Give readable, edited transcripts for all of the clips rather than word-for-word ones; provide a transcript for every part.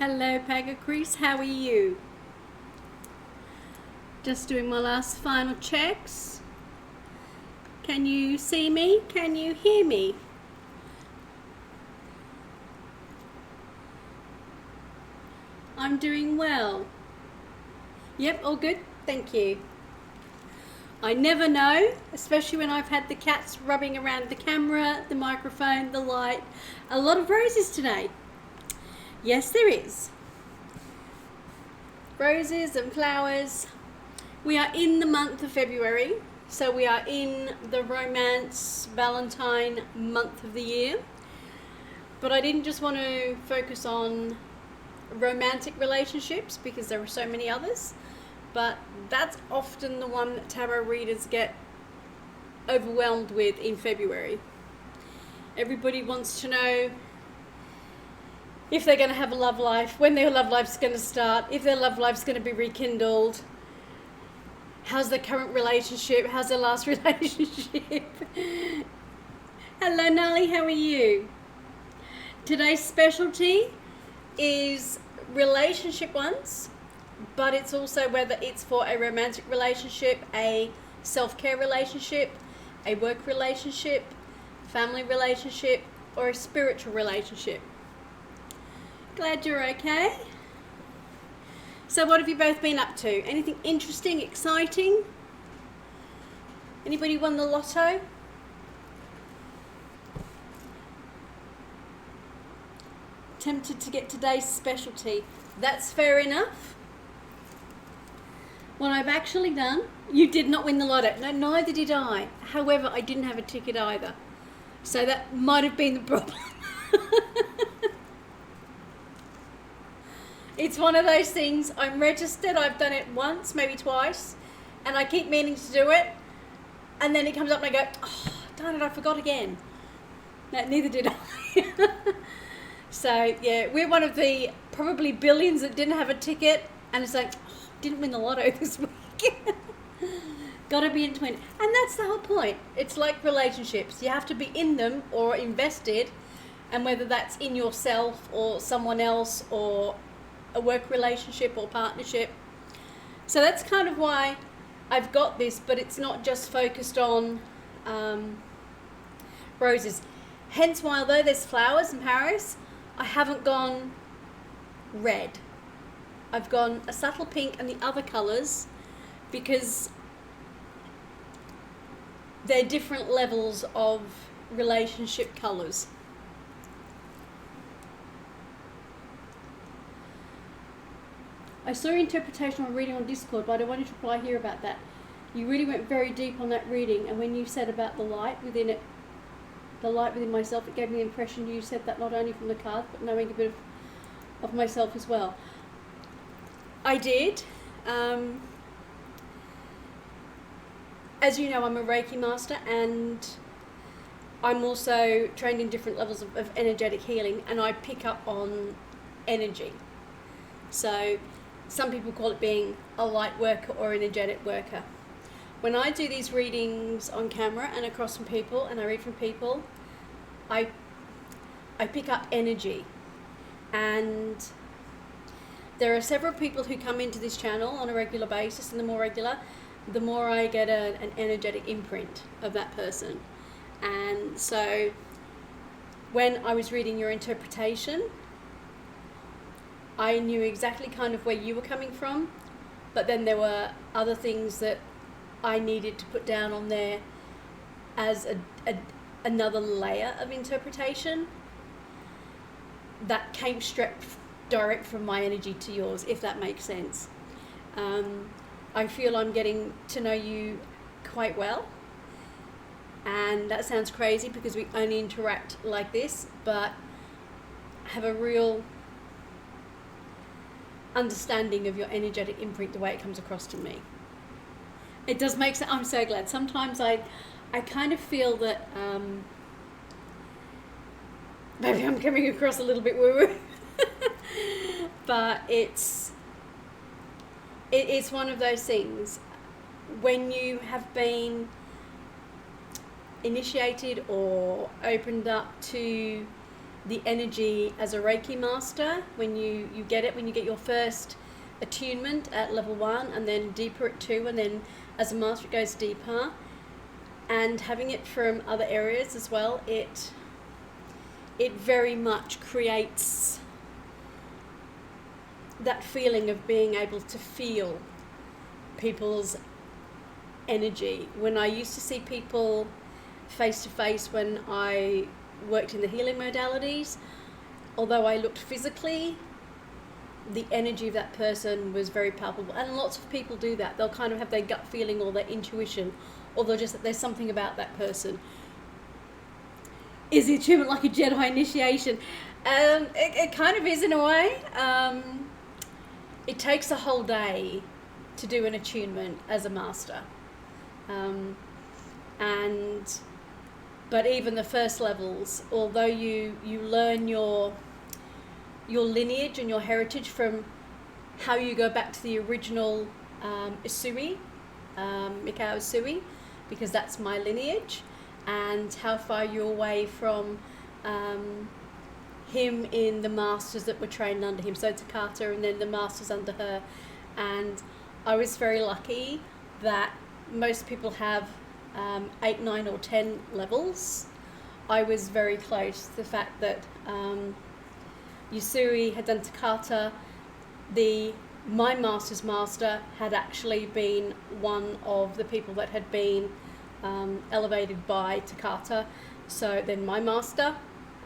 Hello Pagacrease, how are you? Just doing my last final checks. Can you see me? Can you hear me? I'm doing well. Yep, all good, thank you. I never know, especially when I've had the cats rubbing around the camera, the microphone, the light. A lot of roses today. Yes, there is. Roses and flowers. We are in the month of February, so we are in the romance Valentine month of the year. But I didn't just want to focus on romantic relationships because there are so many others, but that's often the one that tarot readers get overwhelmed with in February. Everybody wants to know if they're going to have a love life, when their love life's going to start, if their love life's going to be rekindled, how's their current relationship, how's their last relationship. Hello Nali, how are you? Today's specialty is relationship ones, but it's also whether it's for a romantic relationship, a self-care relationship, a work relationship, family relationship, or a spiritual relationship. Glad you're okay. So what have you both been up to? Anything interesting, exciting? Anybody won the lotto? Tempted to get today's specialty. That's fair enough. What I've actually done, you did not win the lotto. No, neither did I. However, I didn't have a ticket either. So that might have been the problem. It's one of those things, I'm registered, I've done it once, maybe twice, and I keep meaning to do it, and then it comes up and I go, oh, darn it, I forgot again. No, neither did I. So, yeah, we're one of the probably billions that didn't have a ticket, and it's like, oh, didn't win the lotto this week. Gotta be into it. And that's the whole point. It's like relationships. You have to be in them or invested, and whether that's in yourself or someone else or a work relationship or partnership. So that's kind of why I've got this, but it's not just focused on roses. Hence why, although there's flowers in Paris, I haven't gone red. I've gone a subtle pink and the other colours because they're different levels of relationship colours. I saw your interpretation on reading on Discord, but I wanted to reply here about that. You really went very deep on that reading, and when you said about the light within it, the light within myself, it gave me the impression you said that not only from the cards, but knowing a bit of myself as well. I did. As you know, I'm a Reiki master, and I'm also trained in different levels of energetic healing, and I pick up on energy. So some people call it being a light worker or an energetic worker. When I do these readings on camera and across from people, and I read from people, I pick up energy. And there are several people who come into this channel on a regular basis, and the more regular, the more I get an energetic imprint of that person. And so when I was reading your interpretation, I knew exactly kind of where you were coming from, but then there were other things that I needed to put down on there as another layer of interpretation that came straight direct from my energy to yours, if that makes sense. I feel I'm getting to know you quite well, and that sounds crazy because we only interact like this, but have a real understanding of your energetic imprint, the way it comes across to me. It does make sense. I'm so glad. Sometimes I kind of feel that maybe I'm coming across a little bit woo-woo, but it's one of those things when you have been initiated or opened up to the energy as a Reiki master when you get it, when you get your first attunement at level 1 and then deeper at 2, and then as a master it goes deeper, and having it from other areas as well, it very much creates that feeling of being able to feel people's energy. When I used to see people face to face when I worked in the healing modalities, although I looked physically, the energy of that person was very palpable. And lots of people do that. They'll kind of have their gut feeling or their intuition, or they'll just, there's something about that person. Is the attunement like a Jedi initiation? It kind of is in a way. It takes a whole day to do an attunement as a master. But even the first levels, although you learn your lineage and your heritage from how you go back to the original Mikao Usui, because that's my lineage, and how far you're away from him in the masters that were trained under him, so Takata and then the masters under her. And I was very lucky that most people have 8, 9 or 10 levels. I was very close to the fact that Usui had done Takata. My master's master had actually been one of the people that had been elevated by Takata. So then my master,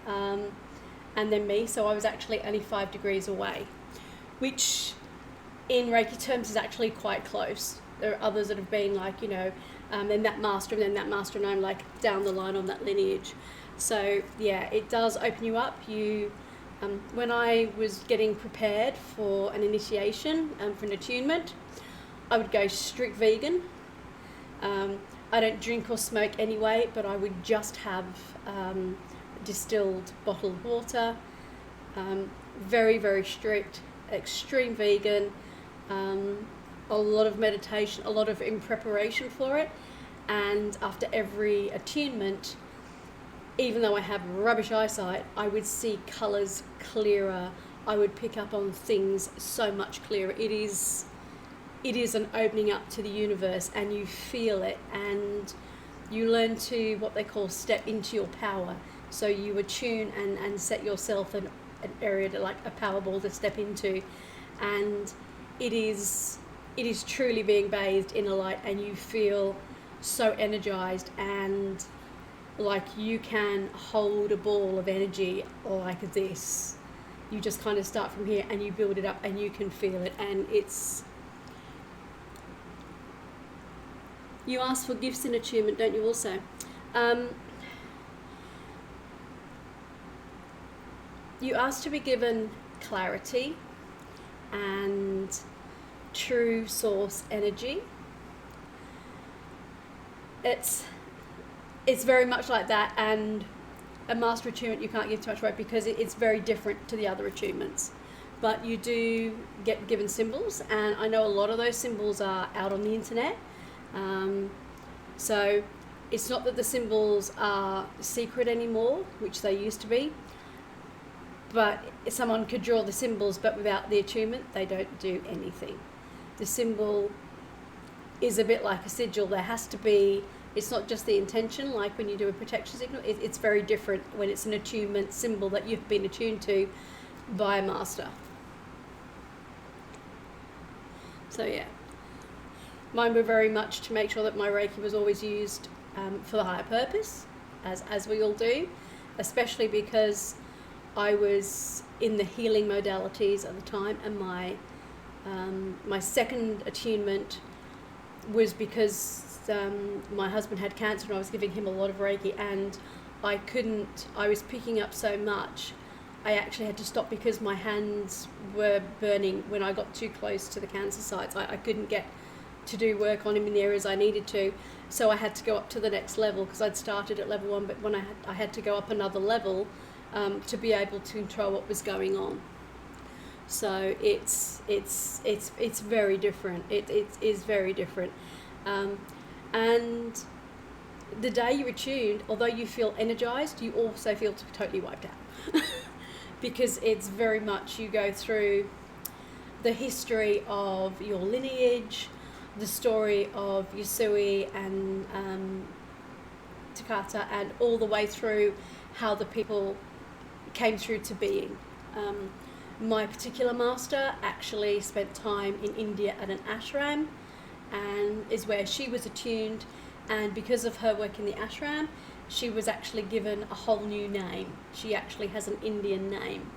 and then me. So I was actually only 5 degrees away, which in Reiki terms is actually quite close. There are others that have been like, then that master and then that master, and I'm like down the line on that lineage. So yeah, it does open you up. When I was getting prepared for an initiation, for an attunement, I would go strict vegan. I don't drink or smoke anyway, but I would just have distilled bottled water. Very, very strict, extreme vegan. A lot of meditation, a lot of in preparation for it. And after every attunement, even though I have rubbish eyesight, I would see colours clearer. I would pick up on things so much clearer. It is an opening up to the universe, and you feel it, and you learn to what they call step into your power. So you attune and set yourself an area to, like a power ball to step into, and it is truly being bathed in a light, and you feel so energized, and like you can hold a ball of energy like this. You just kind of start from here and you build it up, and you can feel it, and it's... You ask for gifts in attunement, don't you also? You ask to be given clarity and true source energy. It's very much like that, and a master attunement you can't give too much away because it's very different to the other attunements. But you do get given symbols, and I know a lot of those symbols are out on the internet. So it's not that the symbols are secret anymore, which they used to be, but someone could draw the symbols, but without the attunement they don't do anything. The symbol is a bit like a sigil. There has to be, it's not just the intention like when you do a protection signal. It's very different when it's an attunement symbol that you've been attuned to by a master. So yeah, mine were very much to make sure that my Reiki was always used for the higher purpose, as we all do, especially because I was in the healing modalities at the time, and my second attunement was because my husband had cancer and I was giving him a lot of Reiki, and I was picking up so much, I actually had to stop because my hands were burning when I got too close to the cancer sites. I couldn't get to do work on him in the areas I needed to, so I had to go up to the next level because I'd started at level 1, but when I had to go up another level to be able to control what was going on. So it's very different. It is very different, and the day you're attuned, although you feel energized, you also feel totally wiped out. Because it's very much, you go through the history of your lineage, the story of Yusui and Takata, and all the way through how the people came through to being. My particular master actually spent time in India at an ashram, and is where she was attuned, and because of her work in the ashram, she was actually given a whole new name. She actually has an Indian name.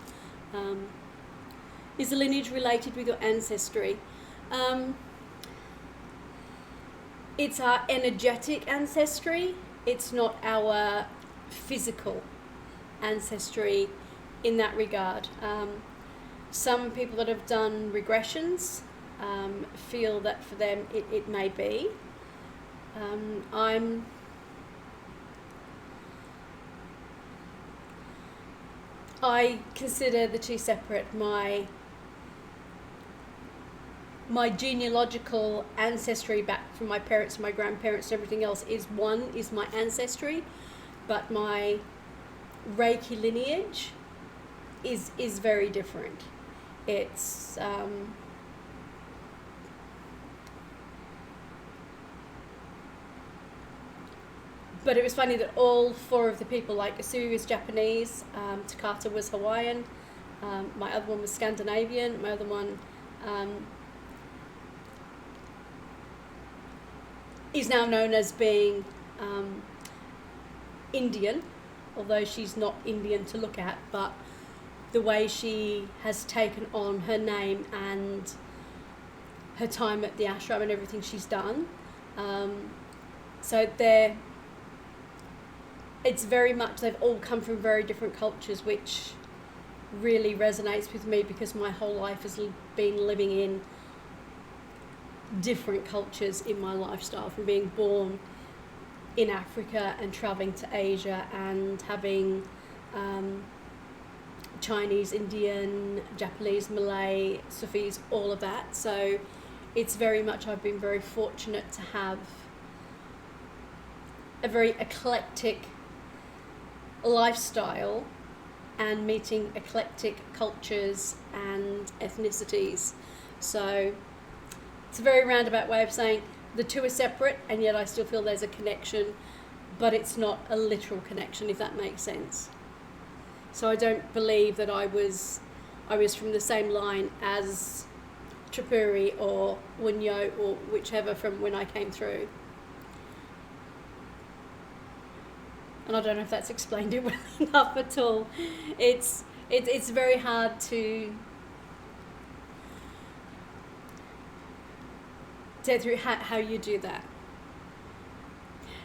Is the lineage related with your ancestry? It's our energetic ancestry. It's not our physical ancestry in that regard. Some people that have done regressions feel that for them it may be. I consider the two separate. My genealogical ancestry back from my parents, my grandparents, and everything else is my ancestry, but my Reiki lineage is very different. It's but it was funny that all four of the people, like Usui was Japanese, Takata was Hawaiian, my other one was Scandinavian, my other one is now known as being Indian, although she's not Indian to look at, but the way she has taken on her name and her time at the ashram and everything she's done. So it's very much, they've all come from very different cultures, which really resonates with me because my whole life has been living in different cultures in my lifestyle, from being born in Africa and travelling to Asia and having Chinese, Indian, Japanese, Malay, Sufis, all of that. So it's very much, I've been very fortunate to have a very eclectic lifestyle and meeting eclectic cultures and ethnicities. So it's a very roundabout way of saying the two are separate, and yet I still feel there's a connection, but it's not a literal connection, if that makes sense. So I don't believe that I was from the same line as Tripuri or Wunyo or whichever from when I came through. And I don't know if that's explained it well enough at all. It's very hard to get through how you do that.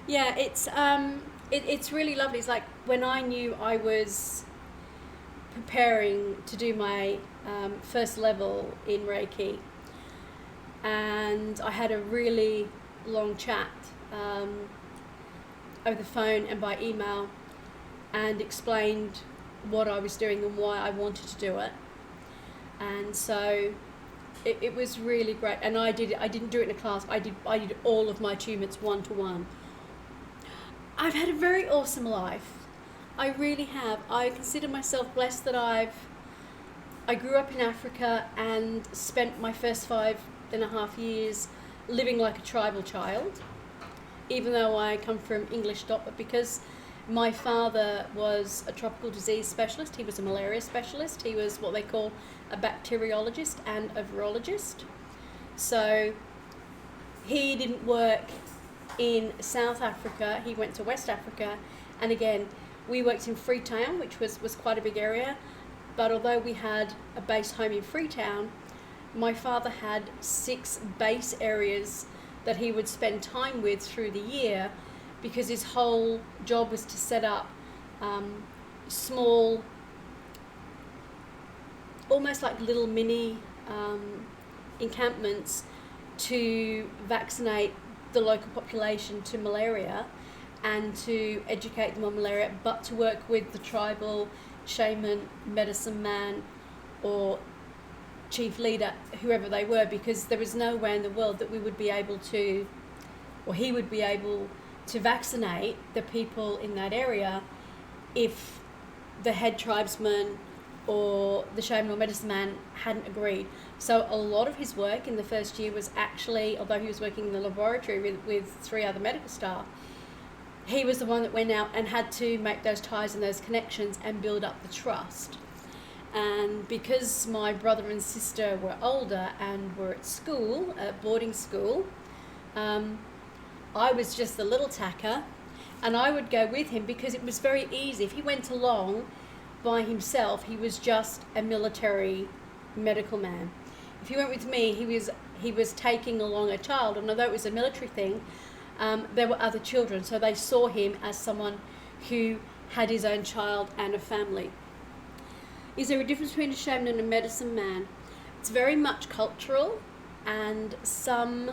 Yeah, it's really lovely. It's like when I knew I was preparing to do my first level in Reiki, and I had a really long chat over the phone and by email, and explained what I was doing and why I wanted to do it. And so it was really great. And I didn't do it in a class. I did all of my attunements one-to-one. I've had a very awesome life. I really have. I consider myself blessed that I grew up in Africa and spent my first 5.5 years living like a tribal child, even though I come from English stock, but because my father was a tropical disease specialist, he was a malaria specialist, he was what they call a bacteriologist and a virologist. So he didn't work in South Africa, he went to West Africa, and again, we worked in Freetown, which was quite a big area, but although we had a base home in Freetown, my father had 6 base areas that he would spend time with through the year, because his whole job was to set up small, almost like little mini encampments to vaccinate the local population to malaria and to educate them on malaria, but to work with the tribal shaman, medicine man, or chief leader, whoever they were, because there was nowhere in the world that we would be able to, or he would be able to vaccinate the people in that area if the head tribesman or the shaman or medicine man hadn't agreed. So a lot of his work in the first year was actually, although he was working in the laboratory with 3 other medical staff, he was the one that went out and had to make those ties and those connections and build up the trust. And because my brother and sister were older and were at school, at boarding school, I was just the little tacker, and I would go with him because it was very easy. If he went along by himself, he was just a military medical man. If he went with me, he was taking along a child, and although it was a military thing, there were other children, so they saw him as someone who had his own child and a family. Is there a difference between a shaman and a medicine man? It's very much cultural, and some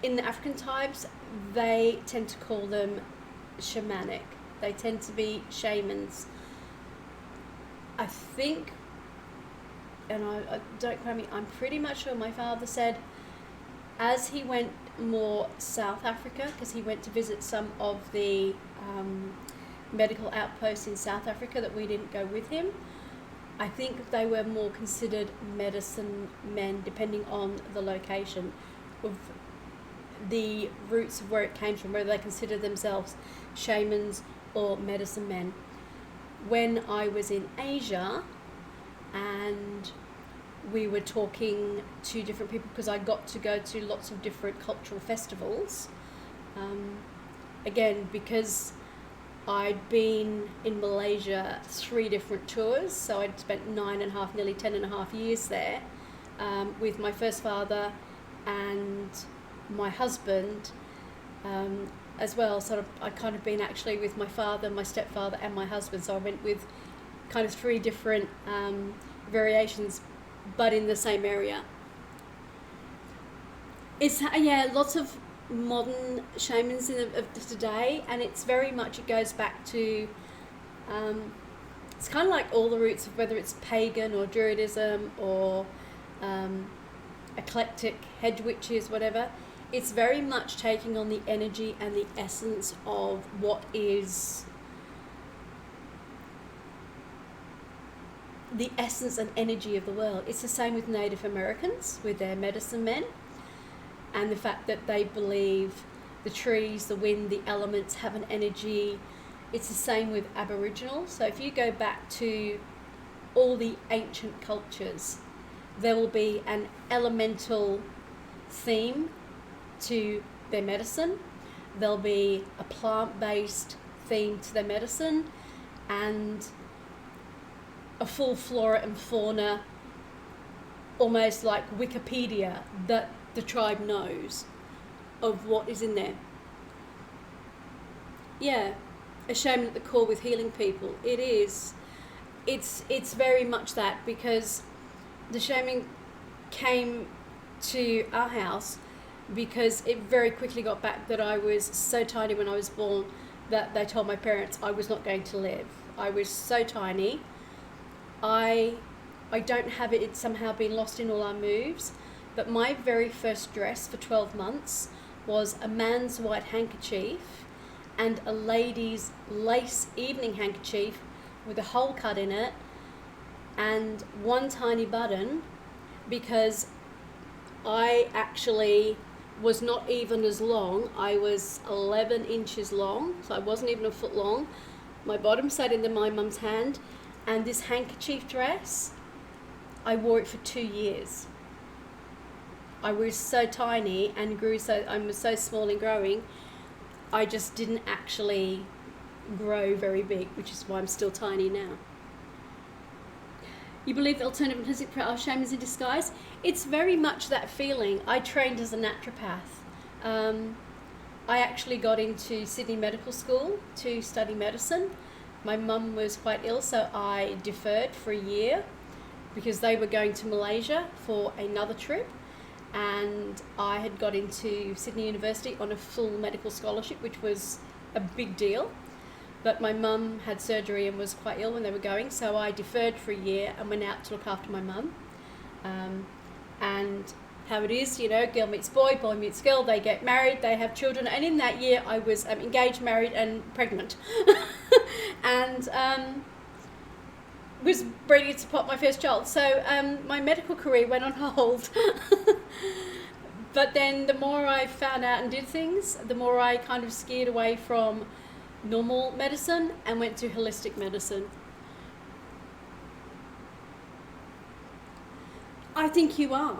in the African tribes, they tend to call them shamanic. They tend to be shamans. I think, and I don't quote me, I'm pretty much sure my father said as he went more South Africa, because he went to visit some of the medical outposts in South Africa that we didn't go with him, I think they were more considered medicine men depending on the location of the roots of where it came from, whether they considered themselves shamans or medicine men. When I was in Asia and we were talking to different people, because I got to go to lots of different cultural festivals, again, because I'd been in Malaysia 3 different tours, so I'd spent 9.5, nearly 10.5 years there with my first father and my husband as well. So I'd kind of been actually with my father, my stepfather and my husband, so I went with kind of 3 different variations, but in the same area. It's lots of modern shamans of today, and it's very much, it goes back to it's kind of like all the roots of whether it's pagan or Druidism or eclectic hedge witches, whatever. It's very much taking on the energy and the essence of what is the essence and energy of the world. It's the same with Native Americans, with their medicine men, and the fact that they believe the trees, the wind, the elements have an energy. It's the same with Aboriginals. So if you go back to all the ancient cultures, there will be an elemental theme to their medicine. There'll be a plant-based theme to their medicine, and a full flora and fauna, almost like Wikipedia, that the tribe knows of what is in there. Yeah, a shaman at the core with healing people. It is. It's very much that, because the shaman came to our house because it very quickly got back that I was so tiny when I was born that they told my parents I was not going to live. I was so tiny. I don't have it, it's somehow been lost in all our moves, but my very first dress for 12 months was a man's white handkerchief and a lady's lace evening handkerchief with a hole cut in it and one tiny button, because I actually was not even as long. I was 11 inches long, so I wasn't even a foot long. My bottom sat into my mum's hand, and this handkerchief dress, I wore it for 2 years. I was so tiny and I was so small and growing, I just didn't actually grow very big, which is why I'm still tiny now. You believe that alternative and holistic are shamans in disguise? It's very much that feeling. I trained as a naturopath. I actually got into Sydney Medical School to study medicine. My mum was quite ill, so I deferred for a year because they were going to Malaysia for another trip, and I had got into Sydney University on a full medical scholarship, which was a big deal. But my mum had surgery and was quite ill when they were going, so I deferred for a year and went out to look after my mum. And how it is, you know, girl meets boy, boy meets girl, they get married, they have children. And in that year, I was engaged, married, and pregnant. And was ready to pop my first child. So my medical career went on hold. But then the more I found out and did things, the more I kind of steered away from normal medicine and went to holistic medicine. I think you are.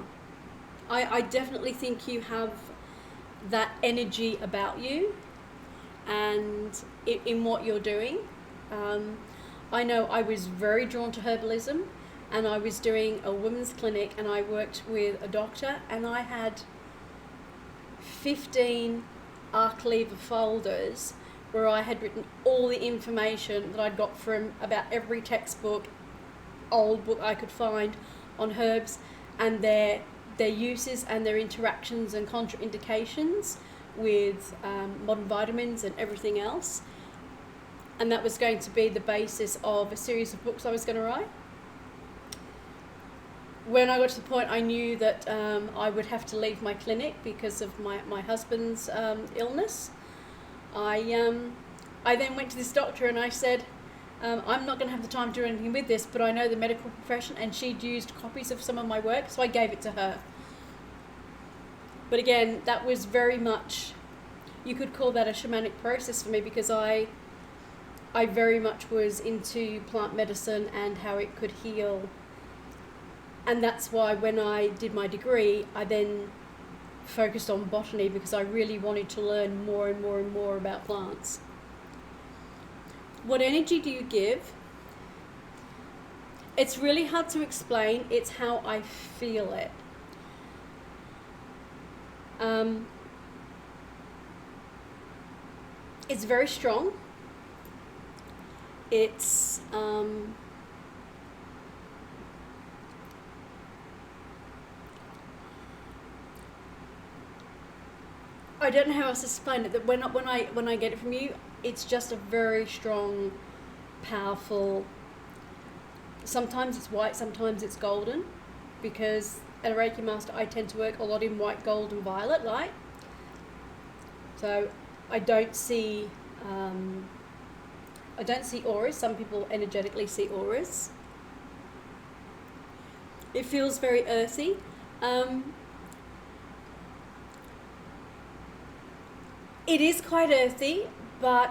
I definitely think you have that energy about you and in what you're doing. I know I was very drawn to herbalism, and I was doing a women's clinic, and I worked with a doctor, and I had 15 arc lever folders where I had written all the information that I'd got from about every textbook, old book I could find on herbs and their uses and their interactions and contraindications with modern vitamins and everything else. And that was going to be the basis of a series of books I was going to write. When I got to the point I knew that I would have to leave my clinic because of my husband's illness, I then went to this doctor and I said, I'm not going to have the time to do anything with this, but I know the medical profession, and she'd used copies of some of my work, so I gave it to her. But again, that was very much, you could call that a shamanic process for me, because I very much was into plant medicine and how it could heal. And that's why when I did my degree, I then focused on botany, because I really wanted to learn more and more and more about plants. What energy do you give? It's really hard to explain. It's how I feel it. It's very strong. It's I don't know how else to explain it. That when I get it from you, it's just a very strong, powerful. Sometimes it's white, sometimes it's golden, because as a Reiki master, I tend to work a lot in white, gold, and violet light. So I don't see auras. Some people energetically see auras. It feels very earthy. It is quite earthy, but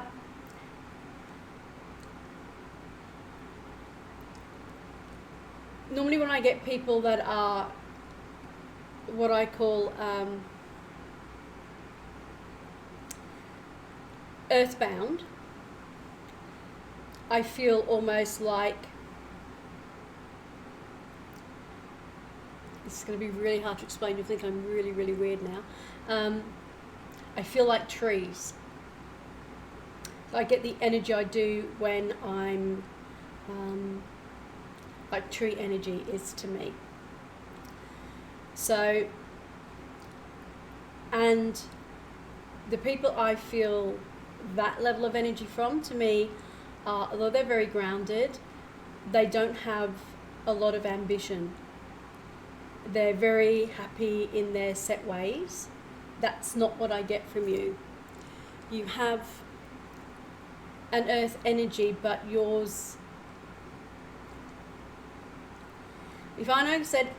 normally when I get people that are what I call earthbound, I feel almost like, this is going to be really hard to explain, you think I'm really, really weird now. I feel like trees. I get the energy I do when I'm, like tree energy is to me. So, and the people I feel that level of energy from, to me, are, although they're very grounded, they don't have a lot of ambition. They're very happy in their set ways. That's not what I get from you. You have an earth energy, but yours, if I know said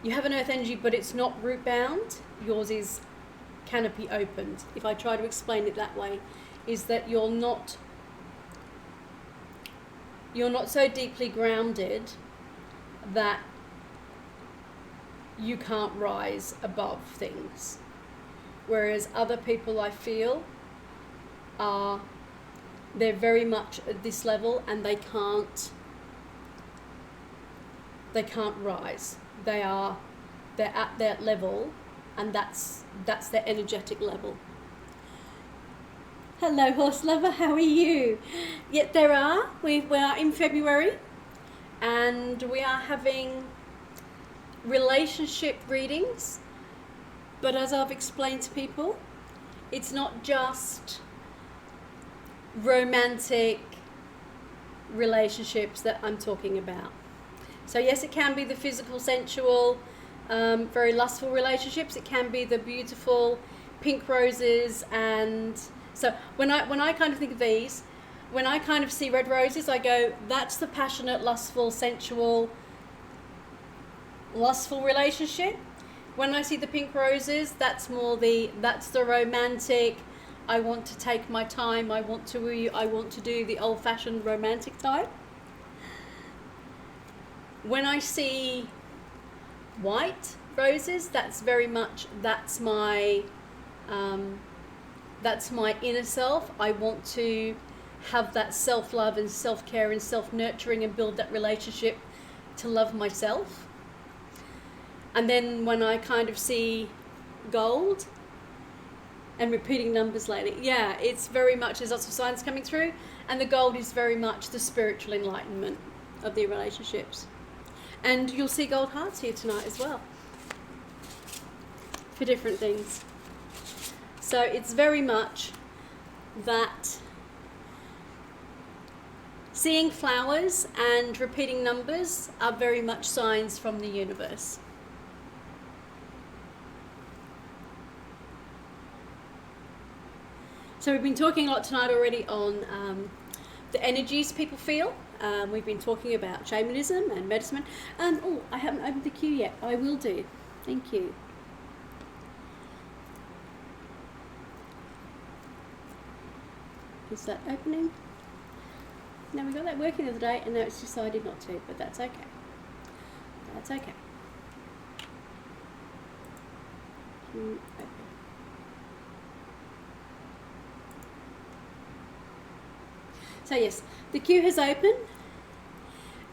you have an earth energy but it's not root bound, yours is canopy opened. If I try to explain it that way, is that you're not so deeply grounded that you can't rise above things. Whereas other people, I feel, they're very much at this level and they can't rise. They're at that level, and that's their energetic level. Hello, horse lover, how are you? Yet we are in February, and we are having relationship readings. But as I've explained to people, it's not just romantic relationships that I'm talking about. So yes, it can be the physical, sensual, very lustful relationships. It can be the beautiful pink roses, and so when I kind of think of these, when I kind of see red roses, I go, that's the passionate, lustful, sensual, lustful relationship. When I see the pink roses, that's the romantic. I want to take my time. I want to do the old-fashioned romantic type. When I see white roses, that's my inner self. I want to have that self-love and self-care and self-nurturing and build that relationship to love myself. And then when I kind of see gold and repeating numbers lately, yeah, it's very much, there's lots of signs coming through, and the gold is very much the spiritual enlightenment of the relationships. And you'll see gold hearts here tonight as well for different things. So it's very much that seeing flowers and repeating numbers are very much signs from the universe. So we've been talking a lot tonight already on the energies people feel. We've been talking about shamanism and medicine. Oh, I haven't opened the queue yet. I will do. Thank you. Is that opening? No, we got that working the other day, and now it's decided not to, but that's okay. That's okay. Queue open. So yes, the queue has opened,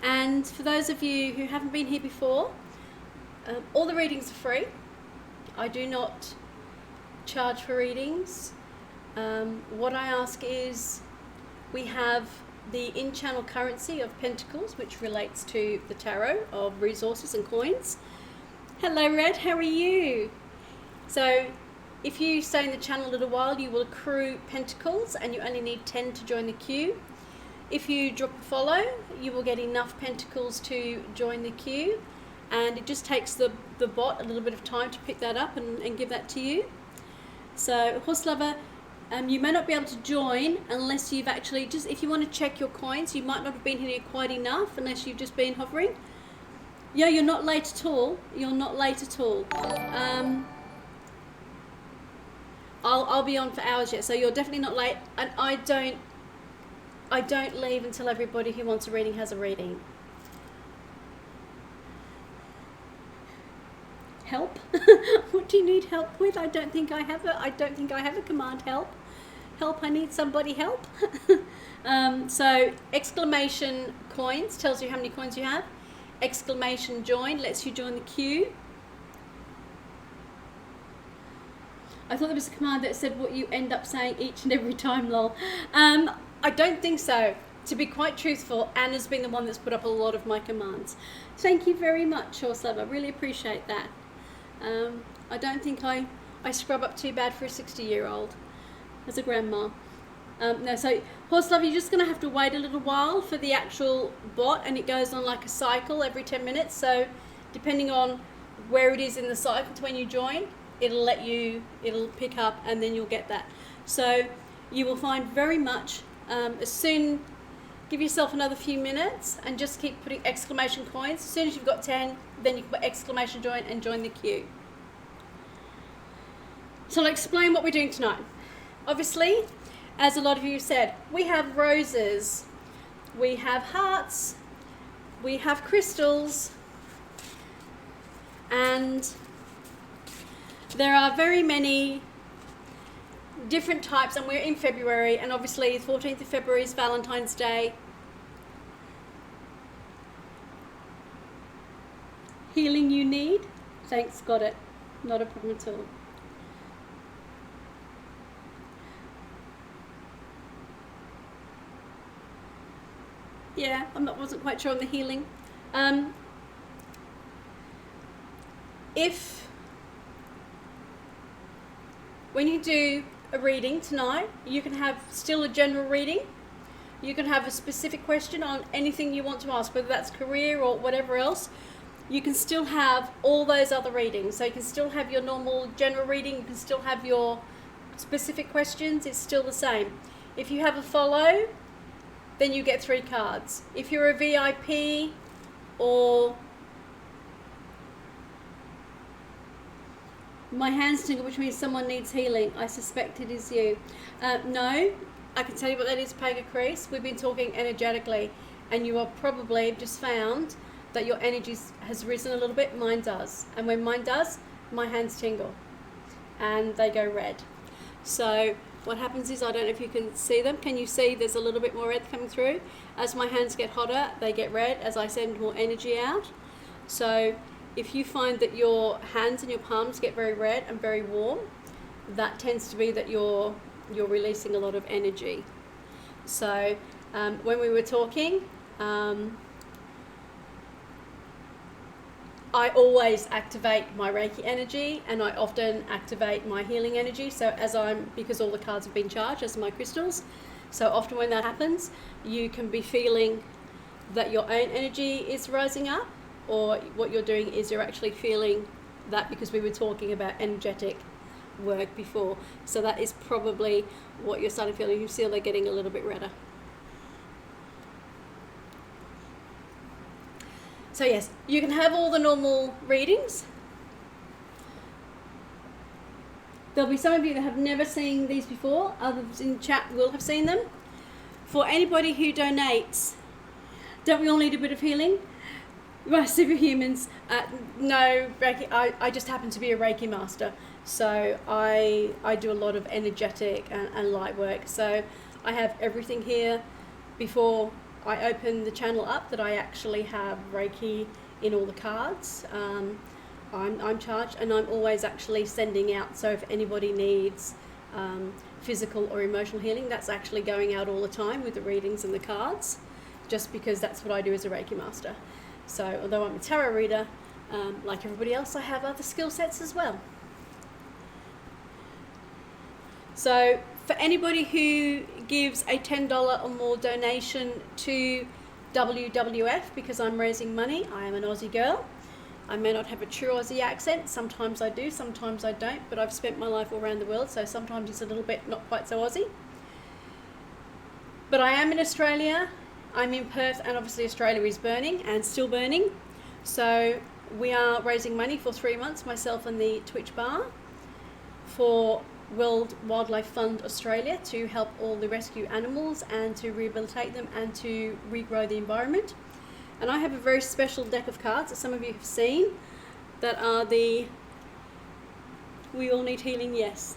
and for those of you who haven't been here before, all the readings are free. I do not charge for readings. What I ask is, we have the in-channel currency of Pentacles, which relates to the tarot of resources and coins. Hello Red, how are you? So if you stay in the channel a little while, you will accrue Pentacles, and you only need 10 to join the queue. If you drop a follow, you will get enough Pentacles to join the queue, and it just takes the bot a little bit of time to pick that up and give that to you. So Horse Lover, you may not be able to join unless you've actually, just if you want to check your coins, you might not have been here quite enough unless you've just been hovering. Yeah, you're not late at all. You're not late at all. I'll be on for hours yet, so you're definitely not late. And I don't leave until everybody who wants a reading has a reading. Help? What do you need help with? I don't think I have a command help. Help, I need somebody help. So exclamation coins tells you how many coins you have. Exclamation join lets you join the queue. I thought there was a command that said what you end up saying each and every time, lol. I don't think so. To be quite truthful, Anna's been the one that's put up a lot of my commands. Thank you very much, Horse Lover. I really appreciate that. I don't think I scrub up too bad for a 60-year-old as a grandma. No, so Horse Lover, you're just going to have to wait a little while for the actual bot, and it goes on like a cycle every 10 minutes. So depending on where it is in the cycle to when you join, it'll pick up, and then you'll get that. So you will find very much as soon, give yourself another few minutes and just keep putting exclamation coins. As soon as you've got 10, then you can put exclamation join and join the queue. So I'll explain what we're doing tonight. Obviously, as a lot of you said, we have roses, we have hearts, we have crystals, and there are very many different types, and we're in February, and obviously the 14th of February is Valentine's Day. Healing you need? Thanks, got it. Not a problem at all. Yeah, wasn't quite sure on the healing. When you do a reading tonight, you can have still a general reading. You can have a specific question on anything you want to ask, whether that's career or whatever else. you can still have all those other readings. So you can still have your normal general reading, you can still have your specific questions, it's still the same. If you have a follow, then you get 3 cards. If you're a VIP or my hands tingle, which means someone needs healing, I suspect it is you. No, I can tell you what that is, Pega Crease. We've been talking energetically, and you are probably just found that your energy has risen a little bit. Mine does. And when mine does, my hands tingle and they go red. So what happens is, I don't know if you can see them. Can you see there's a little bit more red coming through? As my hands get hotter, they get red as I send more energy out. So if you find that your hands and your palms get very red and very warm, that tends to be that you're releasing a lot of energy. So when we were talking, I always activate my Reiki energy, and I often activate my healing energy. So because all the cards have been charged as my crystals, so often when that happens, you can be feeling that your own energy is rising up, or what you're doing is you're actually feeling that, because we were talking about energetic work before. So that is probably what you're starting to feel. You feel they're getting a little bit redder. So yes, you can have all the normal readings. There'll be some of you that have never seen these before. Others in chat will have seen them. For anybody who donates, don't we all need a bit of healing? We're superhumans. No, Reiki, I just happen to be a Reiki master. So I do a lot of energetic and light work. So I have everything here before I open the channel up, that I actually have Reiki in all the cards. I'm charged, and I'm always actually sending out. So if anybody needs physical or emotional healing, that's actually going out all the time with the readings and the cards, just because that's what I do as a Reiki master. So although I'm a tarot reader, like everybody else, I have other skill sets as well. So for anybody who gives a $10 or more donation to WWF, because I'm raising money, I am an Aussie girl. I may not have a true Aussie accent. Sometimes I do, sometimes I don't, but I've spent my life all around the world, so sometimes it's a little bit not quite so Aussie. But I am in Australia. I'm in Perth, and obviously Australia is burning and still burning. So we are raising money for 3 months, myself and the Twitch Bar, for World Wildlife Fund Australia, to help all the rescue animals and to rehabilitate them and to regrow the environment. And I have a very special deck of cards that some of you have seen, that are the We All Need Healing, yes.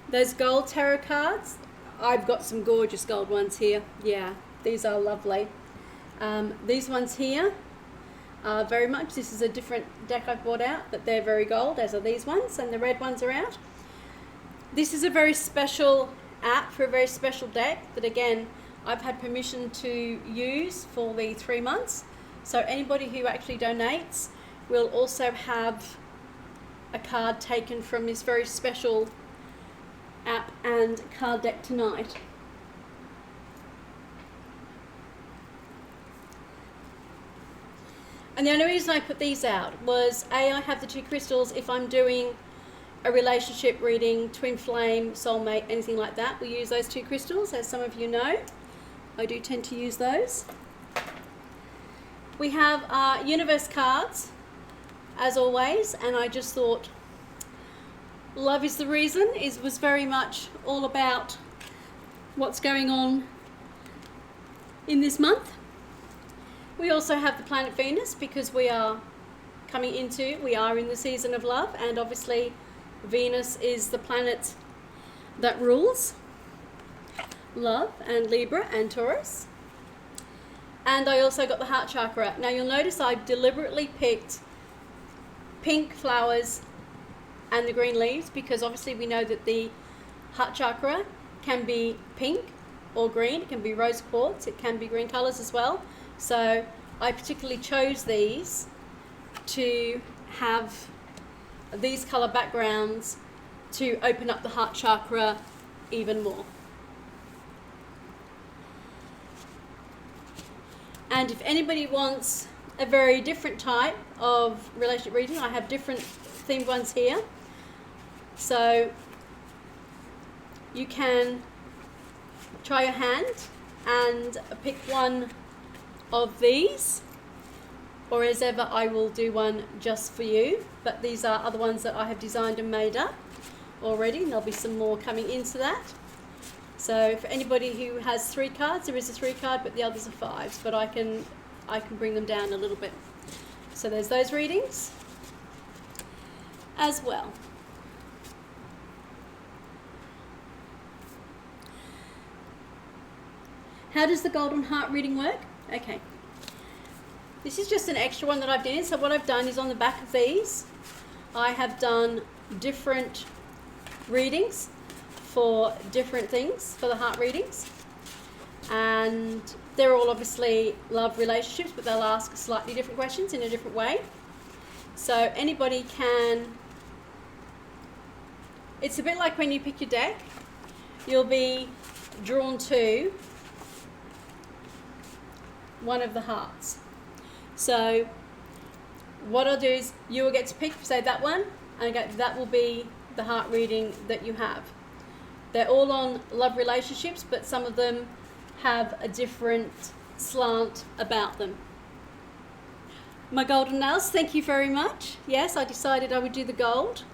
Those gold tarot cards, I've got some gorgeous gold ones here. Yeah, these are lovely. These ones here are very much, this is a different deck I've brought out, but they're very gold, as are these ones, and the red ones are out. This is a very special app for a very special deck that, again, I've had permission to use for the 3 months. So anybody who actually donates will also have a card taken from this very special app and card deck tonight. And the only reason I put these out was, A, I have the 2 crystals if I'm doing a relationship reading, twin flame, soulmate, anything like that. We use those 2 crystals, as some of you know. I do tend to use those. We have our universe cards, as always, and I just thought Love is the Reason was very much all about what's going on in this month. We also have the planet Venus, because we are in the season of love, and obviously Venus is the planet that rules love, and Libra and Taurus. And I also got the heart chakra. Now you'll notice I deliberately picked pink flowers and the green leaves, because obviously we know that the heart chakra can be pink or green, it can be rose quartz, it can be green colours as well. So I particularly chose these to have these colour backgrounds to open up the heart chakra even more. And if anybody wants a very different type of relationship reading. I have different themed ones here. So you can try your hand and pick one of these, or as ever I will do one just for you, but these are other ones that I have designed and made up already, and there'll be some more coming into that. So for anybody who has 3 cards, there is a 3 card, but the others are 5s, but I can bring them down a little bit. So there's those readings as well. How does the Golden Heart reading work? Okay. This is just an extra one that I've done. So what I've done is on the back of these, I have done different readings for different things, for the heart readings. And they're all obviously love relationships, but they'll ask slightly different questions in a different way. So anybody can, it's a bit like when you pick your deck, you'll be drawn to one of the hearts. So what I'll do is you will get to pick, say that one, and that will be the heart reading that you have. They're all on love relationships, but some of them have a different slant about them. My golden nails, thank you very much. Yes, I decided I would do the gold.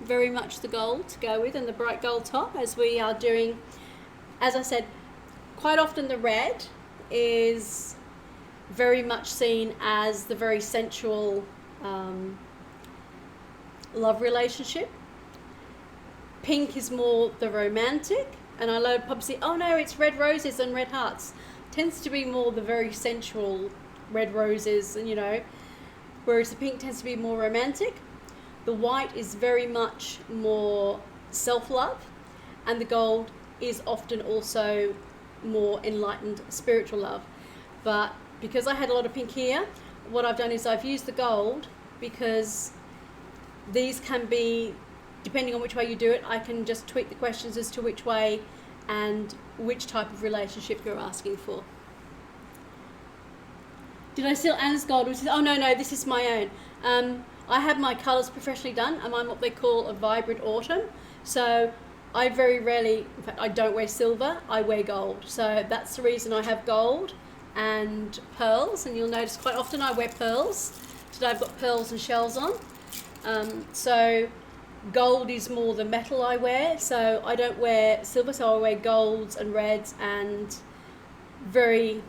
Very much the gold to go with, and the bright gold top, as we are doing. As I said, quite often the red is very much seen as the very sensual love relationship. Pink is more the romantic, and I know probably say, oh no, it's red roses and red hearts. Tends to be more the very sensual red roses, and whereas the pink tends to be more romantic. The white is very much more self-love, and the gold is often also more enlightened spiritual love. But because I had a lot of pink here, what I've done is I've used the gold, because these can be, depending on which way you do it, I can just tweak the questions as to which way and which type of relationship you're asking for. Did I steal Anna's gold? Oh no, this is my own. I have my colours professionally done, and I'm what they call a vibrant autumn. So I very rarely, in fact I don't wear silver, I wear gold. So that's the reason I have gold and pearls, and you'll notice quite often I wear pearls. Today I've got pearls and shells on. So gold is more the metal I wear, so I don't wear silver, so I wear golds and reds and very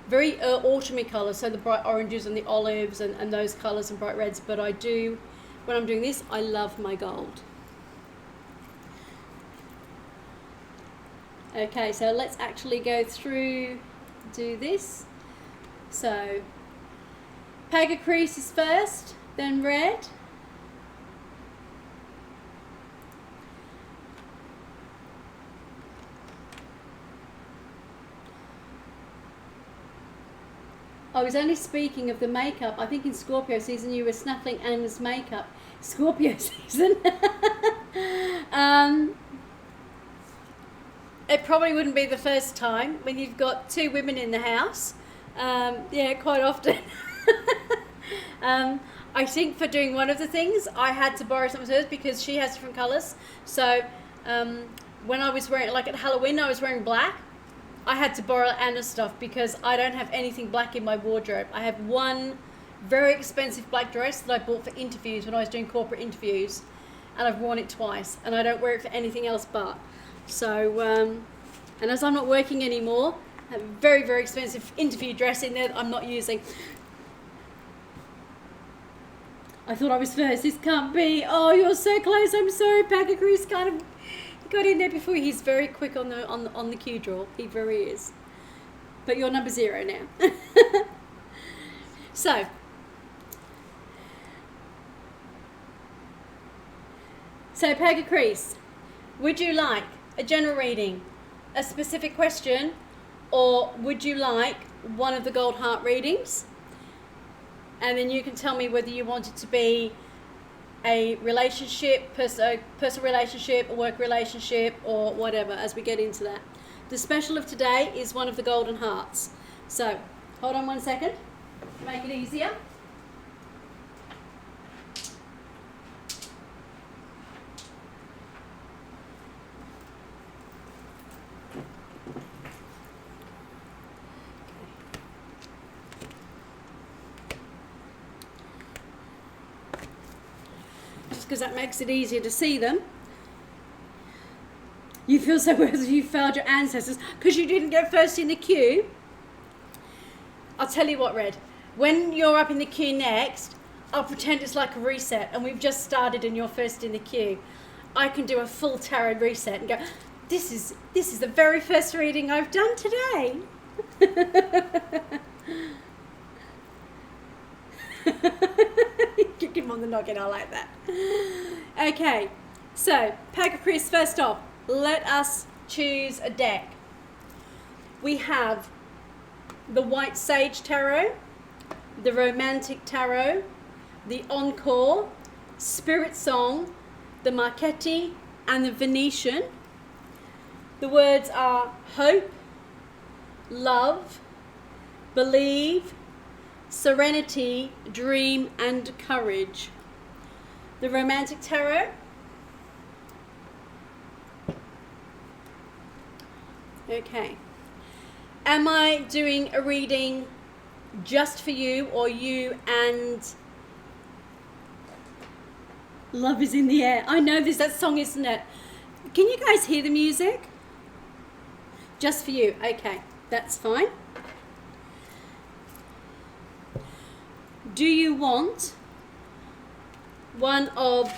autumny colours, so the bright oranges and the olives and those colours and bright reds. But I do, when I'm doing this, I love my gold. Okay, so let's actually go through, do this. So Paga crease is first, then red. I was only speaking of the makeup. I think in Scorpio season you were snuffling Anna's makeup. Scorpio season. It probably wouldn't be the first time when you've got 2 women in the house. Yeah, quite often. I think for doing one of the things, I had to borrow some of hers because she has different colours. So when I was wearing, like at Halloween, I was wearing black. I had to borrow Anna's stuff because I don't have anything black in my wardrobe. I have one very expensive black dress that I bought for interviews when I was doing corporate interviews, and I've worn it twice, and I don't wear it for anything else but. So, and as I'm not working anymore, I have a very, very expensive interview dress in there that I'm not using. I thought I was first. This can't be. Oh, you're so close. I'm sorry, Packer Cruz kind of got in there before. He's very quick on the cue draw. He very is. But you're number 0 now. So Paga Crease, would you like a general reading, a specific question, or would you like one of the gold heart readings? And then you can tell me whether you want it to be a relationship, personal relationship, a work relationship, or whatever, as we get into that. The special of today is one of the golden hearts. So hold on one second. make it easier. Just because that makes it easier to see them. You feel so as if you failed your ancestors because you didn't get first in the queue. I'll tell you what, Red. When you're up in the queue next, I'll pretend it's like a reset and we've just started and you're first in the queue. I can do a full tarot reset and go, this is the very first reading I've done today. Kick him on the noggin, I like that. Okay, so Pack of Chris, first off, let us choose a deck. We have the White Sage Tarot, the Romantic Tarot, the Encore, Spirit Song, the Marchetti, and the Venetian. The words are hope, love, believe, serenity, dream, and courage. The Romantic Tarot. Okay. Am I doing a reading just for you or you and Love is in the Air? I know this, that song, isn't it? Can you guys hear the music? Just for you. Okay, that's fine. Do you want one of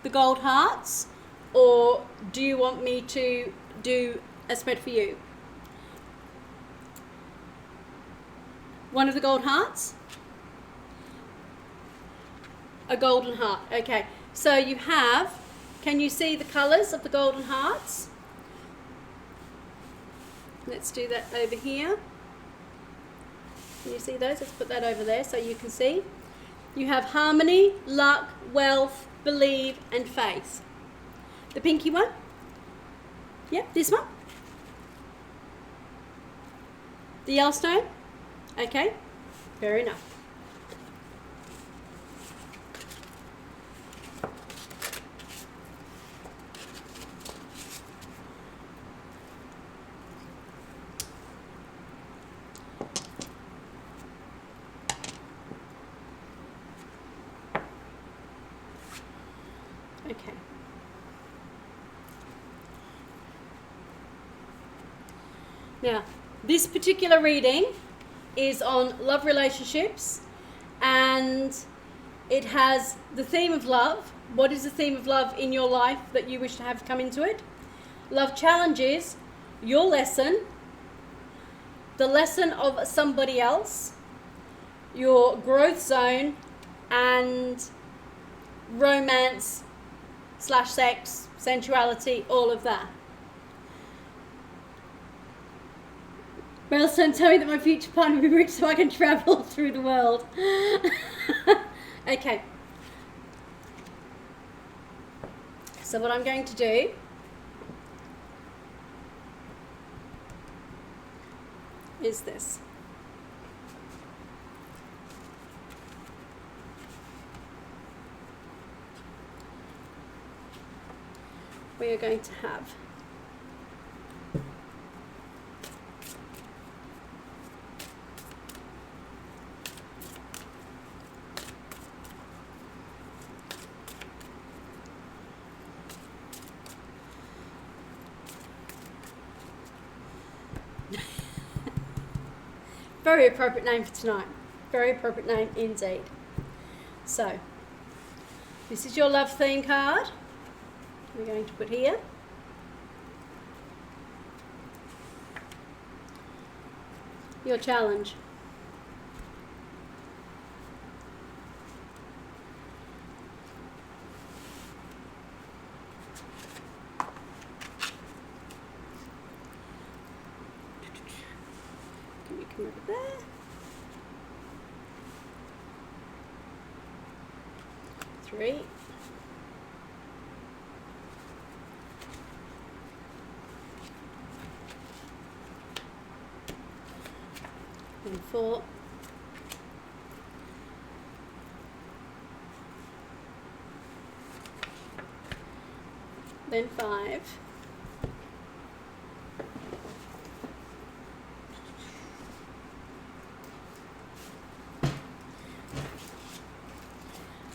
the gold hearts or do you want me to do a spread for you? One of the gold hearts? A golden heart. Okay, so you have, can you see the colours of the golden hearts? Let's do that over here. Can you see those? Let's put that over there so you can see. You have harmony, luck, wealth, believe, and faith. The pinky one? Yep, this one. The Yellowstone? Okay, fair enough. Okay. Now, this particular reading is on love relationships and it has the theme of love. What is the theme of love in your life that you wish to have come into it? Love challenges, your lesson, the lesson of somebody else, your growth zone, and romance / sex, sensuality, all of that. Well, son, tell me that my future partner will be rich so I can travel through the world. Okay. So what I'm going to do is this. We are going to have very appropriate name for tonight. Very appropriate name indeed. So, this is your love theme card. We're going to put here. Your challenge. Can we come over there? Three. And 4. then 5.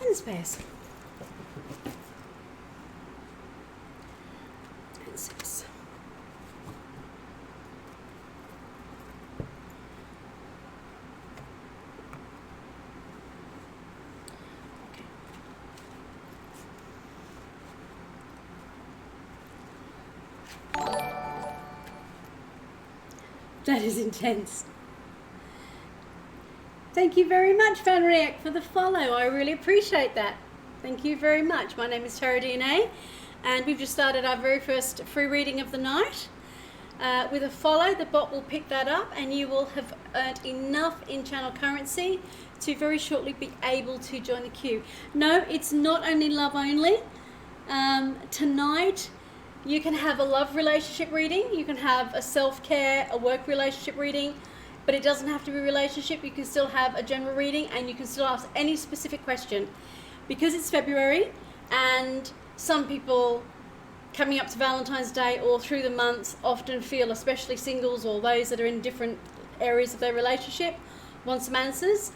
And space. And 6. That is intense. Thank you very much, Fanriak, for the follow. I really appreciate that. Thank you very much. My name is Tarot DNA, and we've just started our very first free reading of the night. With a follow, the bot will pick that up, and you will have earned enough in-channel currency to very shortly be able to join the queue. No, it's not only love only. Tonight, you can have a love relationship reading, you can have a self-care, a work relationship reading, but it doesn't have to be a relationship. You can still have a general reading, and you can still ask any specific question. Because it's February, and some people coming up to Valentine's Day or through the months often feel, especially singles or those that are in different areas of their relationship, want some answers.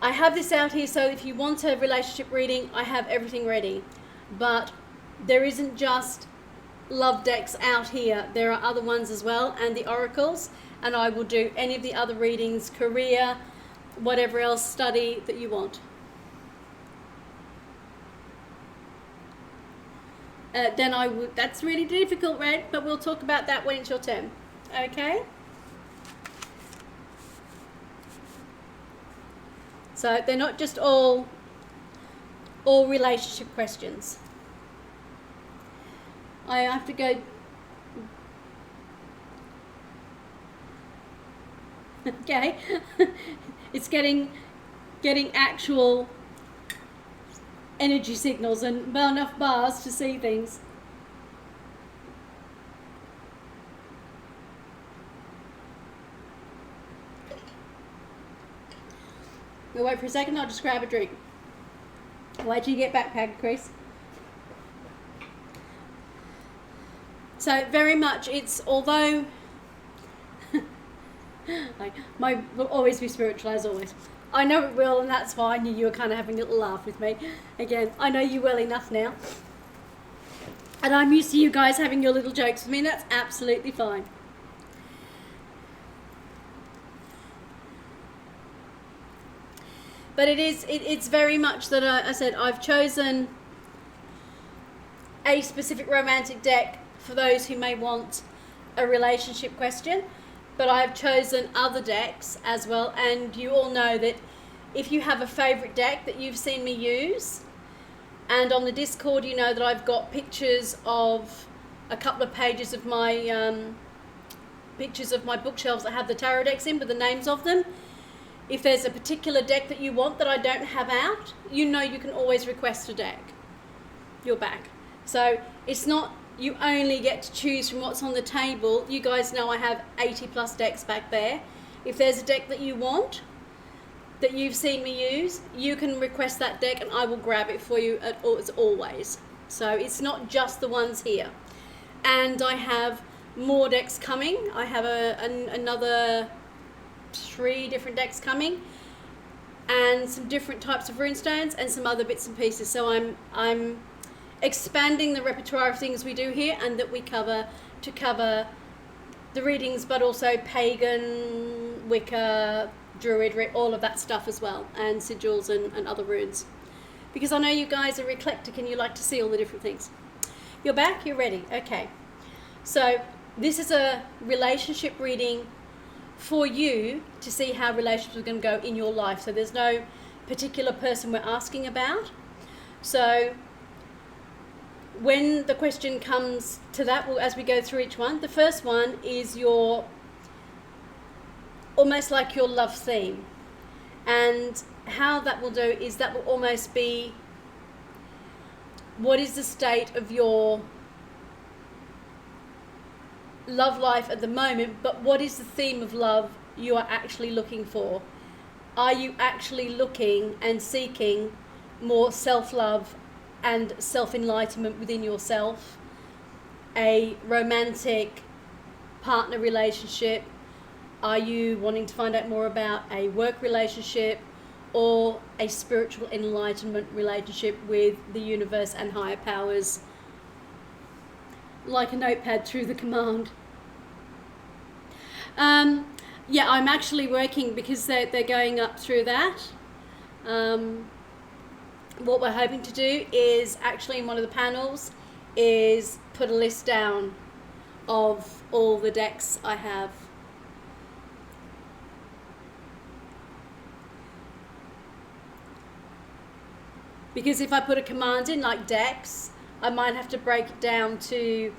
I have this out here, so if you want a relationship reading, I have everything ready. But there isn't just love decks out here. There are other ones as well, and the oracles, and I will do any of the other readings, career, whatever else, study that you want. Then I would, that's really difficult, Red, but we'll talk about that when it's your turn. Okay? So they're not just all relationship questions. I have to go. Okay. It's getting actual energy signals and well enough bars to see things. We'll wait for a second, I'll just grab a drink. Wait till you get back, Pag Chris. So very much it's, although will always be spiritual as always. I know it will, and that's why I knew you were kind of having a little laugh with me. Again, I know you well enough now. And I'm used to you guys having your little jokes with me, and that's absolutely fine. But it's very much that I said I've chosen a specific romantic deck for those who may want a relationship question. But I've chosen other decks as well, and you all know that if you have a favourite deck that you've seen me use, and on the Discord you know that I've got pictures of a couple of pages of my bookshelves that have the tarot decks in with the names of them. If there's a particular deck that you want that I don't have out, you know you can always request a deck. You're back. So it's not you only get to choose from what's on the table. You guys know I have 80 plus decks back there. If there's a deck that you want, that you've seen me use, you can request that deck and I will grab it for you as always. So it's not just the ones here. And I have more decks coming. I have another 3 different decks coming, and some different types of runestones and some other bits and pieces. So I'm expanding the repertoire of things we do here and that we cover to cover the readings, but also pagan, Wicca, Druid, all of that stuff as well, and sigils and other runes. Because I know you guys are eclectic and you like to see all the different things. You're back? You're ready? Okay. So this is a relationship reading for you to see how relationships are going to go in your life. So there's no particular person we're asking about. So when the question comes to that, as we go through each one, the first one is your, almost like your love theme. And how that will do is that will almost be, what is the state of your love life at the moment, but what is the theme of love you are actually looking for? Are you actually looking and seeking more self-love and self-enlightenment within yourself, a romantic partner relationship? Are you wanting to find out more about a work relationship or a spiritual enlightenment relationship with the universe and higher powers? Like a notepad through the command. Yeah, I'm actually working because they're going up through that. What we're hoping to do is actually in one of the panels is put a list down of all the decks I have. Because if I put a command in like decks, I might have to break it down to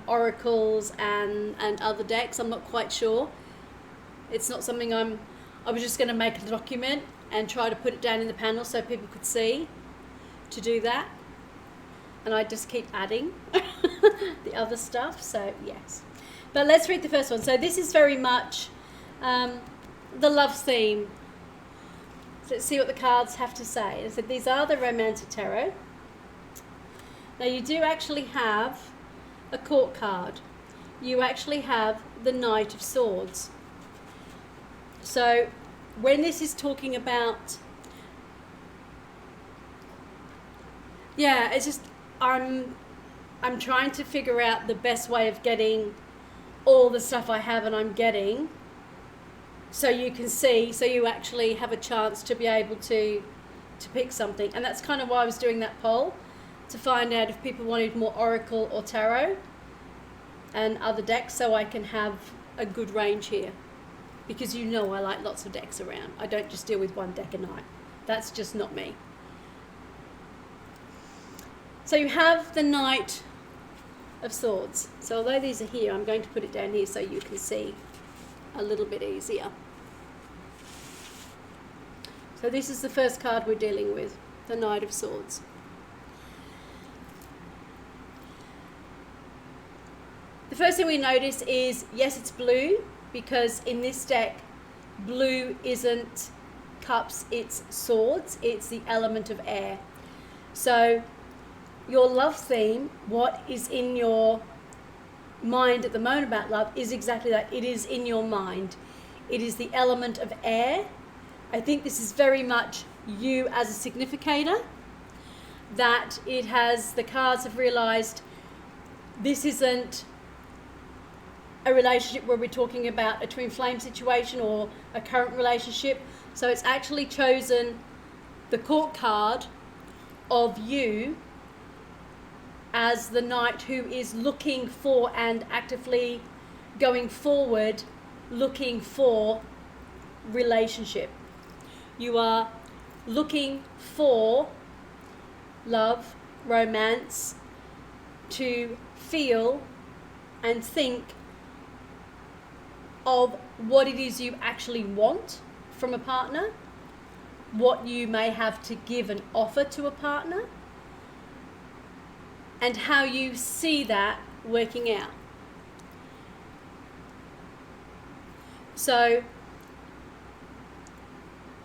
oracles and other decks. I'm not quite sure. It's not something I was just going to make a document and try to put it down in the panel so people could see to do that. And I just keep adding the other stuff, so yes. But let's read the first one. So this is very much the love theme. So let's see what the cards have to say. And so these are the Romantic Tarot. Now you do actually have a court card. You actually have the Knight of Swords. So when this is talking about, yeah, it's just I'm trying to figure out the best way of getting all the stuff I have and I'm getting, so you can see, so you actually have a chance to be able to pick something. And that's kind of why I was doing that poll, to find out if people wanted more oracle or tarot and other decks, so I can have a good range here. Because you know I like lots of decks around. I don't just deal with one deck a night. That's just not me. So you have the Knight of Swords. So although these are here, I'm going to put it down here so you can see a little bit easier. So this is the first card we're dealing with, the Knight of Swords. The first thing we notice is, yes, it's blue, because in this deck, blue isn't cups, it's swords. It's the element of air. So your love theme, what is in your mind at the moment about love, is exactly that. It is in your mind. It is the element of air. I think this is very much you as a significator, that it has, the cards have realized this isn't a relationship where we're talking about a twin flame situation or a current relationship. So it's actually chosen the court card of you as the knight who is looking for and actively going forward, looking for relationship. You are looking for love, romance, to feel and think of what it is you actually want from a partner, what you may have to give and offer to a partner, and how you see that working out. So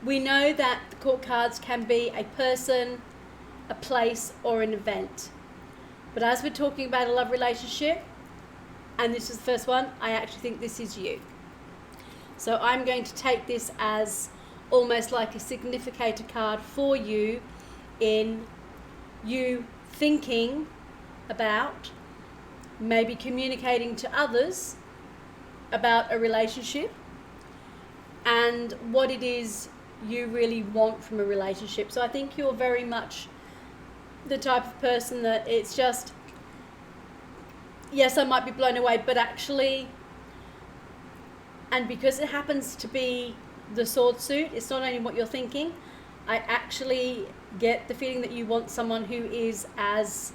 we know that the court cards can be a person, a place, or an event. But as we're talking about a love relationship, and this is the first one, I actually think this is you. So I'm going to take this as almost like a significator card for you, in you thinking about, maybe communicating to others about a relationship and what it is you really want from a relationship. So I think you're very much the type of person that it's just, yes, I might be blown away, but actually, and because it happens to be the sword suit, it's not only what you're thinking, I actually get the feeling that you want someone who is as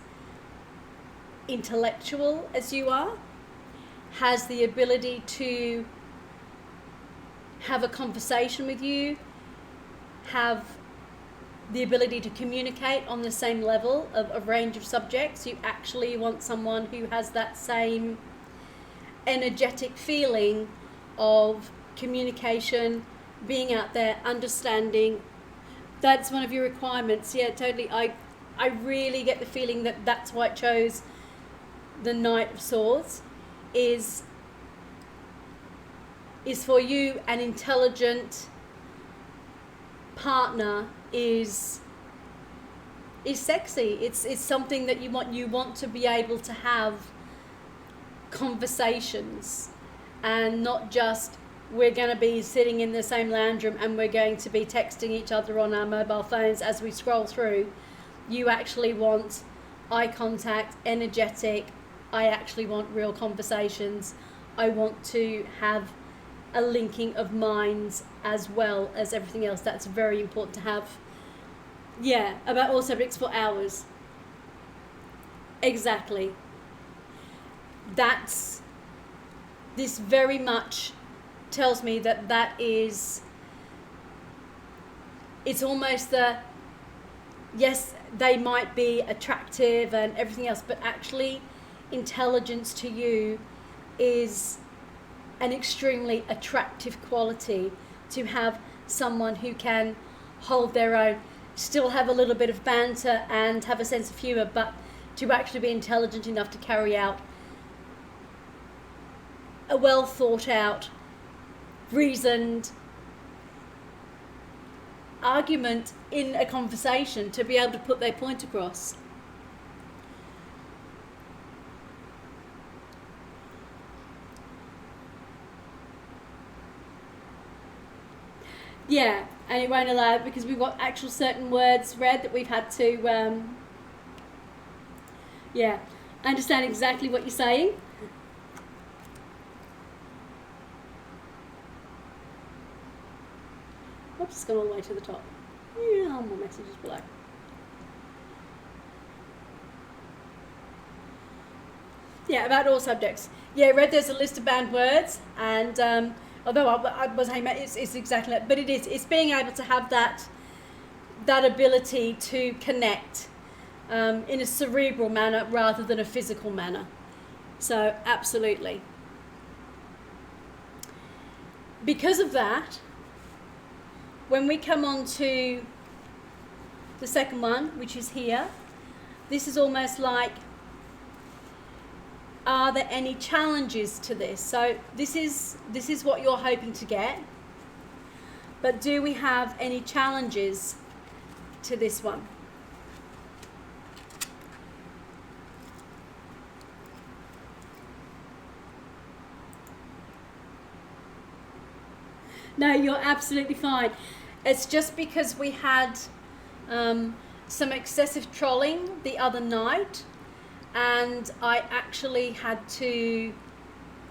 intellectual as you are, has the ability to have a conversation with you, have the ability to communicate on the same level of a range of subjects. You actually want someone who has that same energetic feeling of communication, being out there, understanding. That's one of your requirements. Yeah, totally. I I really get the feeling that that's why it chose the Knight of Swords, is for you an intelligent partner is sexy. It's something that you want to be able to have conversations, and not just we're going to be sitting in the same lounge room and we're going to be texting each other on our mobile phones as we scroll through. You actually want eye contact, energetic. I actually want real conversations. I want to have a linking of minds as well as everything else. That's very important to have. Yeah, about all subjects for hours. Exactly. This very much tells me that is, it's almost yes, they might be attractive and everything else, but actually intelligence to you is an extremely attractive quality. To have someone who can hold their own, still have a little bit of banter and have a sense of humour, but to actually be intelligent enough to carry out a well thought out, reasoned argument in a conversation, to be able to put their point across. Yeah, and it won't allow it because we've got actual certain words read that we've had to, yeah, I understand exactly what you're saying. Oops, it's gone all the way to the top. Yeah, more messages below. Yeah, about all subjects. Yeah, read there's a list of banned words, and although I was saying it's exactly that, but it's being able to have that ability to connect in a cerebral manner rather than a physical manner. So absolutely. Because of that, when we come on to the second one, which is here, this is almost like, are there any challenges to this? So this is what you're hoping to get, but do we have any challenges to this one? No, you're absolutely fine. It's just because we had some excessive trolling the other night, and I actually had to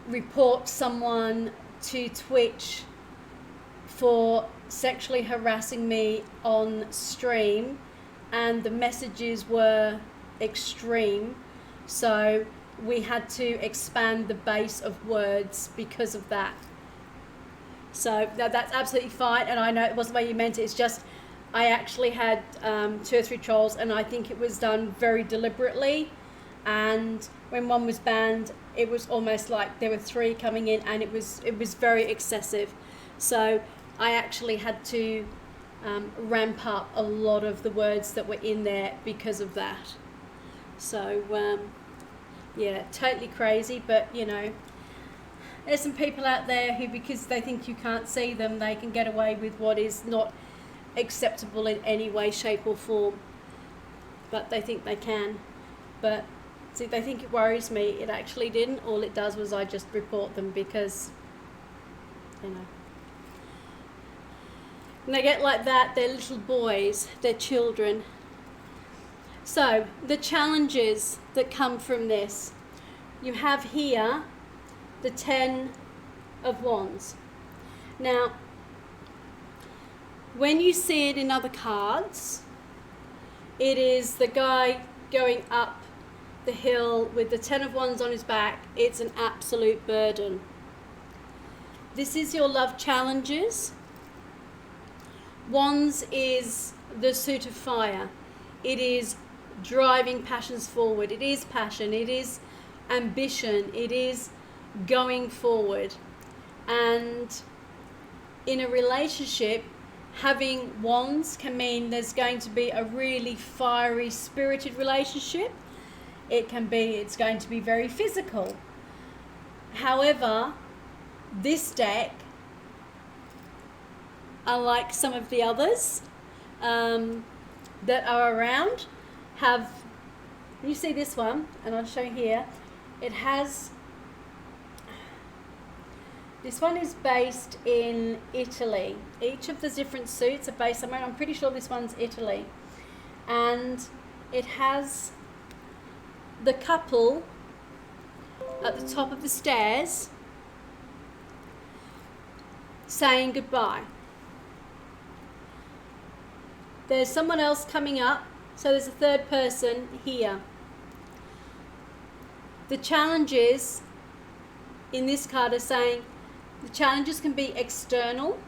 report someone to Twitch for sexually harassing me on stream, and the messages were extreme, so we had to expand the base of words because of that. So that's absolutely fine, and I know it wasn't the way you meant it. It's just I actually had 2 or 3 trolls, and I think it was done very deliberately. And when one was banned, it was almost like there were 3 coming in, and it was very excessive. So I actually had to ramp up a lot of the words that were in there because of that. So yeah, totally crazy, but you know, there's some people out there who, because they think you can't see them, they can get away with what is not acceptable in any way, shape or form. But they think they can. But see, they think it worries me. It actually didn't. All it does was I just report them because, you know. When they get like that, they're little boys, they're children. So, the challenges that come from this. You have here the 10 of Wands. Now, when you see it in other cards, it is the guy going up the hill with the 10 of Wands on his back. It's an absolute burden. This is your love challenges. Wands is the suit of fire. It is driving passions forward. It is passion. It is ambition. It is going forward. And in a relationship, having wands can mean there's going to be a really fiery, spirited relationship. It's going to be very physical. However, this deck, unlike some of the others that are around, you see this one, and I'll show you here, this one is based in Italy. Each of the different suits are based somewhere. I'm pretty sure this one's Italy. And it has the couple at the top of the stairs saying goodbye. There's someone else coming up, so there's a third person here. The challenges in this card are saying the challenges can be external,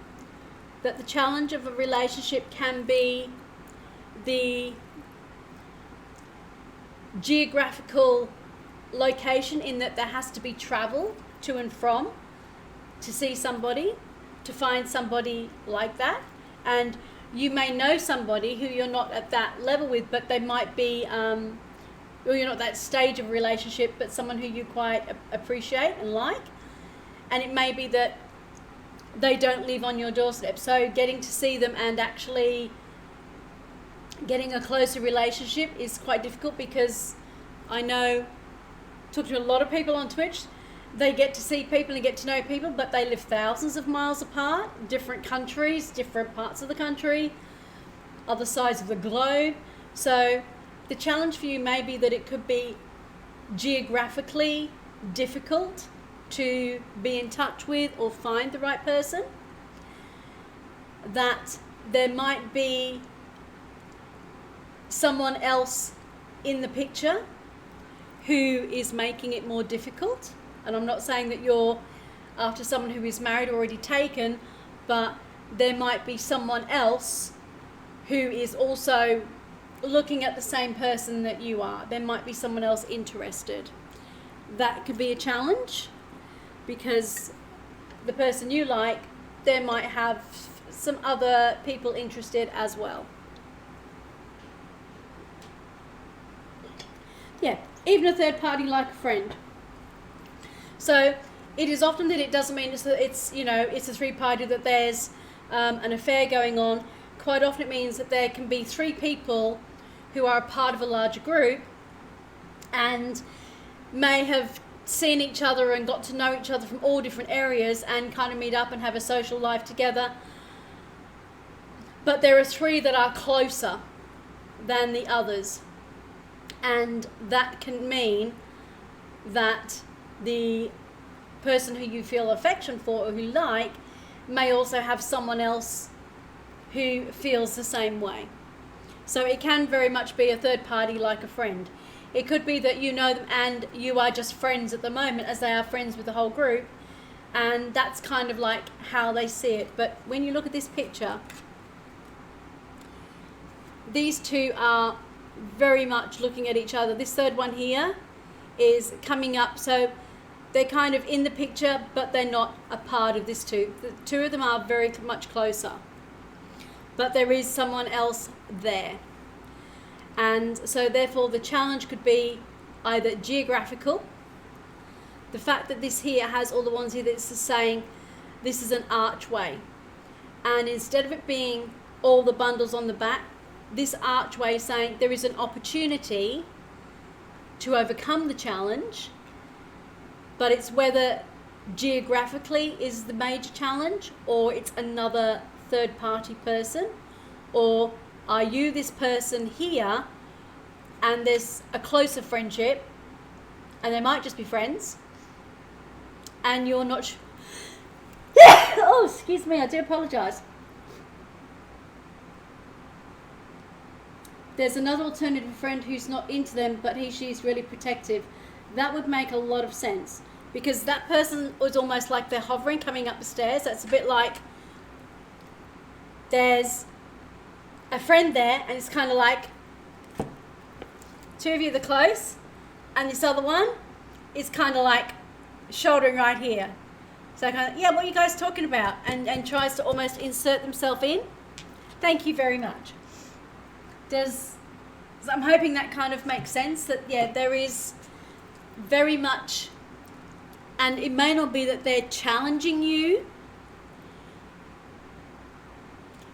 that the challenge of a relationship can be the geographical location, in that there has to be travel to and from to see somebody, to find somebody like that. And you may know somebody who you're not at that level with, but they might be, or you're not that stage of a relationship, but someone who you quite appreciate and like. And it may be that they don't live on your doorstep. So getting to see them and actually getting a closer relationship is quite difficult, because I know, talk to a lot of people on Twitch, they get to see people and get to know people, but they live thousands of miles apart, different countries, different parts of the country, other sides of the globe. So the challenge for you may be that it could be geographically difficult to be in touch with or find the right person, that there might be someone else in the picture who is making it more difficult. And I'm not saying that you're after someone who is married or already taken, but there might be someone else who is also looking at the same person that you are. There might be someone else interested. That could be a challenge, because the person you like, there might have some other people interested as well. Yeah, even a third party like a friend. So it is often that it doesn't mean it's a three-party, that there's an affair going on. Quite often it means that there can be three people who are a part of a larger group and may have seen each other and got to know each other from all different areas and kind of meet up and have a social life together. But there are three that are closer than the others. And that can mean that the person who you feel affection for or who you like may also have someone else who feels the same way. So it can very much be a third party like a friend. It could be that you know them and you are just friends at the moment, as they are friends with the whole group, and that's kind of like how they see it. But when you look at this picture, these two are very much looking at each other. This third one here is coming up, so they're kind of in the picture, but they're not a part of this two. The two of them are very much closer, but there is someone else there. And so therefore the challenge could be either geographical, the fact that this here has all the ones here that's saying this is an archway, and instead of it being all the bundles on the back, this archway is saying there is an opportunity to overcome the challenge, but it's whether geographically is the major challenge, or it's another third party person, or are you this person here and there's a closer friendship and they might just be friends and you're not oh, excuse me, I do apologise. There's another alternative friend who's not into them, but she's really protective. That would make a lot of sense, because that person was almost like they're hovering coming up the stairs. That's a bit like there's a friend there and it's kind of like two of you that are close, and this other one is kind of like shouldering right here. So kind of, yeah, what are you guys talking about? And tries to almost insert themselves in. Thank you very much. I'm hoping that kind of makes sense, that yeah, there is very much, and it may not be that they're challenging you,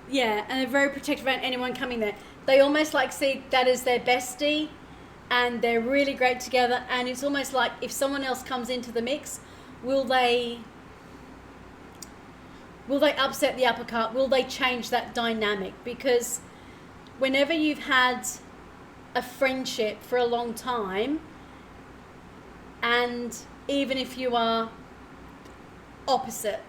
yeah, and they're very protective about anyone coming there. They almost like see that as their bestie, and they're really great together, and it's almost like if someone else comes into the mix, will they upset the apple cart? Will they change that dynamic? Because whenever you've had a friendship for a long time, and even if you are opposite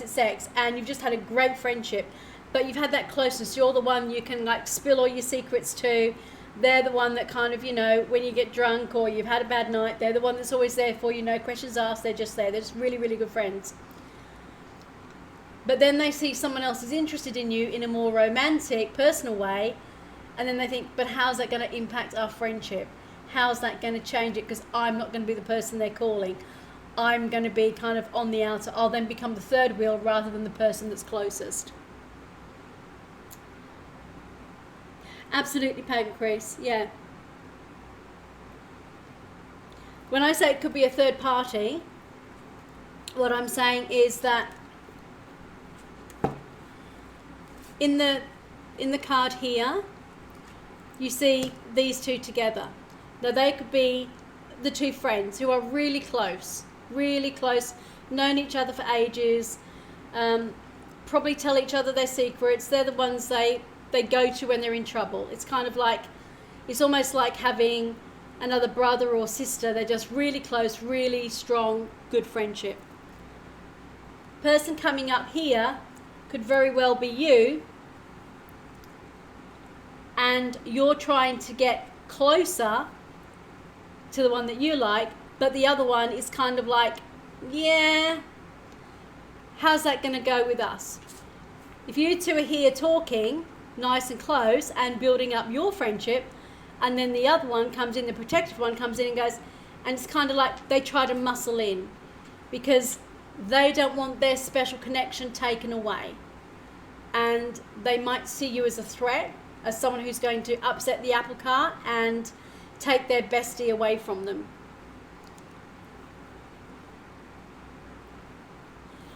sex, and you've just had a great friendship, but you've had that closeness, you're the one you can like spill all your secrets to. They're the one that kind of, when you get drunk or you've had a bad night, they're the one that's always there for you, no questions asked, they're just there. They're just really, really good friends. But then they see someone else is interested in you in a more romantic, personal way, and then they think, but how's that going to impact our friendship? How's that going to change it? Because I'm not going to be the person they're calling. I'm going to be kind of on the outer. I'll then become the third wheel rather than the person that's closest. Absolutely, Pagan Chris, yeah. When I say it could be a third party, what I'm saying is that in the card here, you see these two together. Now they could be the two friends who are really close, known each other for ages, probably tell each other their secrets. They're the ones they go to when they're in trouble. It's kind of like, it's almost like having another brother or sister. They're just really close, really strong, good friendship. Person coming up here could very well be you, and you're trying to get closer to the one that you like, but the other one is kind of like, yeah, how's that going to go with us? If you two are here talking nice and close and building up your friendship, and then the other one comes in, the protective one comes in and goes, and it's kind of like they try to muscle in because they don't want their special connection taken away, and they might see you as a threat, as someone who's going to upset the apple cart and take their bestie away from them.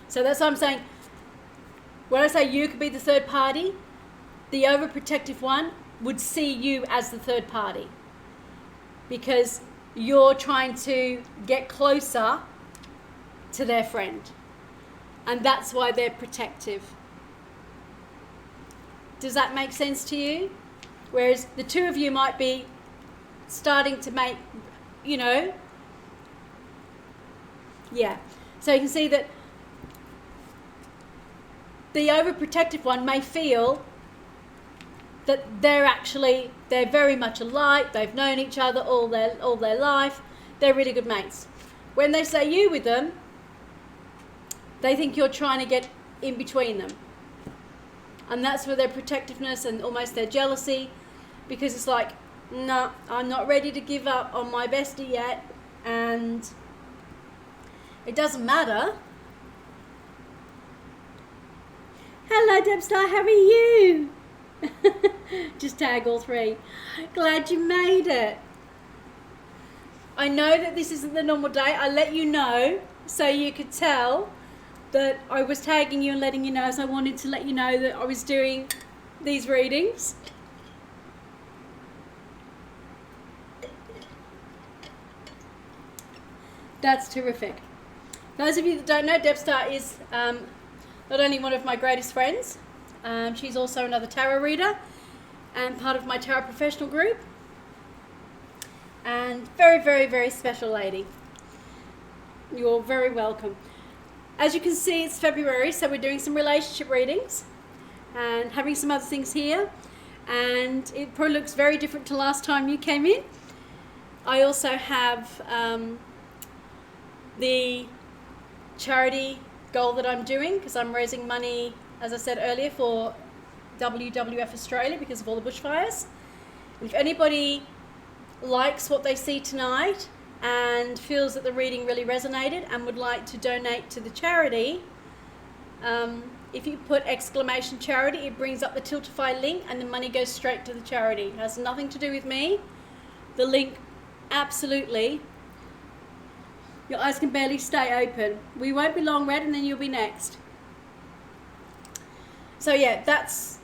So that's what I'm saying. When I say you could be the third party, the overprotective one would see you as the third party because you're trying to get closer to their friend, and that's why they're protective. Does that make sense to you? Whereas the two of you might be starting to make, yeah. So you can see that the overprotective one may feel that they're very much alike. They've known each other all their life. They're really good mates. When they say you with them, they think you're trying to get in between them. And that's where their protectiveness and almost their jealousy, because it's like, no, I'm not ready to give up on my bestie yet, and it doesn't matter. Hello, Debstar, how are you? Just tag all three. Glad you made it. I know that this isn't the normal day. I let you know so you could tell that I was tagging you and letting you know, so I wanted to let you know that I was doing these readings. That's terrific. Those of you that don't know, Debstar is not only one of my greatest friends, she's also another tarot reader and part of my tarot professional group, and very, very, very special lady. You're very welcome. As you can see, it's February, so we're doing some relationship readings and having some other things here, and it probably looks very different to last time you came in. I also have the charity goal that I'm doing, because I'm raising money, as I said earlier, for WWF Australia because of all the bushfires. And if anybody likes what they see tonight and feels that the reading really resonated and would like to donate to the charity, If you put exclamation charity, it brings up the Tiltify link and the money goes straight to the charity. It has nothing to do with me. The link, absolutely. Your eyes can barely stay open. We won't be long, Red, and then you'll be next. So yeah, that's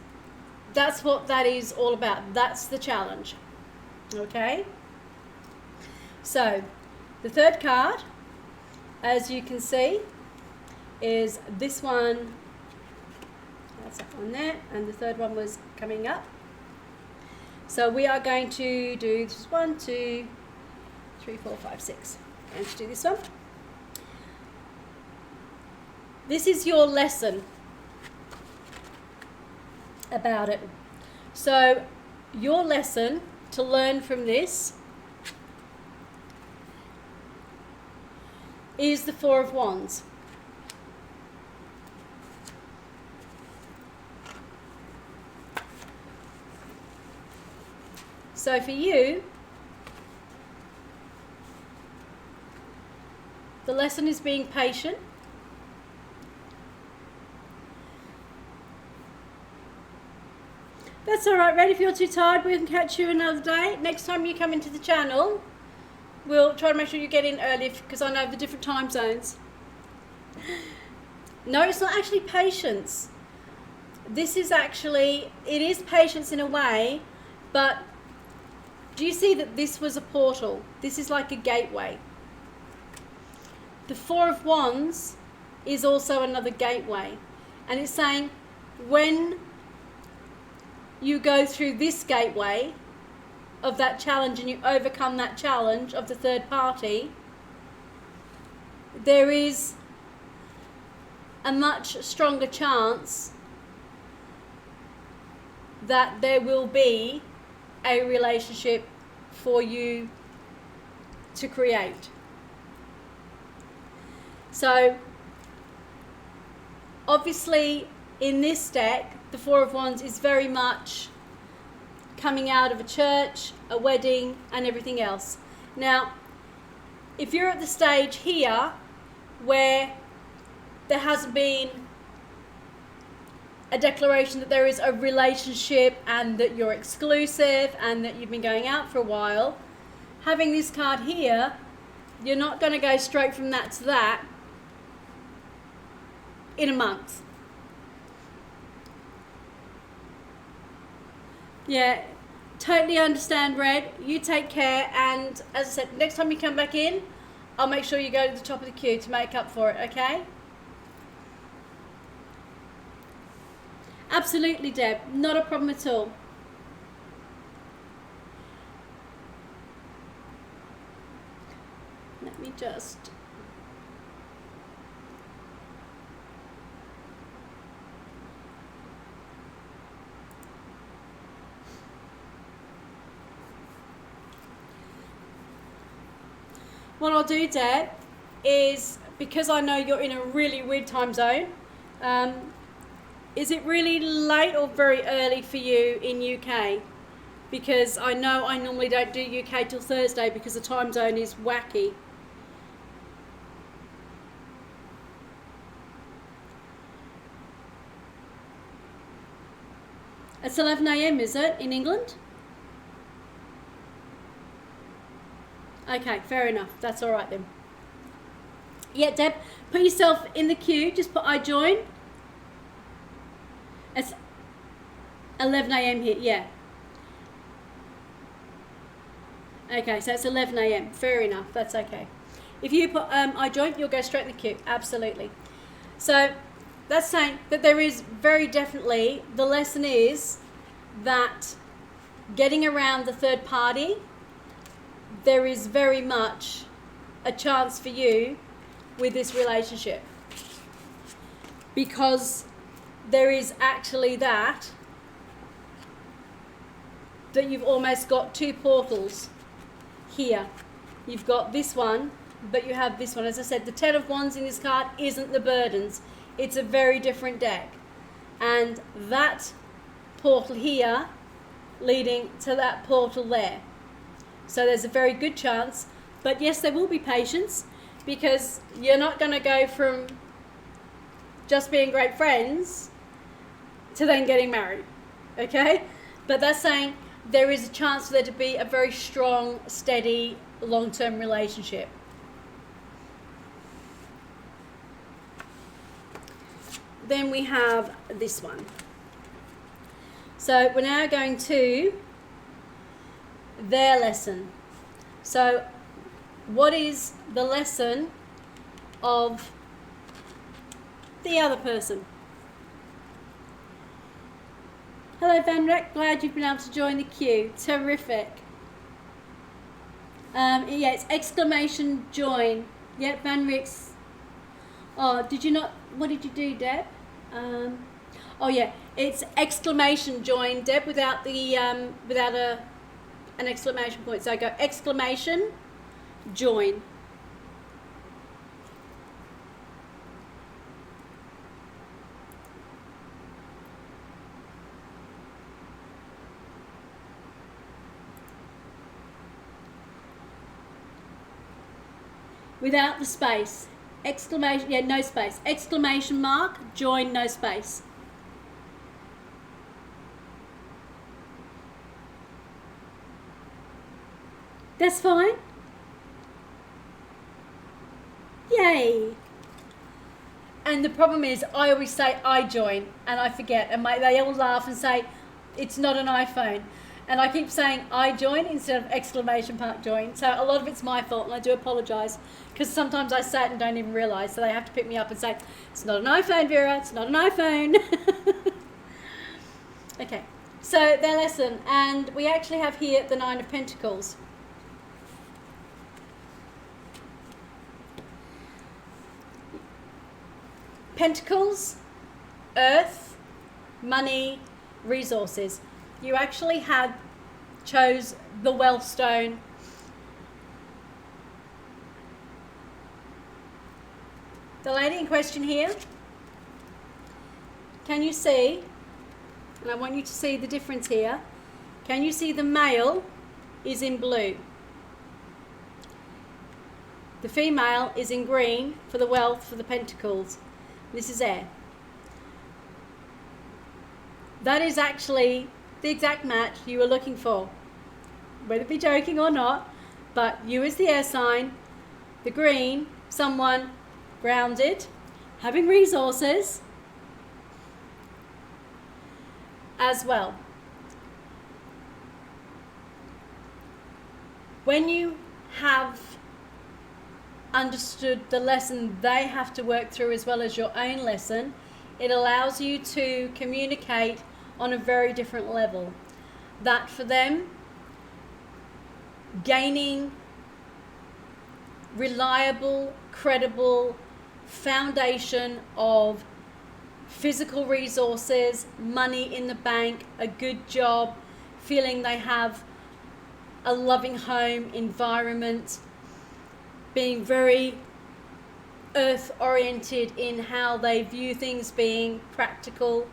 what that is all about. That's the challenge. Okay? So, the third card, as you can see, is this one. That's that one there, and the third one was coming up. So we are going to do this 1, 2, 3, 4, 5, 6. I'm going to do this one. This is your lesson about it. So your lesson to learn from this is the Four of Wands. So for you, the lesson is being patient. That's all right, Red. If you're too tired, we can catch you another day. Next time you come into the channel, we'll try to make sure you get in early because I know the different time zones. No, it's not actually patience. This is actually, it is patience in a way, but do you see that this was a portal? This is like a gateway. The Four of Wands is also another gateway. And it's saying when you go through this gateway of that challenge and you overcome that challenge of the third party, there is a much stronger chance that there will be a relationship for you to create. So obviously in this deck, the Four of Wands is very much coming out of a church, a wedding, and everything else. Now, if you're at the stage here where there has been a declaration that there is a relationship and that you're exclusive and that you've been going out for a while, having this card here, you're not going to go straight from that to that in a month. Yeah, totally understand, Red. You take care, and as I said, next time you come back in, I'll make sure you go to the top of the queue to make up for it, okay? Absolutely, Deb. Not a problem at all. Let me just... What I'll do, Deb, is because I know you're in a really weird time zone, is it really late or very early for you in UK? Because I know I normally don't do UK till Thursday because the time zone is wacky. It's 11 AM, is it, in England? Okay, fair enough. That's all right then. Yeah, Deb, put yourself in the queue. Just put I join. It's 11 AM here, yeah. Okay, so it's 11 AM. Fair enough. That's okay. If you put I join, you'll go straight in the queue. Absolutely. So that's saying that there is very definitely, the lesson is that getting around the third party, there is very much a chance for you with this relationship, because there is actually that you've almost got two portals here. You've got this one, but you have this one. As I said, the Ten of Wands in this card isn't the burdens. It's a very different deck. And that portal here leading to that portal there. So there's a very good chance, but yes, there will be patience, because you're not going to go from just being great friends to then getting married, okay? But that's saying there is a chance for there to be a very strong, steady, long-term relationship. Then we have this one. So we're now going to their lesson. So what is the lesson of the other person? Hello Van Rick, glad you've been able to join the queue. Terrific. Yeah, it's exclamation join. Yep, Van Rick's. Oh, did you not? What did you do, Deb? Oh yeah, it's exclamation join, Deb, without the without an exclamation point. So I go exclamation join. Without the space. Exclamation, yeah, no space. Exclamation mark, join, no space. That's fine. Yay. And the problem is, I always say I join, and I forget, and they all laugh and say, it's not an iPhone. And I keep saying I join instead of exclamation mark join. So a lot of it's my fault, and I do apologise, because sometimes I say it and don't even realise. So they have to pick me up and say, it's not an iPhone, Vera, it's not an iPhone. Okay, so their lesson. And we actually have here the Nine of Pentacles. Pentacles, earth, money, resources. You actually chose the wealth stone. The lady in question here, can you see, and I want you to see the difference here, can you see the male is in blue? The female is in green for the wealth, for the pentacles. This is air. That is actually the exact match you were looking for. Whether it be joking or not, but you as the air sign, the green, someone grounded, having resources as well. When you have understood the lesson they have to work through as well as your own lesson, it allows you to communicate on a very different level. That for them, gaining reliable, credible foundation of physical resources, money in the bank, a good job, feeling they have a loving home environment, being very earth oriented in how they view things, being practical.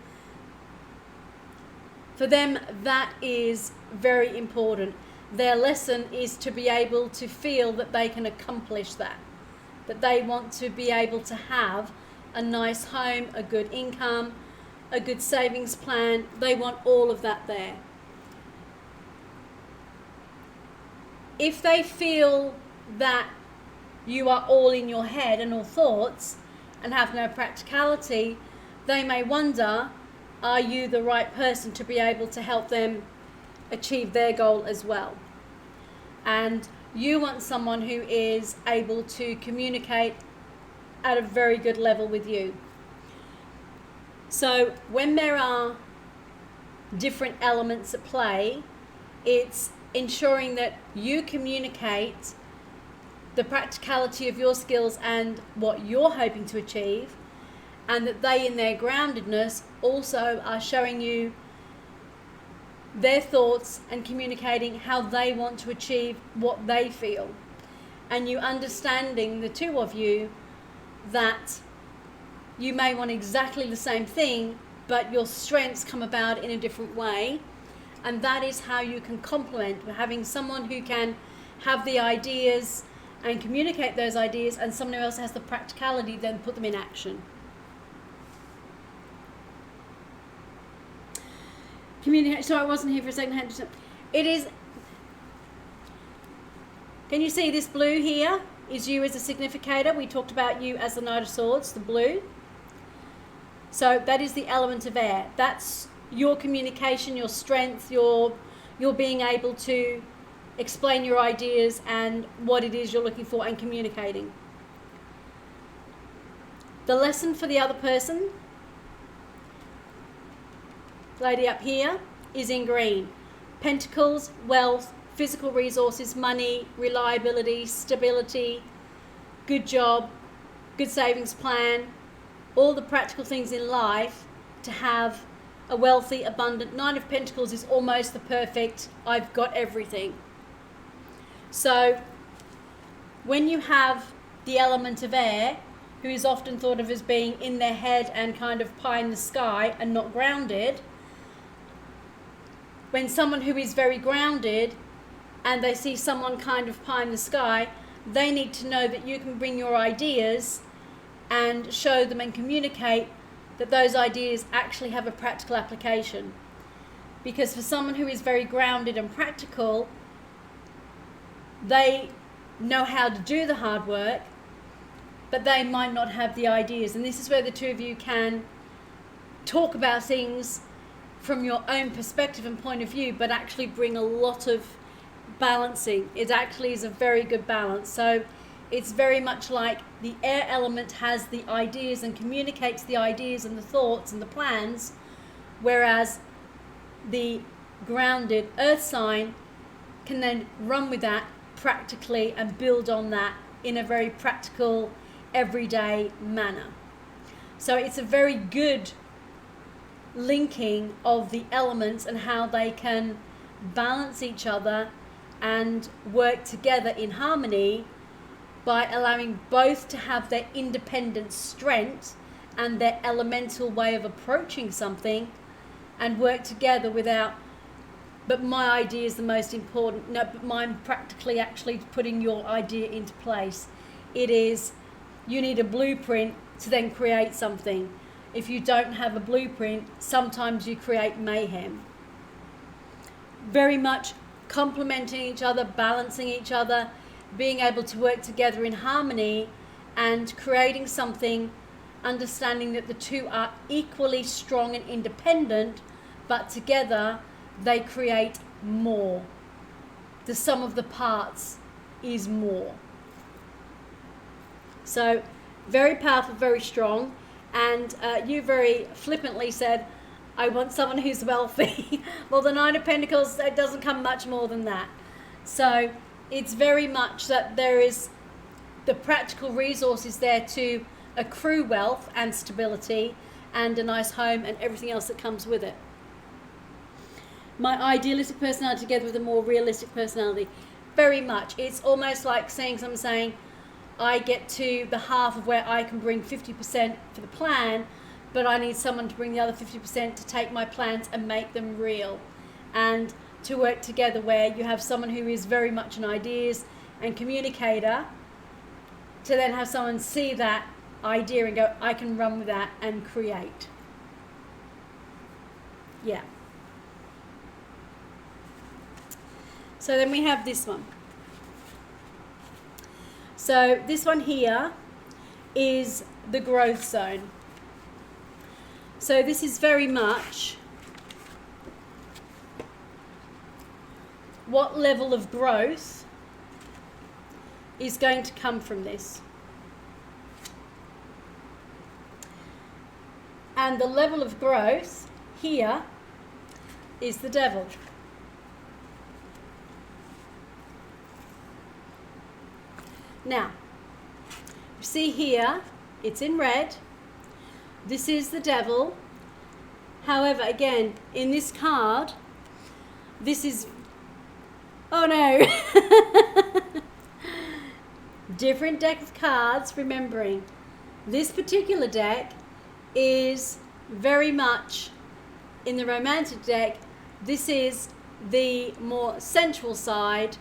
For them, that is very important. Their lesson is to be able to feel that they can accomplish that they want to be able to have a nice home, a good income, a good savings plan. They want all of that there. If they feel that you are all in your head and all thoughts and have no practicality, they may wonder, are you the right person to be able to help them achieve their goal as well? And you want someone who is able to communicate at a very good level with you. So when there are different elements at play, it's ensuring that you communicate the practicality of your skills and what you're hoping to achieve, and that they, in their groundedness, also are showing you their thoughts and communicating how they want to achieve what they feel. And you understanding, the two of you, that you may want exactly the same thing, but your strengths come about in a different way. And that is how you can complement, having someone who can have the ideas and communicate those ideas, and someone else has the practicality, then put them in action. Communicate. So I wasn't here for a second. It is. Can you see this blue here? Is you as a significator. We talked about you as the Knight of Swords, the blue. So that is the element of air. That's your communication, your strength, your being able to explain your ideas and what it is you're looking for and communicating. The lesson for the other person, lady up here, is in green. Pentacles, wealth, physical resources, money, reliability, stability, good job, good savings plan, all the practical things in life to have a wealthy, abundant. Nine of Pentacles is almost the perfect, I've got everything. So when you have the element of air, who is often thought of as being in their head and kind of pie in the sky and not grounded, when someone who is very grounded and they see someone kind of pie in the sky, they need to know that you can bring your ideas and show them and communicate that those ideas actually have a practical application. Because for someone who is very grounded and practical, they know how to do the hard work, but they might not have the ideas. And this is where the two of you can talk about things from your own perspective and point of view, but actually bring a lot of balancing. It actually is a very good balance. So it's very much like the air element has the ideas and communicates the ideas and the thoughts and the plans, whereas the grounded earth sign can then run with that practically and build on that in a very practical, everyday manner. So it's a very good linking of the elements and how they can balance each other and work together in harmony by allowing both to have their independent strength and their elemental way of approaching something and work together without, but my idea is the most important. No, but mine practically actually putting your idea into place. It is, you need a blueprint to then create something. If you don't have a blueprint, sometimes you create mayhem. Very much complementing each other, balancing each other, being able to work together in harmony and creating something, understanding that the two are equally strong and independent, but together they create more. The sum of the parts is more. So very powerful, very strong. And you very flippantly said, I want someone who's wealthy. Well, the Nine of Pentacles, it doesn't come much more than that. So it's very much that there is the practical resources there to accrue wealth and stability and a nice home and everything else that comes with it. My idealistic personality together with a more realistic personality. Very much. It's almost like seeing someone saying, I get to the half of where I can bring 50% for the plan, but I need someone to bring the other 50% to take my plans and make them real. And to work together where you have someone who is very much an ideas and communicator to then have someone see that idea and go, I can run with that and create. Yeah. So then we have this one. So this one here is the growth zone. So this is very much what level of growth is going to come from this. And the level of growth here is the Devil. Now, you see here, it's in red. This is the Devil. However, again, in this card, this is, oh no, different deck of cards, remembering this particular deck is very much in the romantic deck. This is the more sensual side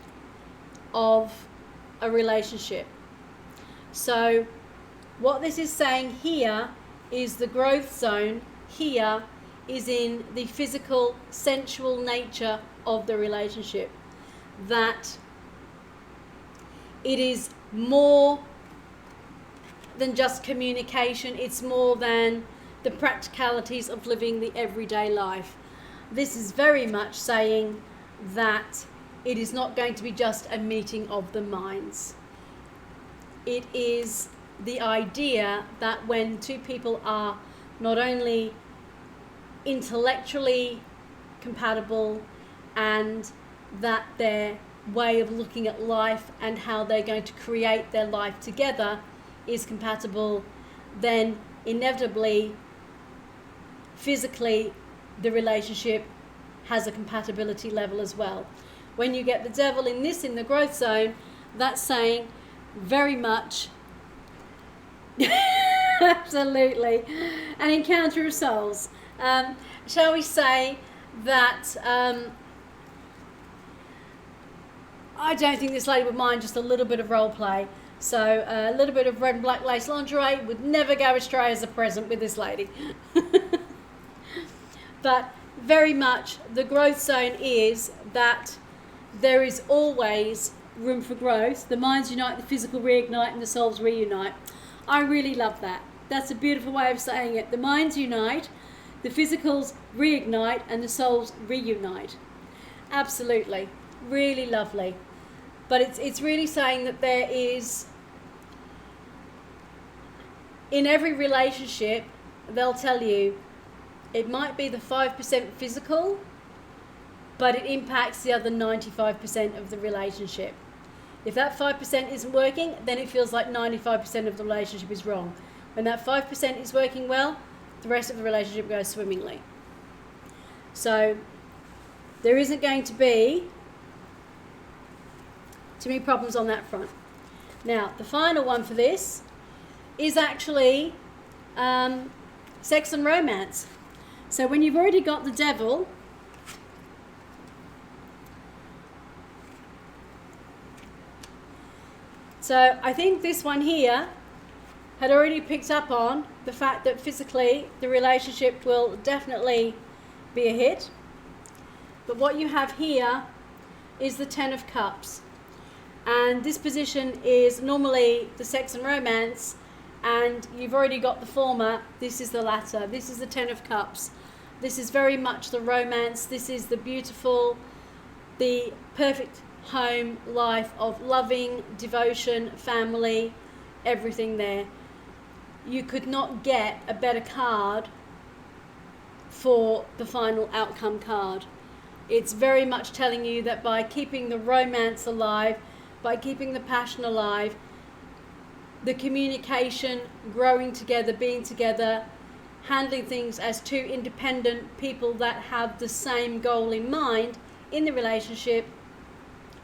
of a relationship. So what this is saying here is the growth zone here is in the physical, sensual nature of the relationship. That it is more than just communication, it's more than the practicalities of living the everyday life. This is very much saying that it is not going to be just a meeting of the minds. It is the idea that when two people are not only intellectually compatible and that their way of looking at life and how they're going to create their life together is compatible, then inevitably, physically, the relationship has a compatibility level as well. When you get the devil in the growth zone, that's saying very much absolutely an encounter of souls. Shall we say that I don't think this lady would mind just a little bit of role play. So a little bit of red and black lace lingerie would never go astray as a present with this lady. But very much the growth zone is that there is always room for growth. The minds unite, the physical reignite, and the souls reunite. I really love that. That's a beautiful way of saying it. The minds unite, the physicals reignite, and the souls reunite. Absolutely. Really lovely. But it's really saying that there is, in every relationship, they'll tell you, it might be the 5% physical, but it impacts the other 95% of the relationship. If that 5% isn't working, then it feels like 95% of the relationship is wrong. When that 5% is working well, the rest of the relationship goes swimmingly. So there isn't going to be too many problems on that front. Now, the final one for this is actually sex and romance. So when you've already got the devil, so I think this one here had already picked up on the fact that physically the relationship will definitely be a hit. But what you have here is the 10 of Cups. And this position is normally the sex and romance, and you've already got the former. This is the latter. This is the 10 of Cups. This is very much the romance. This is the beautiful, the perfect home life of loving, devotion, family, everything there. You could not get a better card for the final outcome card. It's very much telling you that by keeping the romance alive, by keeping the passion alive, the communication, growing together, being together, handling things as two independent people that have the same goal in mind in the relationship,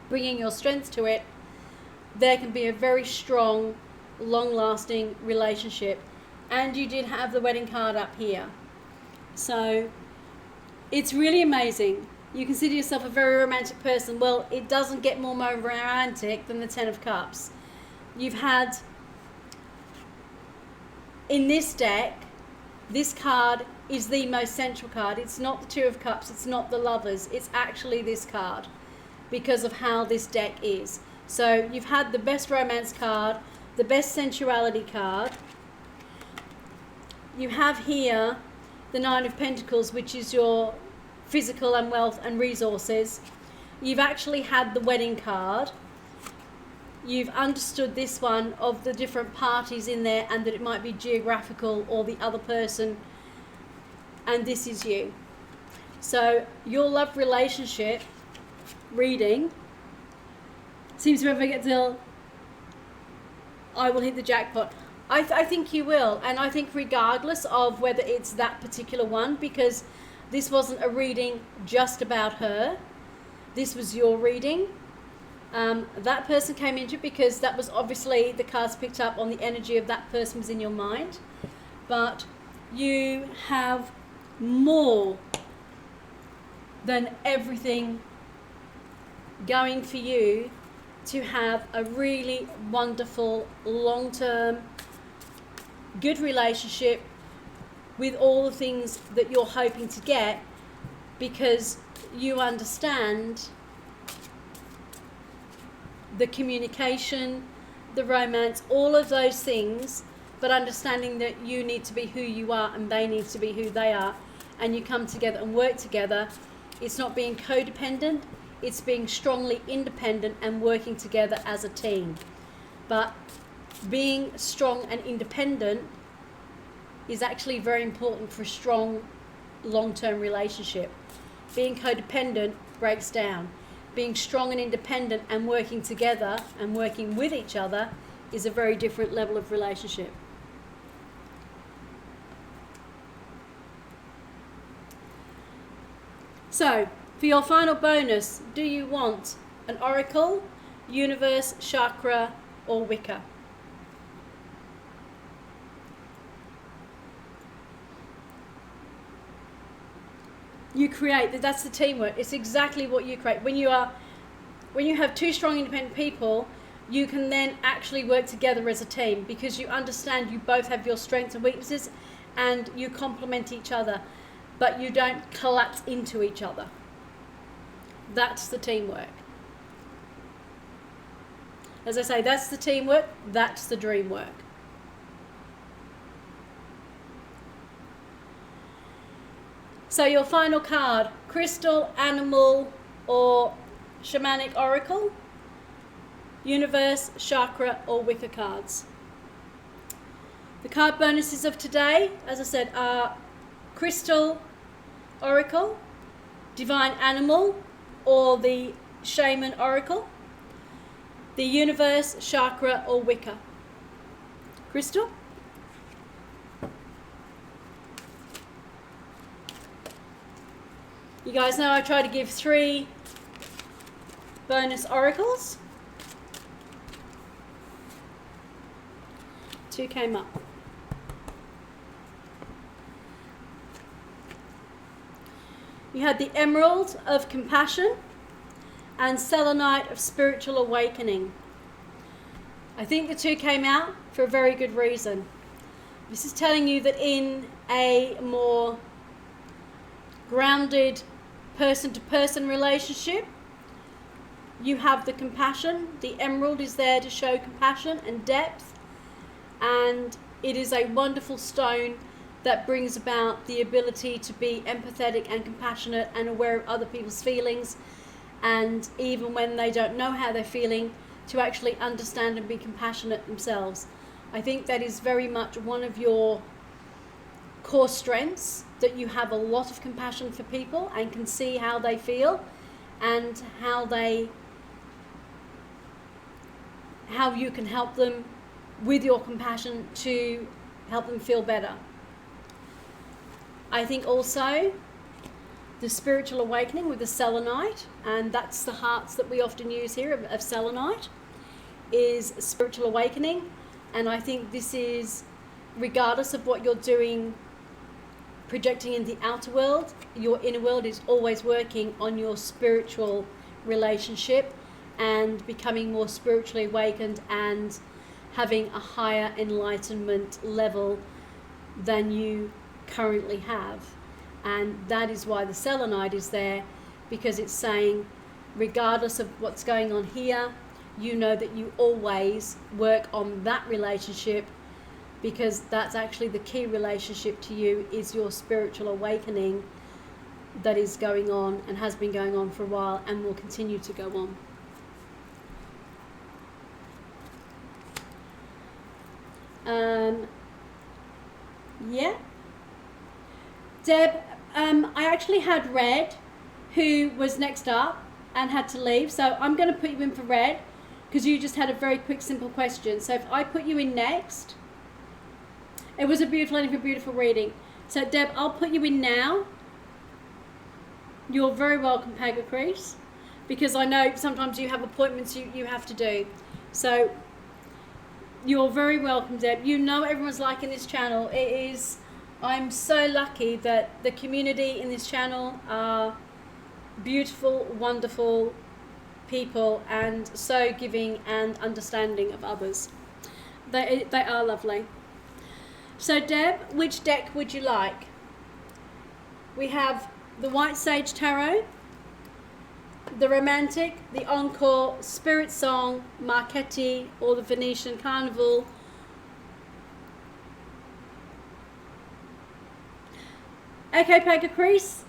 bringing your strength to it, there can be a very strong, long-lasting relationship. And you did have the wedding card up here. So it's really amazing. You consider yourself a very romantic person. Well, it doesn't get more romantic than the 10 of Cups. You've had, in this deck, this card is the most central card. It's not the 2 of Cups, it's not the Lovers, it's actually this card because of how this deck is. So you've had the best romance card, the best sensuality card. You have here the 9 of Pentacles, which is your physical and wealth and resources. You've actually had the wedding card. You've understood this one of the different parties in there and that it might be geographical or the other person, and this is you. So your love relationship reading seems to ever get till I will hit the jackpot. I think you will, and I think regardless of whether it's that particular one, because this wasn't a reading just about her. This was your reading. That person came into it because that was obviously the cards picked up on the energy of that person was in your mind. But you have more than everything going for you to have a really wonderful, long-term, good relationship with all the things that you're hoping to get, because you understand the communication, the romance, all of those things, but understanding that you need to be who you are and they need to be who they are, and you come together and work together. It's not being codependent, it's being strongly independent and working together as a team. But being strong and independent is actually very important for a strong long-term relationship. Being codependent breaks down. Being strong and independent and working together and working with each other is a very different level of relationship. So, for your final bonus, do you want an oracle, universe, chakra, or Wicca? You create, that's the teamwork. It's exactly what you create. When you have two strong independent people, you can then actually work together as a team, because you understand you both have your strengths and weaknesses and you complement each other, but you don't collapse into each other. That's the teamwork. As I say, that's the teamwork, that's the dream work. So your final card, crystal, animal, or shamanic oracle, universe, chakra, or Wicca cards. The card bonuses of today, as I said, are crystal, oracle, divine animal, or the shaman oracle, the universe, chakra, or Wicca. Crystal? You guys know I try to give 3 bonus oracles. 2 came up. You had the Emerald of Compassion and Selenite of Spiritual Awakening. I think the 2 came out for a very good reason. This is telling you that in a more grounded person-to-person relationship, you have the compassion. The emerald is there to show compassion and depth, and it is a wonderful stone that brings about the ability to be empathetic and compassionate and aware of other people's feelings, and even when they don't know how they're feeling, to actually understand and be compassionate themselves. I think that is very much one of your core strengths, that you have a lot of compassion for people and can see how they feel and how you can help them with your compassion to help them feel better. I think also the spiritual awakening with the selenite, and that's the hearts that we often use here of selenite, is spiritual awakening. And I think this is, regardless of what you're doing, projecting in the outer world, your inner world is always working on your spiritual relationship and becoming more spiritually awakened and having a higher enlightenment level than you currently have. And that is why the selenite is there, because it's saying, regardless of what's going on here, you know that you always work on that relationship, because that's actually the key relationship to you, is your spiritual awakening that is going on and has been going on for a while and will continue to go on. Yeah. Deb, I actually had Red, who was next up and had to leave, so I'm going to put you in for Red, because you just had a very quick, simple question. So if I put you in next, it was a beautiful reading. So Deb, I'll put you in now. You're very welcome, Pagacrease, because I know sometimes you have appointments you have to do. So you're very welcome, Deb. You know everyone's liking this channel. I'm so lucky that the community in this channel are beautiful, wonderful people and so giving and understanding of others. They are lovely. So Deb, which deck would you like? We have the White Sage Tarot, the Romantic, the Encore, Spirit Song, Marchetti, or the Venetian Carnival. Okay, Paga Crease.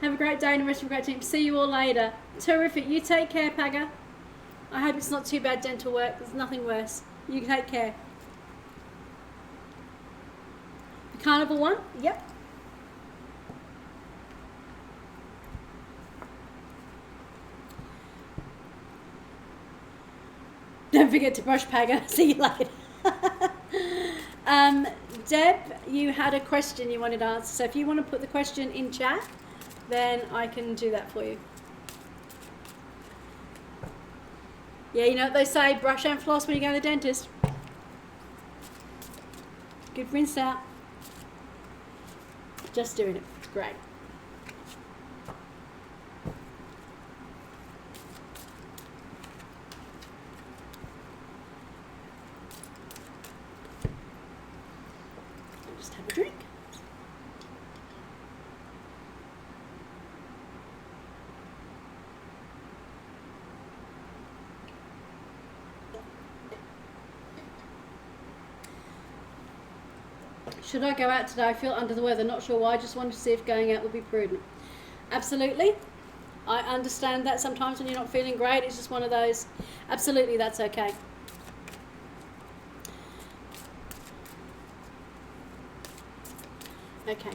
Have a great day and the rest of your great team. See you all later. Terrific. You take care, Paga. I hope it's not too bad dental work. There's nothing worse. You take care. The Carnival one? Yep. Don't forget to brush, Paga. See you later. Deb, you had a question you wanted to answer. So if you want to put the question in chat, then I can do that for you. Yeah, you know what they say, brush and floss when you go to the dentist. Good rinse out. Just doing it. It's great. I'll just have a drink. Should I go out today? I feel under the weather, not sure why. I just wanted to see if going out would be prudent. Absolutely. I understand that sometimes when you're not feeling great, it's just one of those. Absolutely, that's okay. Okay.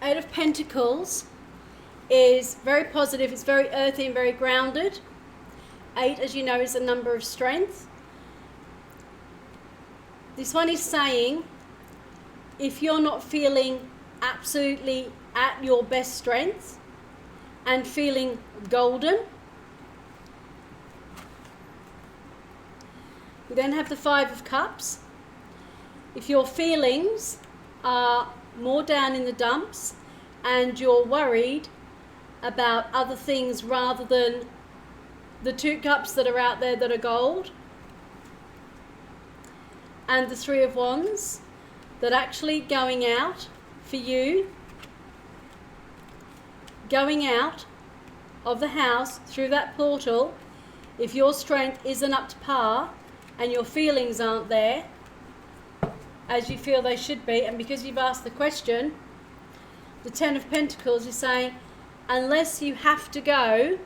Eight of Pentacles is very positive, it's very earthy and very grounded. 8, as you know, is a number of strength. This one is saying, if you're not feeling absolutely at your best strength and feeling golden, we then have the 5 of Cups. If your feelings are more down in the dumps and you're worried about other things rather than the 2 cups that are out there that are gold, and the 3 of Wands, that actually going out for you, going out of the house through that portal, if your strength isn't up to par and your feelings aren't there as you feel they should be, and because you've asked the question, the 10 of Pentacles is saying, unless you have to go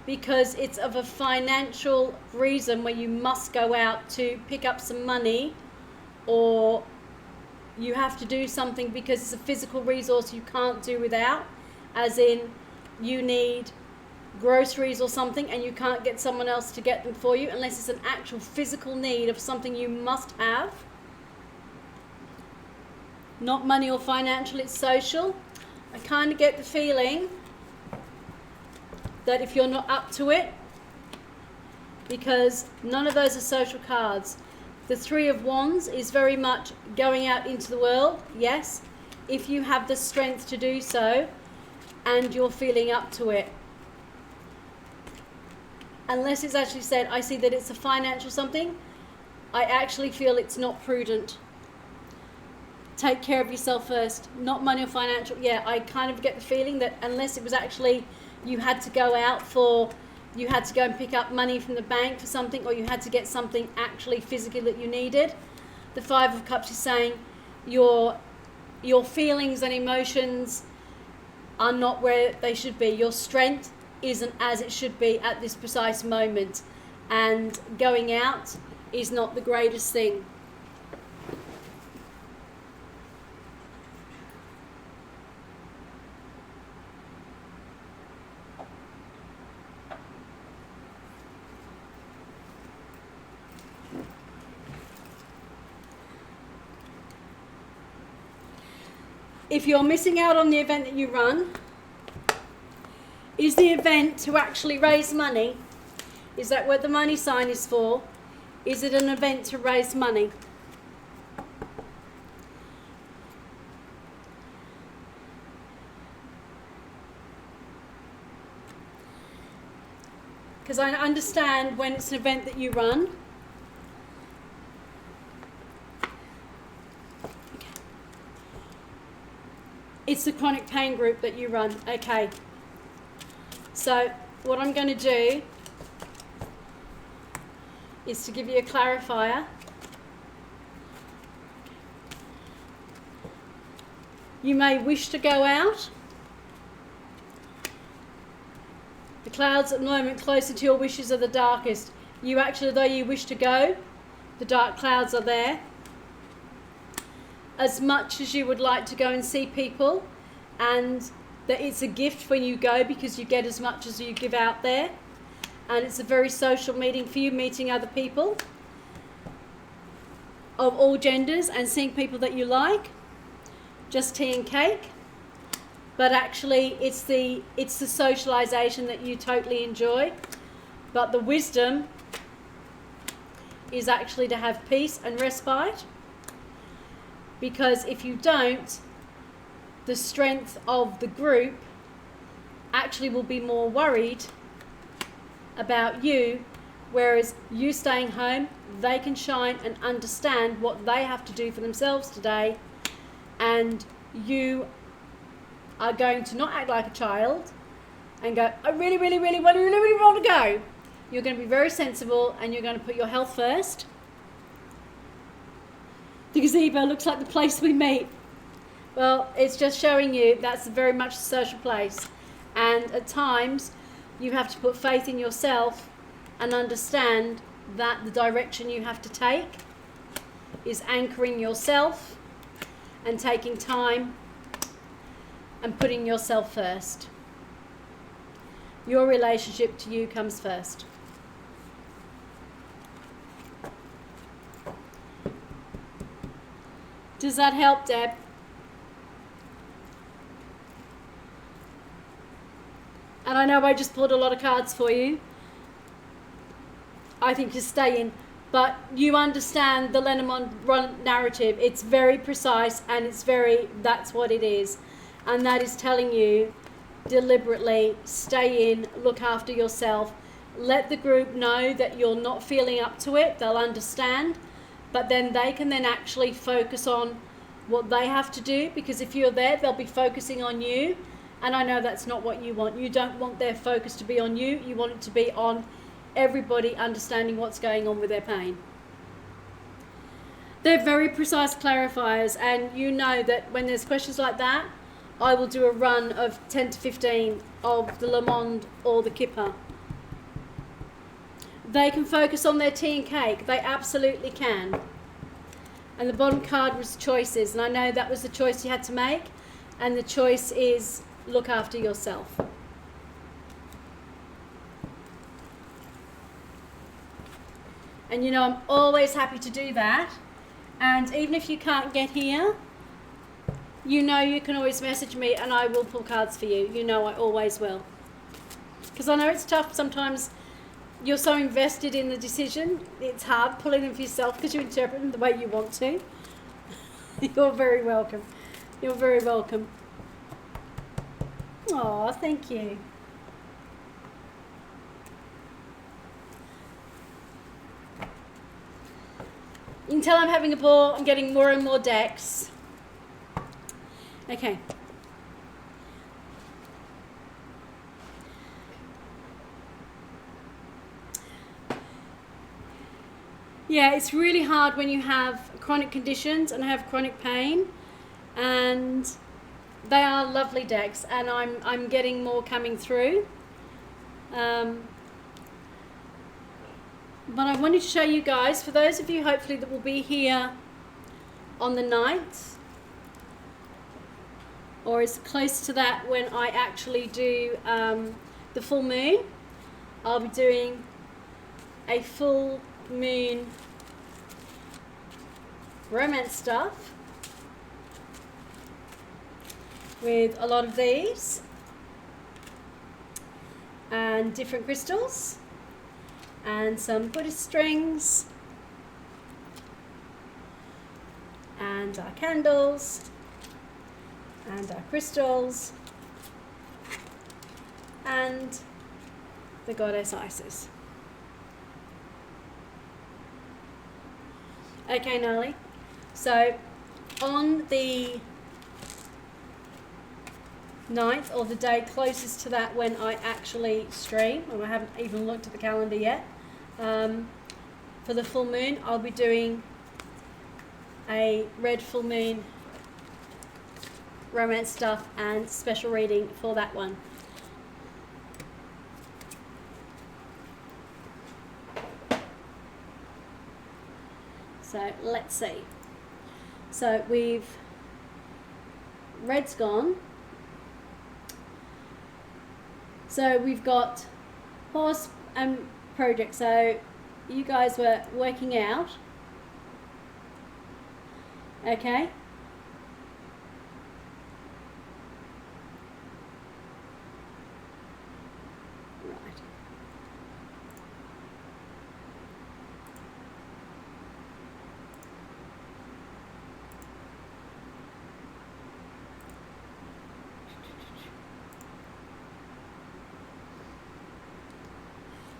because it's of a financial reason where you must go out to pick up some money, or you have to do something because it's a physical resource you can't do without, as in you need groceries or something and you can't get someone else to get them for you, unless it's an actual physical need of something you must have. Not money or financial, it's social. I kind of get the feeling that if you're not up to it, because none of those are social cards. The 3 of Wands is very much going out into the world, yes, if you have the strength to do so and you're feeling up to it. Unless it's actually said, I see that it's a financial something, I actually feel it's not prudent. Take care of yourself first, not money or financial. Yeah, I kind of get the feeling that unless it was actually you had to go out for, you had to go and pick up money from the bank for something, or you had to get something actually physical that you needed. The 5 of Cups is saying your feelings and emotions are not where they should be. Your strength isn't as it should be at this precise moment, and going out is not the greatest thing. If you're missing out on the event that you run, is the event to actually raise money? Is that what the money sign is for? Is it an event to raise money? because I understand when it's an event that you run. It's the chronic pain group that you run. Okay. So what I'm going to do is to give you a clarifier. You may wish to go out. The clouds at the moment closer to your wishes are the darkest. You actually, though you wish to go, the dark clouds are there. As much as you would like to go and see people, and that it's a gift when you go because you get as much as you give out there, and it's a very social meeting for you, meeting other people of all genders and seeing people that you like. Just tea and cake, but actually it's the socialization that you totally enjoy. But the wisdom is actually to have peace and respite, because if you don't, the strength of the group actually will be more worried about you, whereas you staying home, they can shine and understand what they have to do for themselves today, and you are going to not act like a child and go, I really want to go. You're going to be very sensible, and you're going to put your health first. The gazebo looks like the place we meet. Well, it's just showing you that's very much a social place, and at times you have to put faith in yourself and understand that the direction you have to take is anchoring yourself and taking time and putting yourself first. Your relationship to you comes first. Does that help, Deb? And I know I just pulled a lot of cards for you. I think just stay in. But you understand the Lenormand run narrative. It's very precise, and it's very, that's what it is. And that is telling you deliberately, stay in, look after yourself. Let the group know that you're not feeling up to it. They'll understand. But then they can then actually focus on what they have to do, because if you're there, they'll be focusing on you. And I know that's not what you want. You don't want their focus to be on you. You want it to be on everybody understanding what's going on with their pain. They're very precise clarifiers, and you know that when there's questions like that, I will do a run of 10 to 15 of the Lenormand or the Kipper. They can focus on their tea and cake. They absolutely can. And the bottom card was choices, and I know that was the choice you had to make, and the choice is look after yourself. And you know, I'm always happy to do that. And even if you can't get here, you know you can always message me and I will pull cards for you. You know I always will. Because I know it's tough sometimes. You're so invested in the decision, it's hard pulling them for yourself because you interpret them the way you want to. You're very welcome. You're very welcome. Aw, thank you. You can tell I'm having a ball. I'm getting more and more decks. Okay. Yeah, it's really hard when you have chronic conditions and have chronic pain, and they are lovely decks, and I'm getting more coming through. But I wanted to show you guys, for those of you hopefully that will be here on the 9th, or as close to that when I actually do the full moon. I'll be doing a full moon romance stuff with a lot of these and different crystals and some Buddhist strings and our candles and our crystals and the goddess Isis. Okay, Nali. So on the 9th, or the day closest to that when I actually stream, and I haven't even looked at the calendar yet, for the full moon, I'll be doing a red full moon romance stuff and special reading for that one. So let's see. So red's gone. So we've got horse and project. So you guys were working out. Okay. Right.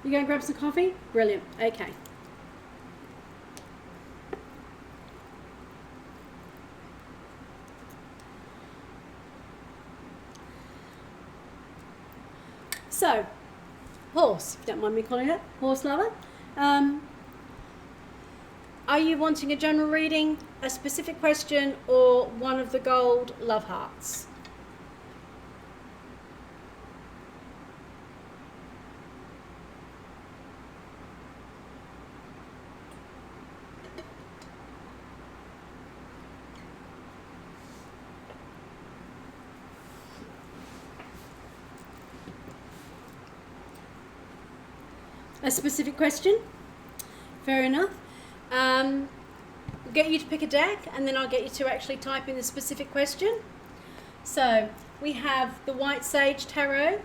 You going to grab some coffee? Brilliant. Okay. So, horse, don't mind me calling it, horse lover. Are you wanting a general reading, a specific question, or one of the gold love hearts? A specific question? Fair enough. Get you to pick a deck, and then I'll get you to actually type in the specific question. So we have the White Sage Tarot,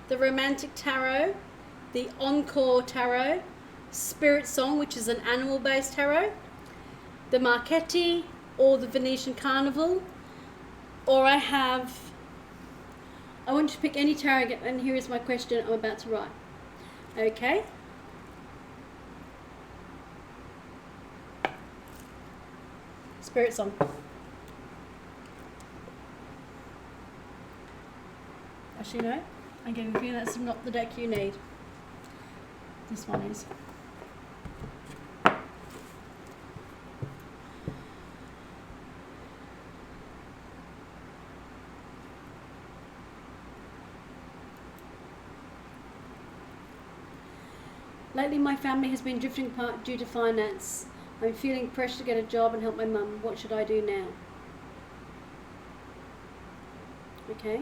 the Romantic Tarot, the Encore Tarot, Spirit Song, which is an animal-based tarot, the Marchetti, or the Venetian Carnival, or I want you to pick any tarot, and here is my question I'm about to write. Okay. Spirit Song. Actually, no. I'm getting the feeling that's not the deck you need. This one is. Lately, my family has been drifting apart due to finance. I'm feeling pressure to get a job and help my mum. What should I do now? Okay.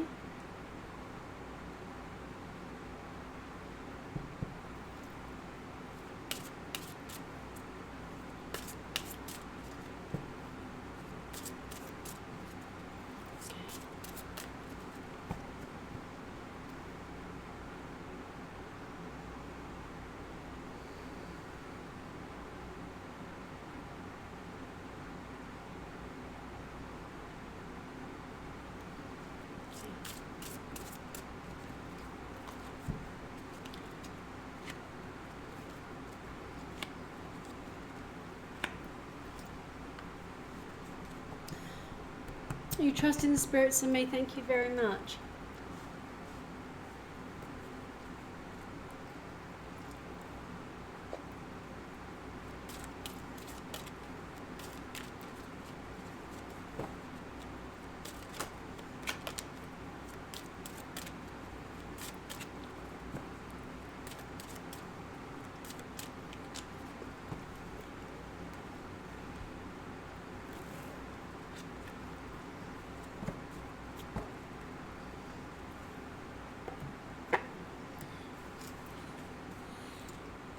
You trust in the spirits and me, thank you very much.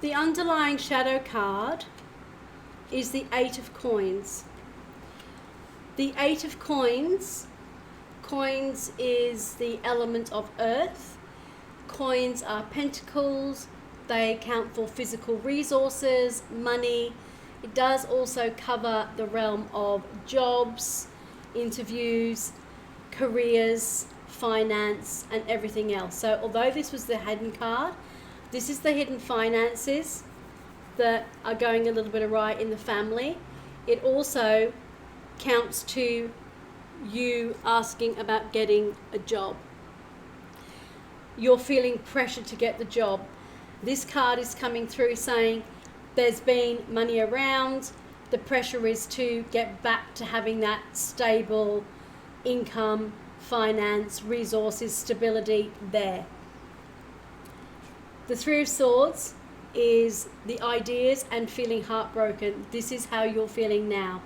The underlying shadow card is the 8 of coins. The 8 of coins is the element of earth. Coins are pentacles. They account for physical resources, money. It does also cover the realm of jobs, interviews, careers, finance, and everything else. So although this was the hidden card, This is the hidden finances that are going a little bit awry in the family. It also counts to you asking about getting a job. You're feeling pressure to get the job. This card is coming through saying there's been money around. The pressure is to get back to having that stable income, finance, resources, stability there. The Three of Swords is the ideas and feeling heartbroken. This is how you're feeling now.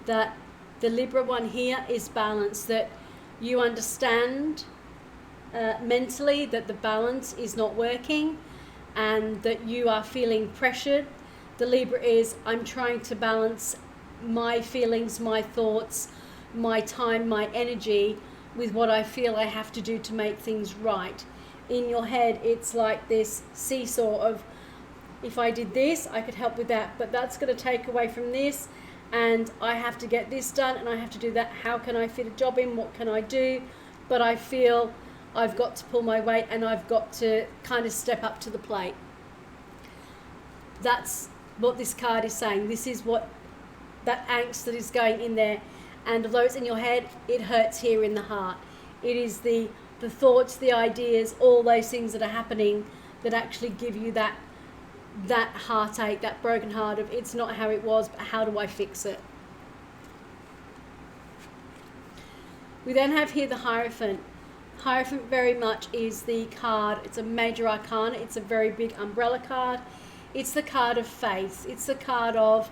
That the Libra one here is balance, that you understand mentally that the balance is not working and that you are feeling pressured. The Libra is, I'm trying to balance my feelings, my thoughts, my time, my energy with what I feel I have to do to make things right. In your head, it's like this seesaw of, if I did this, I could help with that, but that's going to take away from this, and I have to get this done, and I have to do that. How can I fit a job in? What can I do? But I feel I've got to pull my weight, and I've got to kind of step up to the plate. That's what this card is saying. This is what that angst that is going in there. And although it's in your head, it hurts here in the heart. It is the thoughts, the ideas, all those things that are happening that actually give you that heartache, that broken heart of, it's not how it was, but how do I fix it? We then have here the Hierophant. Hierophant very much is the card, it's a major arcana, it's a very big umbrella card. It's the card of faith. It's the card of,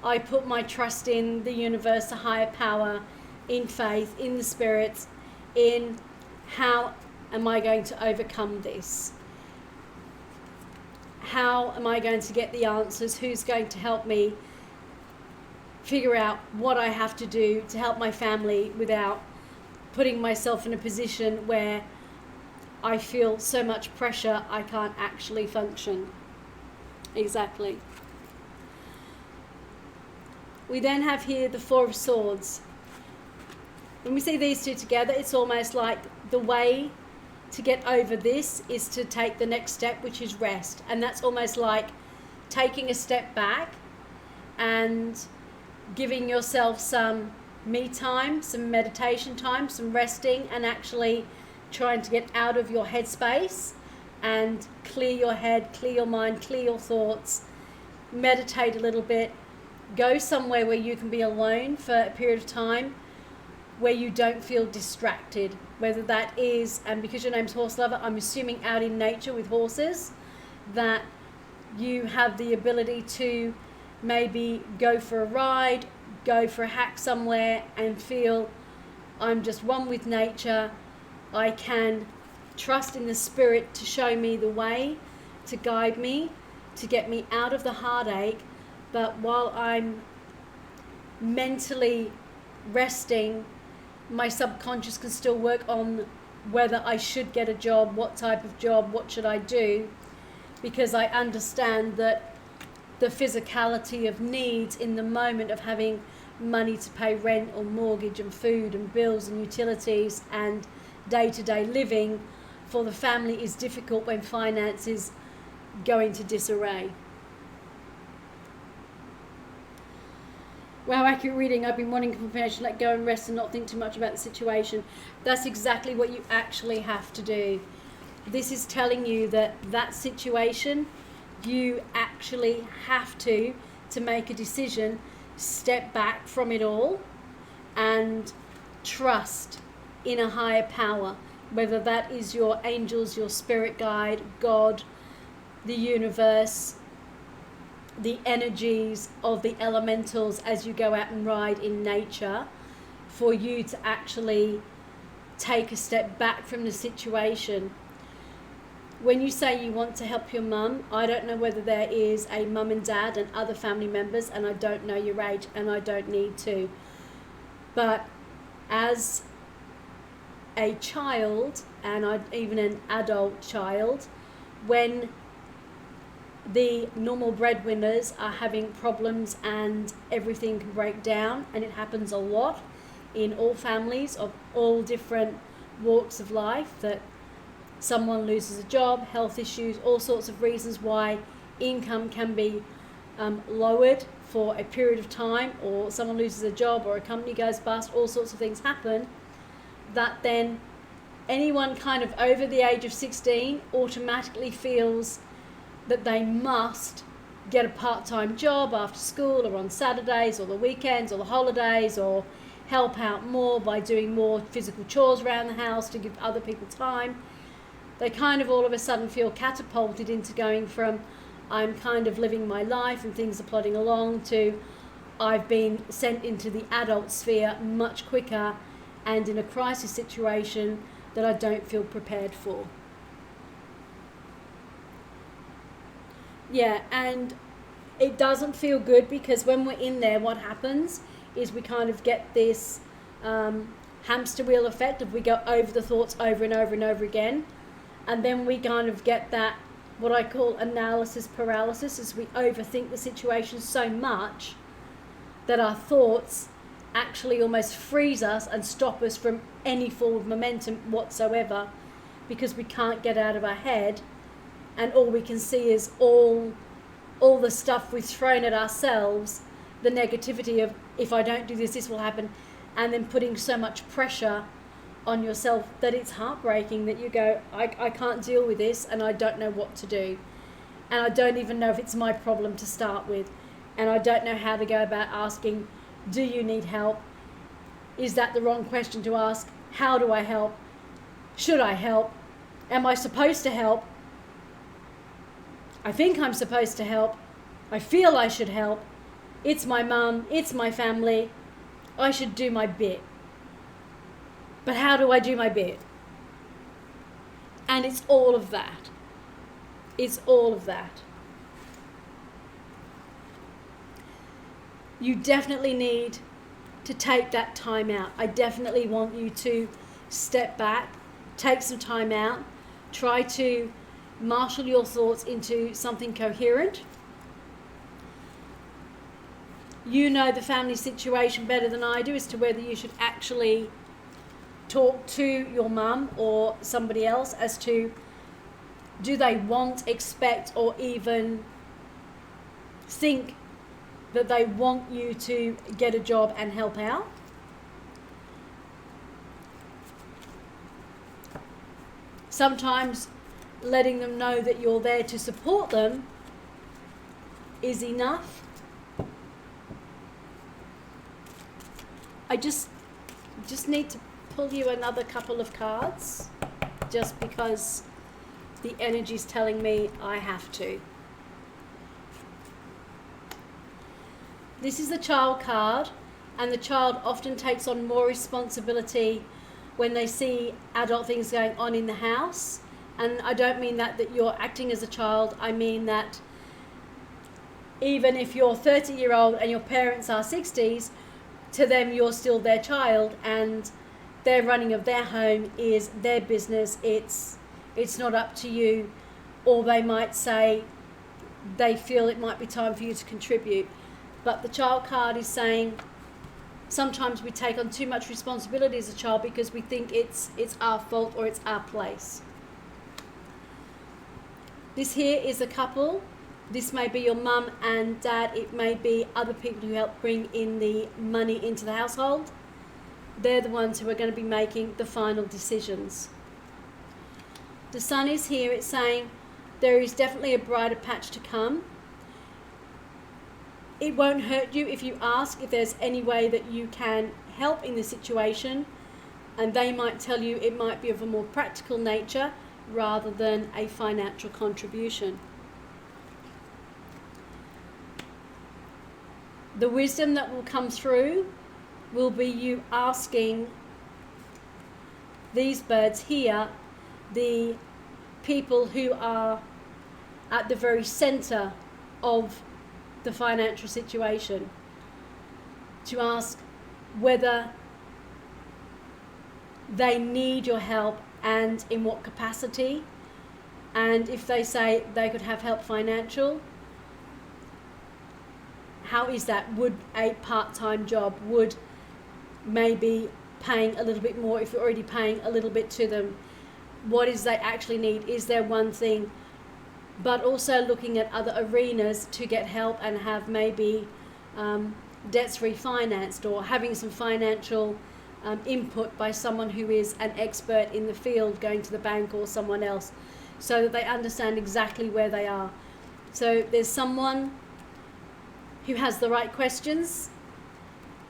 I put my trust in the universe, a higher power, in faith, in the spirits, in how am I going to overcome this? How am I going to get the answers? Who's going to help me figure out what I have to do to help my family without putting myself in a position where I feel so much pressure I can't actually function? Exactly. We then have here the Four of Swords. When we see these two together, it's almost like the way to get over this is to take the next step, which is rest. And that's almost like taking a step back and giving yourself some me time, some meditation time, some resting, and actually trying to get out of your headspace and clear your head, clear your mind, clear your thoughts, meditate a little bit, go somewhere where you can be alone for a period of time where you don't feel distracted, whether that is, and because your name's Horse Lover, I'm assuming out in nature with horses, that you have the ability to maybe go for a ride, go for a hack somewhere and feel I'm just one with nature. I can trust in the spirit to show me the way, to guide me, to get me out of the heartache. But while I'm mentally resting, my subconscious can still work on whether I should get a job, what type of job, what should I do, because I understand that the physicality of needs in the moment of having money to pay rent or mortgage and food and bills and utilities and day-to-day living for the family is difficult when finances go into disarray. Wow, accurate reading. I've been wanting confirmation, let go and rest and not think too much about the situation. That's exactly what you actually have to do. This is telling you that that situation, you actually have to make a decision, step back from it all and trust in a higher power, whether that is your angels, your spirit guide, God, the universe, the energies of the elementals as you go out and ride in nature, for you to actually take a step back from the situation. When you say you want to help your mum, I don't know whether there is a mum and dad and other family members, and I don't know your age and I don't need to. But as a child, and even an adult child, when the normal breadwinners are having problems and everything can break down, and it happens a lot in all families of all different walks of life, that someone loses a job, health issues, all sorts of reasons why income can be lowered for a period of time, or someone loses a job, or a company goes bust, all sorts of things happen, that then anyone kind of over the age of 16 automatically feels that they must get a part-time job after school or on Saturdays or the weekends or the holidays, or help out more by doing more physical chores around the house to give other people time. They kind of all of a sudden feel catapulted into going from I'm kind of living my life and things are plodding along to I've been sent into the adult sphere much quicker and in a crisis situation that I don't feel prepared for. Yeah, and it doesn't feel good, because when we're in there, what happens is we kind of get this hamster wheel effect of we go over the thoughts over and over and over again, and then we kind of get that, what I call analysis paralysis, is we overthink the situation so much that our thoughts actually almost freeze us and stop us from any form of momentum whatsoever, because we can't get out of our head, and all we can see is all the stuff we've thrown at ourselves, the negativity of if I don't do this, this will happen, and then putting so much pressure on yourself that it's heartbreaking, that you go, I can't deal with this and I don't know what to do, and I don't even know if it's my problem to start with, and I don't know how to go about asking, do you need help? Is that the wrong question to ask? How do I help? Should I help? Am I supposed to help? I think I'm supposed to help. I feel I should help. It's my mum, it's my family. I should do my bit. But how do I do my bit? And it's all of that. It's all of that. You definitely need to take that time out. I definitely want you to step back, take some time out, try to marshal your thoughts into something coherent. You know the family situation better than I do as to whether you should actually talk to your mum or somebody else as to, do they want, expect, or even think that they want you to get a job and help out? Sometimes letting them know that you're there to support them is enough. I just need to pull you another couple of cards, just because the energy's telling me I have to. This is the child card, and the child often takes on more responsibility when they see adult things going on in the house. And I don't mean that you're acting as a child. I mean that even if you're 30-year-old and your parents are 60s, to them you're still their child, and their running of their home is their business. It's not up to you. Or they might say they feel it might be time for you to contribute. But the child card is saying sometimes we take on too much responsibility as a child because we think it's our fault or it's our place. This here is a couple. This may be your mum and dad. It may be other people who help bring in the money into the household. They're the ones who are going to be making the final decisions. The sun is here. It's saying there is definitely a brighter patch to come. It won't hurt you if you ask if there's any way that you can help in the situation, and they might tell you it might be of a more practical nature rather than a financial contribution. The wisdom that will come through will be you asking these birds here, the people who are at the very center of the financial situation, to ask whether they need your help and in what capacity. And if they say they could have help financial, how is that? Would a part-time job, would maybe paying a little bit more if you're already paying a little bit to them, what is they actually need. Is there one thing? But also looking at other arenas to get help and have maybe debts refinanced, or having some financial input by someone who is an expert in the field, going to the bank or someone else, so that they understand exactly where they are. So there's someone who has the right questions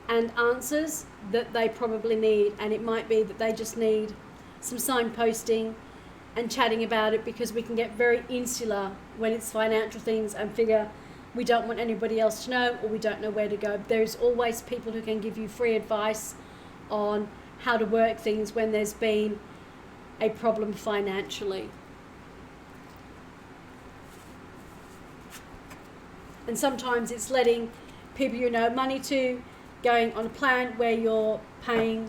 and answers that they probably need, and it might be that they just need some signposting and chatting about it, because we can get very insular when it's financial things and figure we don't want anybody else to know, or we don't know where to go. There's always people who can give you free advice on how to work things when there's been a problem financially. And sometimes it's letting people you know money to, going on a plan where you're paying,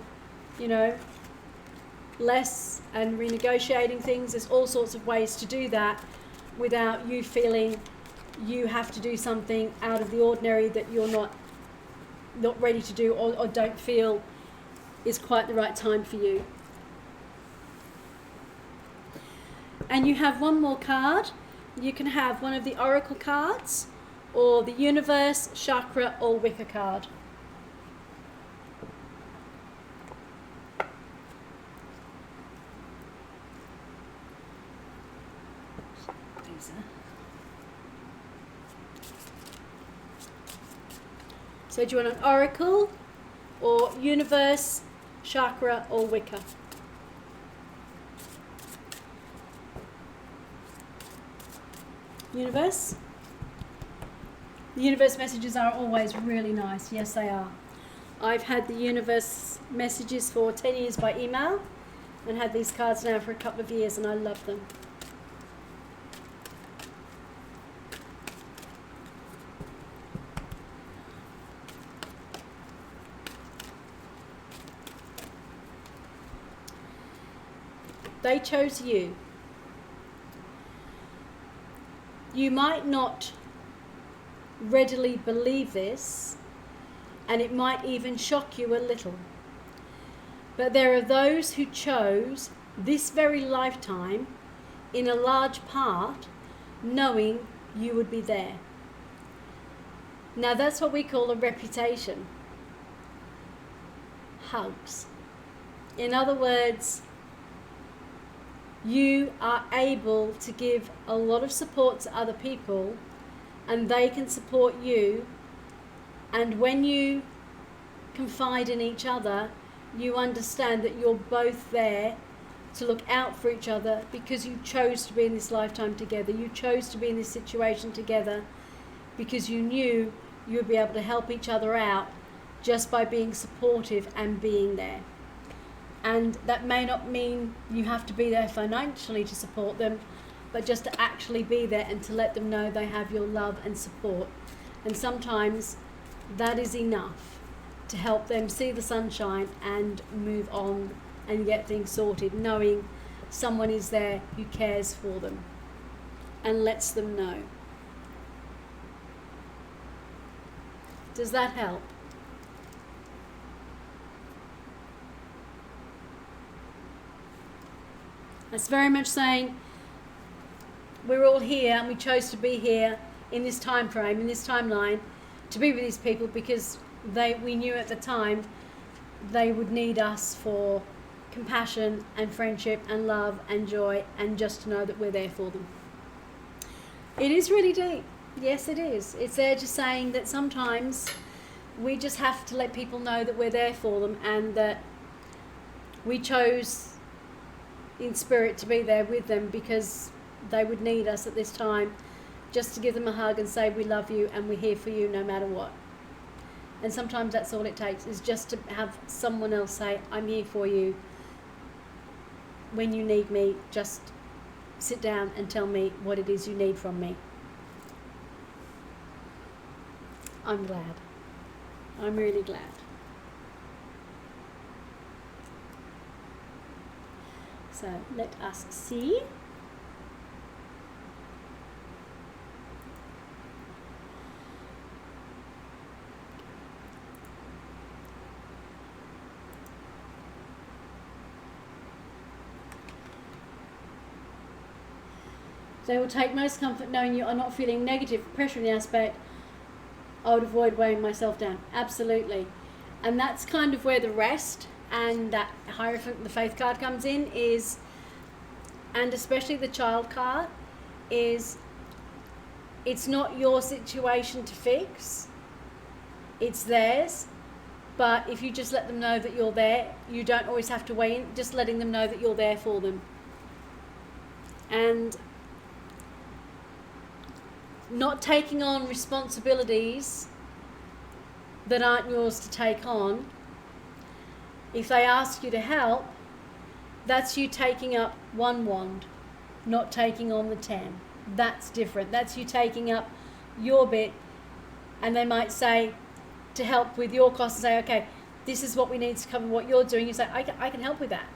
less, and renegotiating things. There's all sorts of ways to do that without you feeling you have to do something out of the ordinary that you're not ready to do, or don't feel is quite the right time for you. And you have one more card. You can have one of the Oracle cards, or the Universe, Chakra, or Wicca card. So do you want an Oracle, or Universe, Chakra, or Wicca? Universe? The Universe messages are always really nice. Yes, they are. I've had the Universe messages for 10 years by email, and had these cards now for a couple of years, and I love them. They chose you. You might not readily believe this, and it might even shock you a little. But there are those who chose this very lifetime, in a large part, knowing you would be there. Now that's what we call a reputation. Hugs. In other words, you are able to give a lot of support to other people, and they can support you. And when you confide in each other, you understand that you're both there to look out for each other, because you chose to be in this lifetime together. You chose to be in this situation together because you knew you would be able to help each other out just by being supportive and being there. And that may not mean you have to be there financially to support them, but just to actually be there and to let them know they have your love and support. And sometimes that is enough to help them see the sunshine and move on and get things sorted, knowing someone is there who cares for them and lets them know. Does that help? That's very much saying we're all here, and we chose to be here in this time frame, in this timeline, to be with these people because we knew at the time they would need us for compassion and friendship and love and joy, and just to know that we're there for them. It is really deep. Yes, it is. It's there just saying that sometimes we just have to let people know that we're there for them, and that we chose in spirit to be there with them because they would need us at this time, just to give them a hug and say we love you and we're here for you no matter what. And sometimes that's all it takes, is just to have someone else say, I'm here for you. When you need me, just sit down and tell me what it is you need from me. I'm glad. I'm really glad. So let us see. They will take most comfort knowing you are not feeling negative pressure in the aspect. I would avoid weighing myself down. Absolutely. And that's kind of where the rest and that Hierophant, the faith card, comes in, is, and especially the child card, is it's not your situation to fix, it's theirs. But if you just let them know that you're there, you don't always have to weigh in, just letting them know that you're there for them. And not taking on responsibilities that aren't yours to take on. If they ask you to help, that's you taking up one wand, not taking on the 10. That's different. That's you taking up your bit, and they might say to help with your costs and say, okay, this is what we need to cover what you're doing. You say, I can help with that.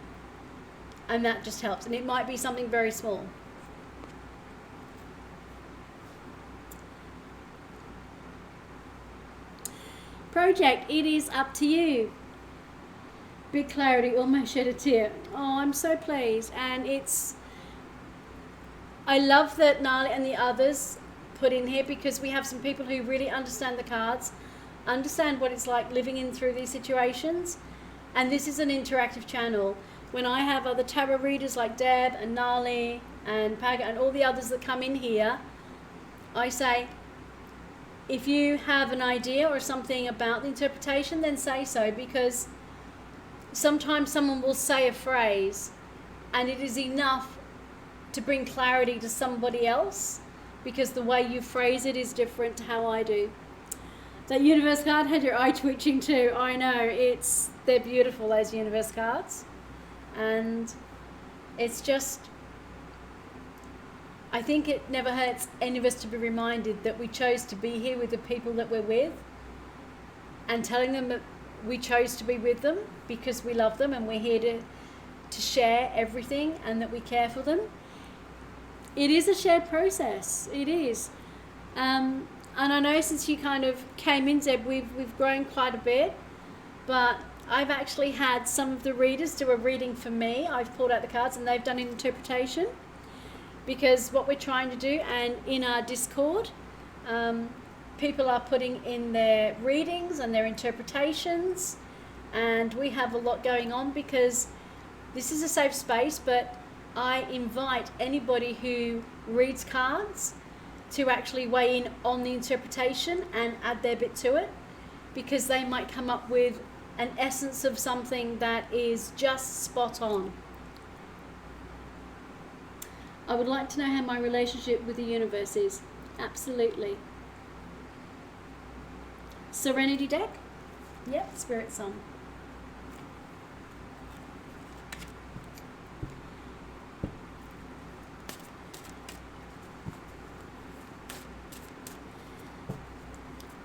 And that just helps. And it might be something very small. Project, it is up to you. Big clarity, almost shed a tear. Oh, I'm so pleased. And I love that Nali and the others put in here, because we have some people who really understand the cards, understand what it's like living in through these situations. And this is an interactive channel. When I have other tarot readers like Deb and Nali and Paga and all the others that come in here, I say, if you have an idea or something about the interpretation, then say so, because sometimes someone will say a phrase and it is enough to bring clarity to somebody else, because the way you phrase it is different to how I do. That universe card had your eye twitching too. I know, they're beautiful, those universe cards. And it's just, I think it never hurts any of us to be reminded that we chose to be here with the people that we're with, and telling them that we chose to be with them because we love them and we're here to share everything, and that we care for them. It is a shared process. It is. And I know since you kind of came in, Deb, we've grown quite a bit, but I've actually had some of the readers do a reading for me. I've pulled out the cards and they've done an interpretation, because what we're trying to do, and in our Discord, people are putting in their readings and their interpretations, and we have a lot going on, because this is a safe space, but I invite anybody who reads cards to actually weigh in on the interpretation and add their bit to it, because they might come up with an essence of something that is just spot on. I would like to know how my relationship with the universe is. Absolutely. Serenity deck? Yep, Spirit Song.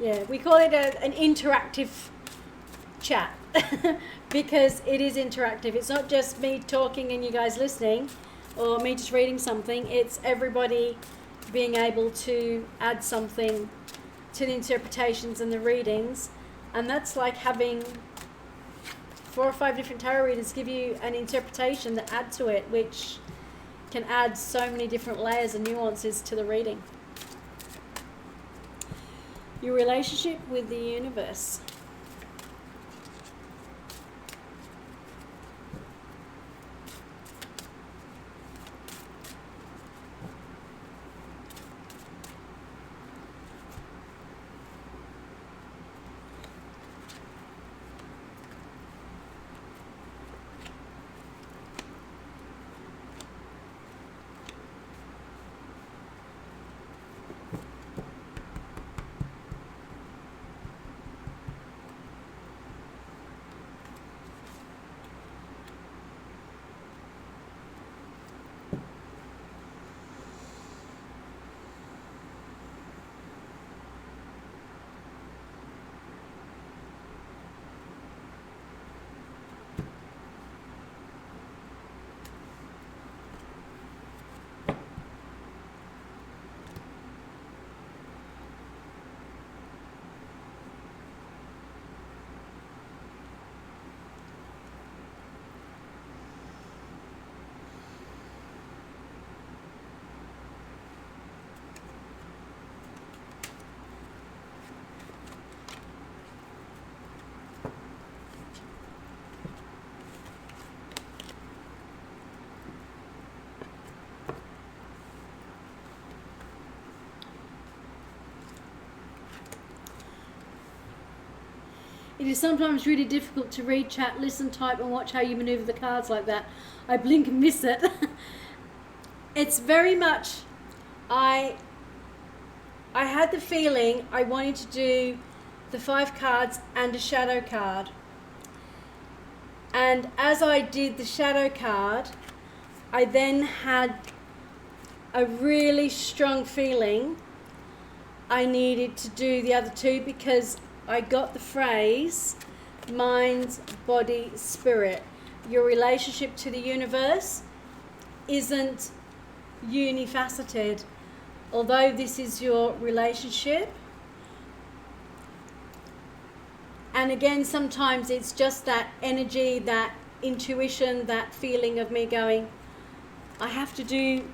Yeah, we call it an interactive chat because it is interactive. It's not just me talking and you guys listening, or me just reading something. It's everybody being able to add something to the interpretations and the readings. And that's like having 4 or 5 different tarot readers give you an interpretation that add to it, which can add so many different layers and nuances to the reading. Your relationship with the universe. It is sometimes really difficult to read, chat, listen, type and watch how you manoeuvre the cards like that. I blink and miss it. It's very much, I had the feeling I wanted to do the 5 cards and a shadow card. And as I did the shadow card, I then had a really strong feeling I needed to do the other 2, because I got the phrase mind, body, spirit. Your relationship to the universe isn't unifaceted. Although this is your relationship, and again, sometimes it's just that energy, that intuition, that feeling of me going, I have to do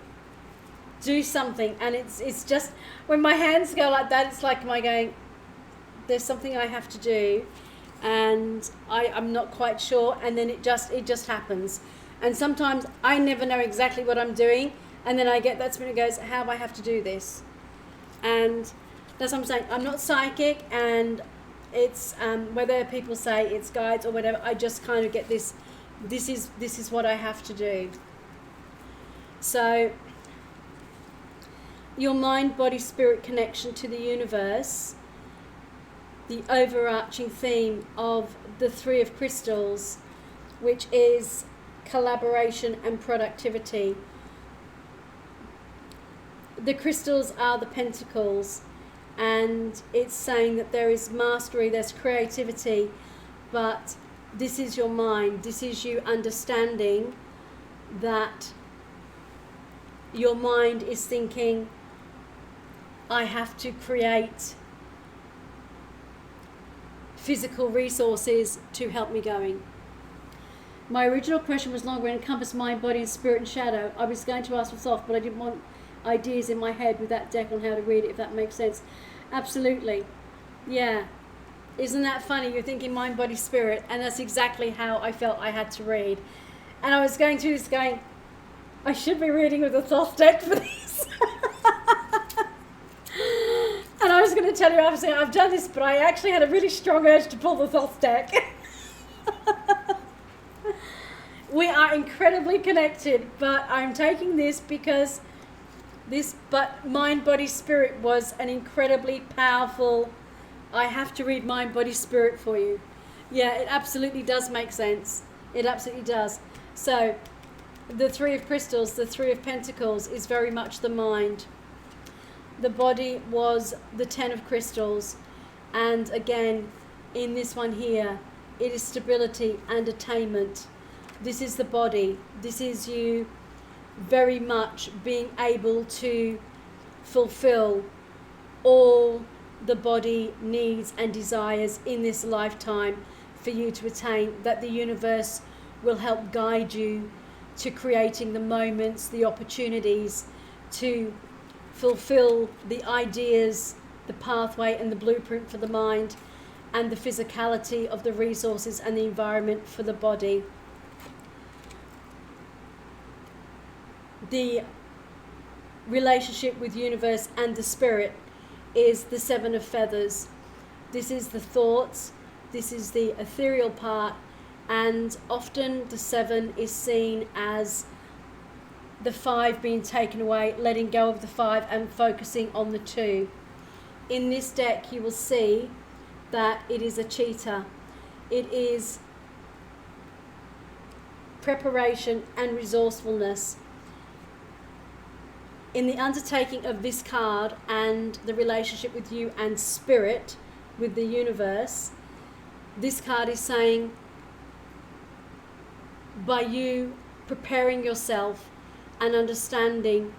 something. And it's just, when my hands go like that, it's like, am I going, there's something I have to do, and I'm not quite sure, and then it just happens. And sometimes I never know exactly what I'm doing, and then I get that spirit goes, how do I have to do this? And that's what I'm saying. I'm not psychic, and it's whether people say it's guides or whatever, I just kind of get this is what I have to do. So your mind, body, spirit connection to the universe, the overarching theme of the 3 of crystals, which is collaboration and productivity. The crystals are the pentacles, and it's saying that there is mastery, there's creativity, but this is your mind. This is you understanding that your mind is thinking, I have to create physical resources to help me going. My original question was longer and encompassed mind, body and spirit and shadow. I was going to ask for soft, but I didn't want ideas in my head with that deck on how to read it, if that makes sense. Absolutely. Yeah. Isn't that funny? You're thinking mind, body, spirit, and that's exactly how I felt I had to read. And I was going through this going, I should be reading with a Thoth deck for this. And I was going to tell you, I've done this, but I actually had a really strong urge to pull the Thoth deck. We are incredibly connected, but I'm taking this because but mind, body, spirit was an incredibly powerful, I have to read mind, body, spirit for you. Yeah, it absolutely does make sense. It absolutely does. So the 3 of crystals, the 3 of pentacles is very much the mind. The body was the 10 of crystals. And again, in this one here, it is stability and attainment. This is the body. This is you very much being able to fulfill all the body needs and desires in this lifetime for you to attain, that the universe will help guide you to creating the moments, the opportunities to fulfill the ideas, the pathway and the blueprint for the mind, and the physicality of the resources and the environment for the body. The relationship with universe and the spirit is the 7 of feathers. This is the thoughts, this is the ethereal part, and often the 7 is seen as the 5 being taken away, letting go of the 5 and focusing on the 2. In this deck you will see that it is a cheetah. It is preparation and resourcefulness. In the undertaking of this card and the relationship with you and spirit, with the universe, this card is saying, by you preparing yourself and understanding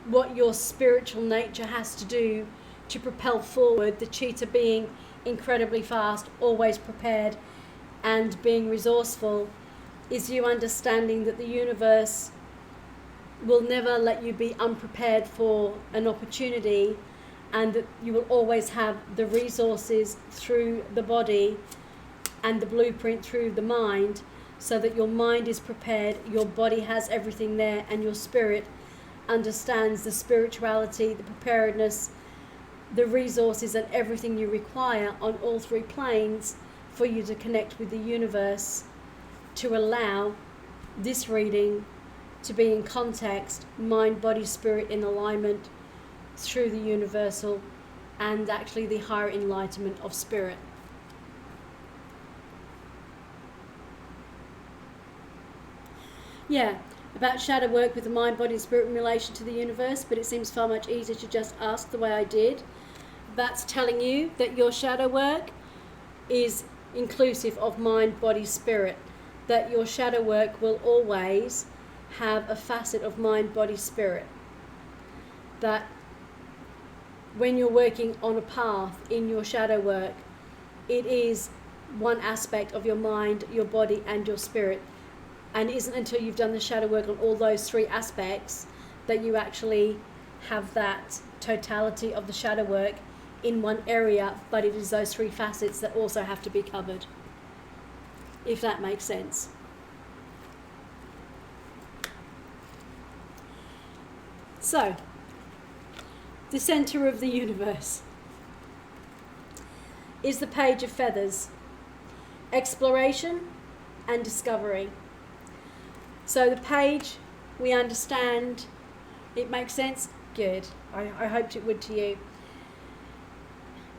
what your spiritual nature has to do to propel forward, the cheetah being incredibly fast, always prepared, and being resourceful, is you understanding that the universe will never let you be unprepared for an opportunity, and that you will always have the resources through the body and the blueprint through the mind, so that your mind is prepared, your body has everything there, and your spirit understands the spirituality, the preparedness, the resources and everything you require on all three planes for you to connect with the universe, to allow this reading to be in context, mind, body, spirit in alignment through the universal and actually the higher enlightenment of spirit. Yeah, about shadow work with the mind, body and spirit in relation to the universe, but it seems far much easier to just ask the way I did. That's telling you that your shadow work is inclusive of mind, body, spirit. That your shadow work will always have a facet of mind, body, spirit. That when you're working on a path in your shadow work, it is one aspect of your mind, your body and your spirit. And it isn't until you've done the shadow work on all those three aspects that you actually have that totality of the shadow work in one area, but it is those three facets that also have to be covered, if that makes sense. So, the center of the universe is the page of feathers, exploration and discovery. So the page, we understand, it makes sense? Good. I hoped it would to you.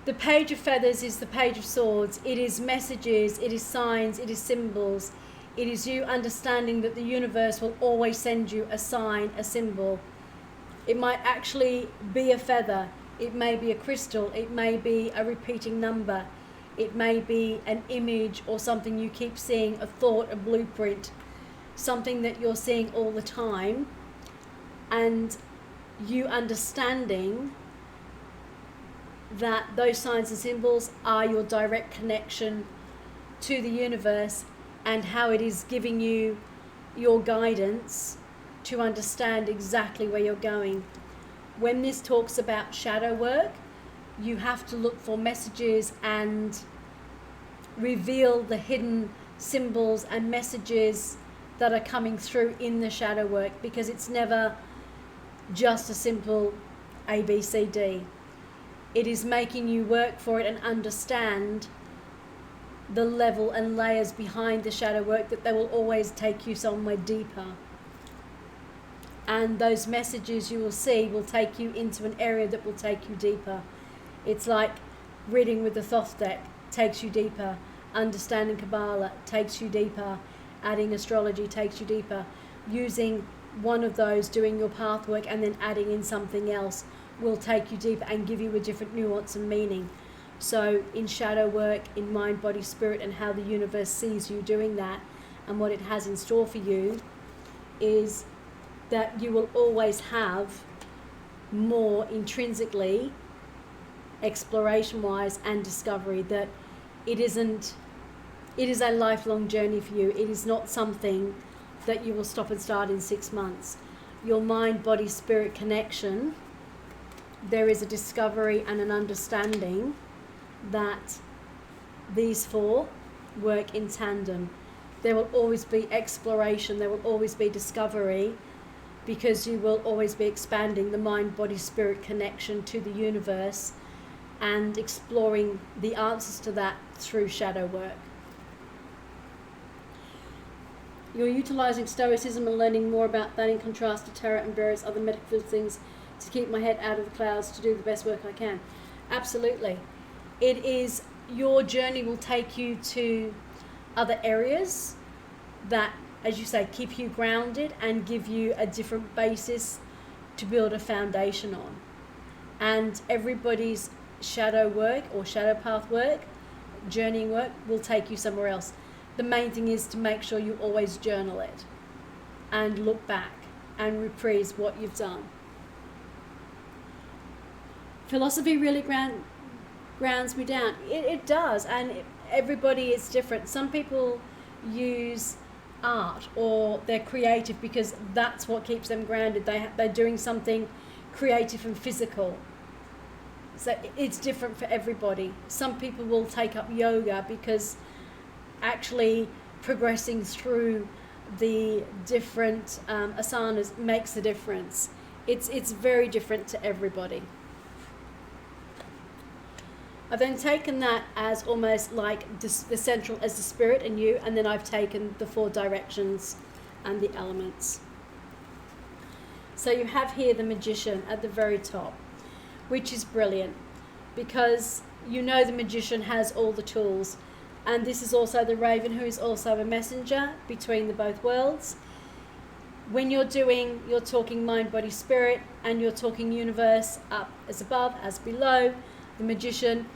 The page of feathers is the page of swords. It is messages, it is signs, it is symbols. It is you understanding that the universe will always send you a sign, a symbol. It might actually be a feather. It may be a crystal. It may be a repeating number. It may be an image or something you keep seeing, a thought, a blueprint, something that you're seeing all the time, and you understanding that those signs and symbols are your direct connection to the universe and how it is giving you your guidance to understand exactly where you're going. When this talks about shadow work, you have to look for messages and reveal the hidden symbols and messages that are coming through in the shadow work, because it's never just a simple A, B, C, D. It is making you work for it and understand the level and layers behind the shadow work, that they will always take you somewhere deeper. And those messages you will see will take you into an area that will take you deeper. It's like reading with the Thoth deck takes you deeper, understanding Kabbalah takes you deeper, adding astrology takes you deeper. Using one of those, doing your path work and then adding in something else will take you deeper and give you a different nuance and meaning. So in shadow work, in mind, body, spirit, and how the universe sees you doing that and what it has in store for you, is that you will always have more intrinsically, exploration-wise and discovery, that it is a lifelong journey for you. It is not something that you will stop and start in 6 months. Your mind, body, spirit connection, there is a discovery and an understanding that these four work in tandem. There will always be exploration, there will always be discovery, because you will always be expanding the mind, body, spirit connection to the universe and exploring the answers to that through shadow work. You're utilising Stoicism and learning more about that in contrast to tarot and various other metaphysical things to keep my head out of the clouds to do the best work I can. Absolutely. It is, your journey will take you to other areas that, as you say, keep you grounded and give you a different basis to build a foundation on. And everybody's shadow work or shadow path work, journeying work, will take you somewhere else. The main thing is to make sure you always journal it and look back and reprise what you've done. Philosophy really grounds me down. It does, and everybody is different. Some people use art or they're creative because that's what keeps them grounded. They're doing something creative and physical. So it's different for everybody. Some people will take up yoga because actually progressing through the different asanas makes a difference. It's very different to everybody. I've then taken that as almost like the central as the spirit and you, and then I've taken the 4 directions and the elements. So you have here the magician at the very top, which is brilliant because you know the magician has all the tools. And this is also the raven, who is also a messenger between the both worlds. When you're talking mind, body, spirit, and you're talking universe, up as above, as below, the magician.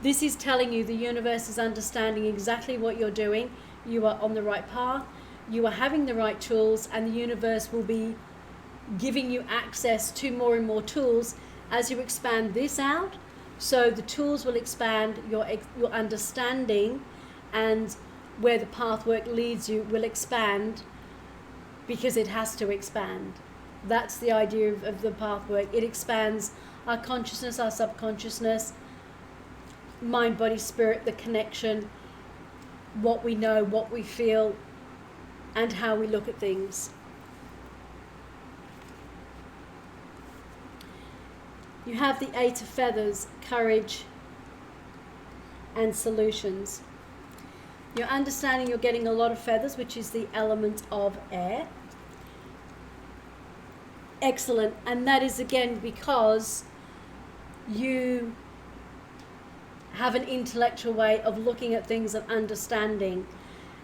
This is telling you the universe is understanding exactly what you're doing. You are on the right path. You are having the right tools, and the universe will be giving you access to more and more tools as you expand this out. So the tools will expand, your understanding, and where the pathwork leads you will expand, because it has to expand. That's the idea of the pathwork. It expands our consciousness, our subconsciousness, mind, body, spirit, the connection, what we know, what we feel, and how we look at things. You have the 8 of feathers, courage and solutions. You're understanding you're getting a lot of feathers, which is the element of air. Excellent. And that is again because you have an intellectual way of looking at things and understanding,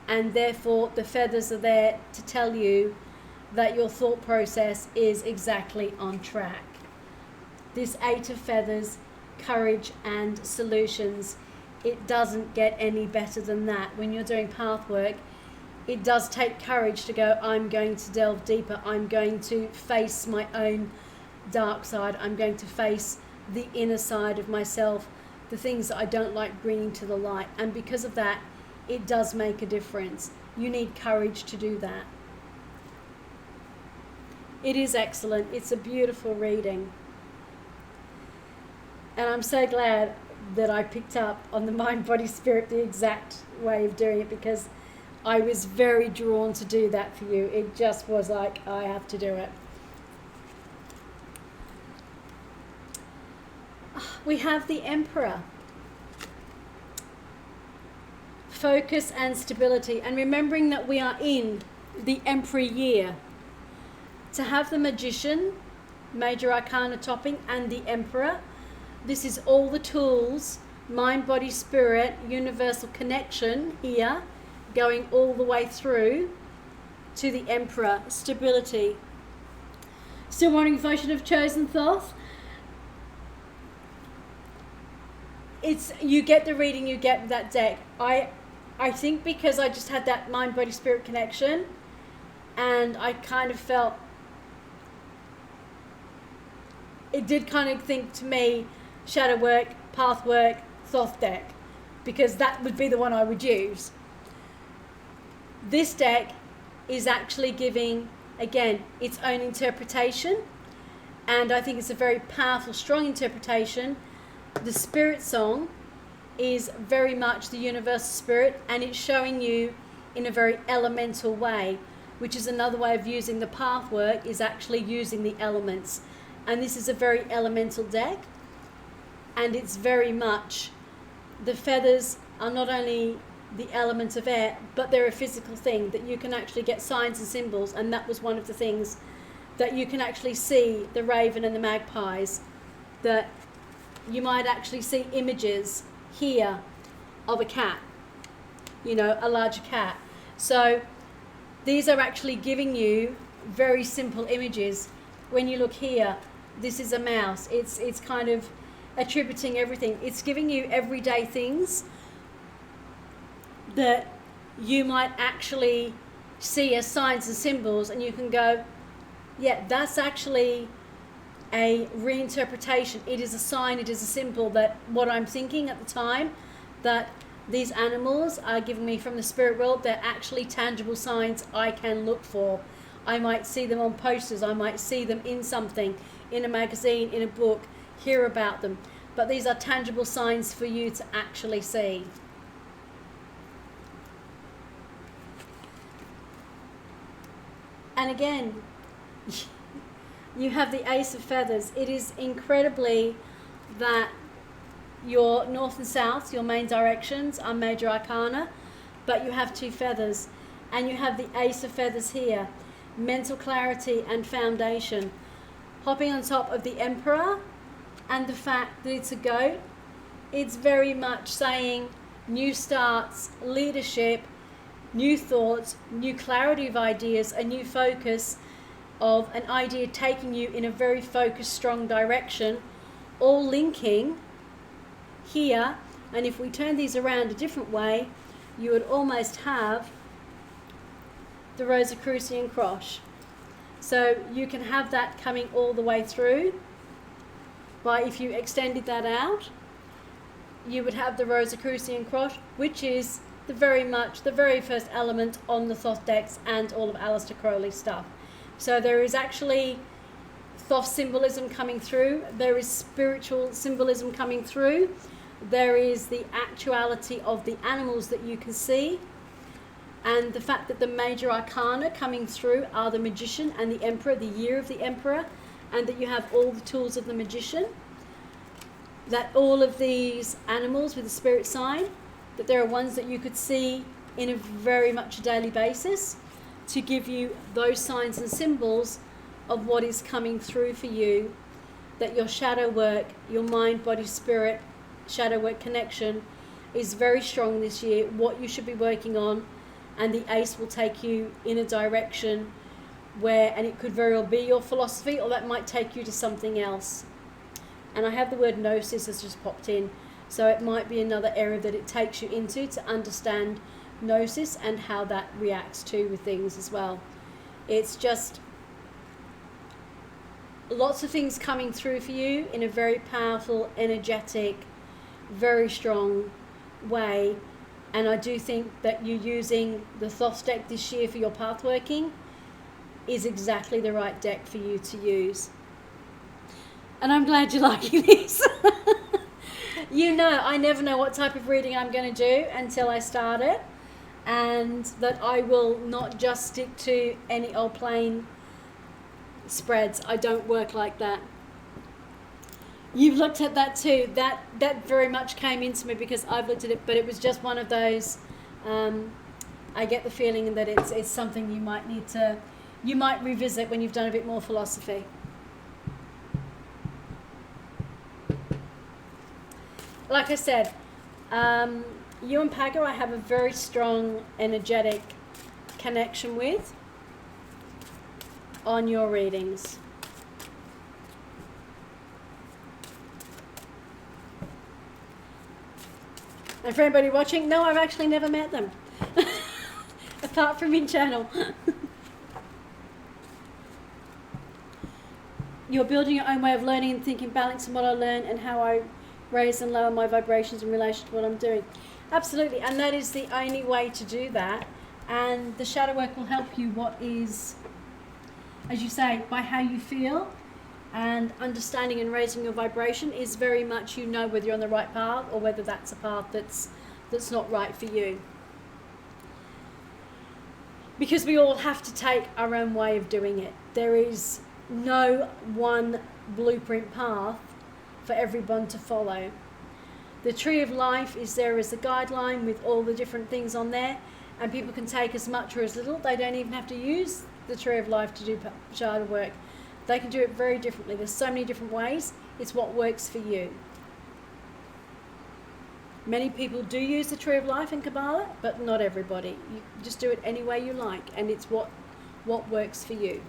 and therefore the feathers are there to tell you that your thought process is exactly on track. This 8 of feathers, courage and solutions, it doesn't get any better than that. When you're doing path work, it does take courage to go, I'm going to delve deeper, I'm going to face my own dark side, I'm going to face the inner side of myself, the things that I don't like bringing to the light. And because of that, it does make a difference. You need courage to do that. It is excellent. It's a beautiful reading. And I'm so glad that I picked up on the mind, body, spirit, the exact way of doing it, because I was very drawn to do that for you. It just was like, I have to do it. We have the Emperor. Focus and stability. And remembering that we are in the Emperor year. To have the Magician, Major Arcana topping, and the Emperor, this is all the tools, mind, body, spirit, universal connection here, going all the way through to the Emperor, stability. Still wanting devotion of chosen Thoth? It's, you get the reading you get with that deck. I think because I just had that mind, body, spirit connection, and I kind of felt, it did kind of think to me, shadow work, path work, Thoth deck, because that would be the one I would use. This deck is actually giving, again, its own interpretation, and I think it's a very powerful, strong interpretation. The spirit song is very much the universal spirit, and it's showing you in a very elemental way, which is another way of using the path work, is actually using the elements. And this is a very elemental deck, and it's very much, the feathers are not only the element of air, but they're a physical thing that you can actually get signs and symbols. And that was one of the things that you can actually see, the raven and the magpies, that you might actually see images here of a cat, you know, a larger cat. So these are actually giving you very simple images. When you look here, this is a mouse. It's kind of attributing everything. It's giving you everyday things that you might actually see as signs and symbols, and you can go, yeah, that's actually a reinterpretation. It is a sign, it is a symbol that what I'm thinking at the time, that these animals are giving me from the spirit world, they're actually tangible signs I can look for. I might see them on posters, I might see them in something, in a magazine, in a book, hear about them. But these are tangible signs for you to actually see. And again, you have the Ace of Feathers. It is incredibly that your north and south, your main directions, are major arcana, but you have 2 feathers. And you have the Ace of Feathers here, mental clarity and foundation. Hopping on top of the Emperor and the fact that it's a goat, it's very much saying new starts, leadership, new thoughts, new clarity of ideas, a new focus of an idea taking you in a very focused, strong direction, all linking here. And if we turn these around a different way, you would almost have the Rosicrucian cross. So you can have that coming all the way through. But if you extended that out, you would have the Rosicrucian cross, which is the very first element on the Thoth decks and all of Aleister Crowley's stuff. So there is actually Thoth symbolism coming through. There is spiritual symbolism coming through. There is the actuality of the animals that you can see. And the fact that the major arcana coming through are the Magician and the Emperor, the year of the Emperor, and that you have all the tools of the Magician. That all of these animals with the spirit sign, that there are ones that you could see in a very much a daily basis to give you those signs and symbols of what is coming through for you, that your shadow work, your mind, body, spirit, shadow work connection is very strong this year, what you should be working on, and the Ace will take you in a direction where, and it could very well be your philosophy, or that might take you to something else. And I have the word gnosis has just popped in, so it might be another area that it takes you into to understand gnosis and how that reacts to with things as well. It's just lots of things coming through for you in a very powerful, energetic, very strong way. And I do think that you using the Thoth deck this year for your path working is exactly the right deck for you to use. And I'm glad you're liking this. You know, I never know what type of reading I'm going to do until I start it. And that I will not just stick to any old plain spreads. I don't work like that. You've looked at that too. That very much came into me because I've looked at it, but it was just one of those. I get the feeling that it's something you might revisit when you've done a bit more philosophy. Like I said, you and Pago, I have a very strong energetic connection with on your readings. And for anybody watching, no, I've actually never met them. Apart from in channel. You're building your own way of learning and thinking, balancing what I learn and how I raise and lower my vibrations in relation to what I'm doing. Absolutely, and that is the only way to do that. And the shadow work will help you what is, as you say, by how you feel, and understanding and raising your vibration is very much, you know, whether you're on the right path or whether that's a path that's not right for you. Because we all have to take our own way of doing it. There is no one blueprint path for everyone to follow. The tree of life is there as a guideline with all the different things on there, and people can take as much or as little. They don't even have to use the tree of life to do shadow work. They can do it very differently. There's so many different ways. It's what works for you. Many people do use the tree of life in Kabbalah, but not everybody. You just do it any way you like, and it's what works for you.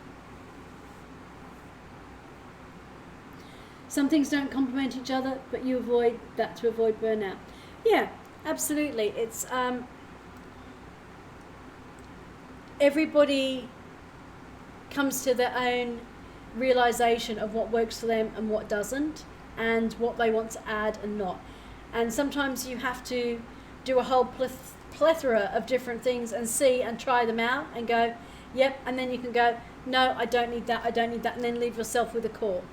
Some things don't complement each other, but you avoid that to avoid burnout. Yeah, absolutely. It's everybody comes to their own realization of what works for them and what doesn't, and what they want to add and not. And sometimes you have to do a whole plethora of different things and see and try them out and go, yep, and then you can go, no, I don't need that, and then leave yourself with a core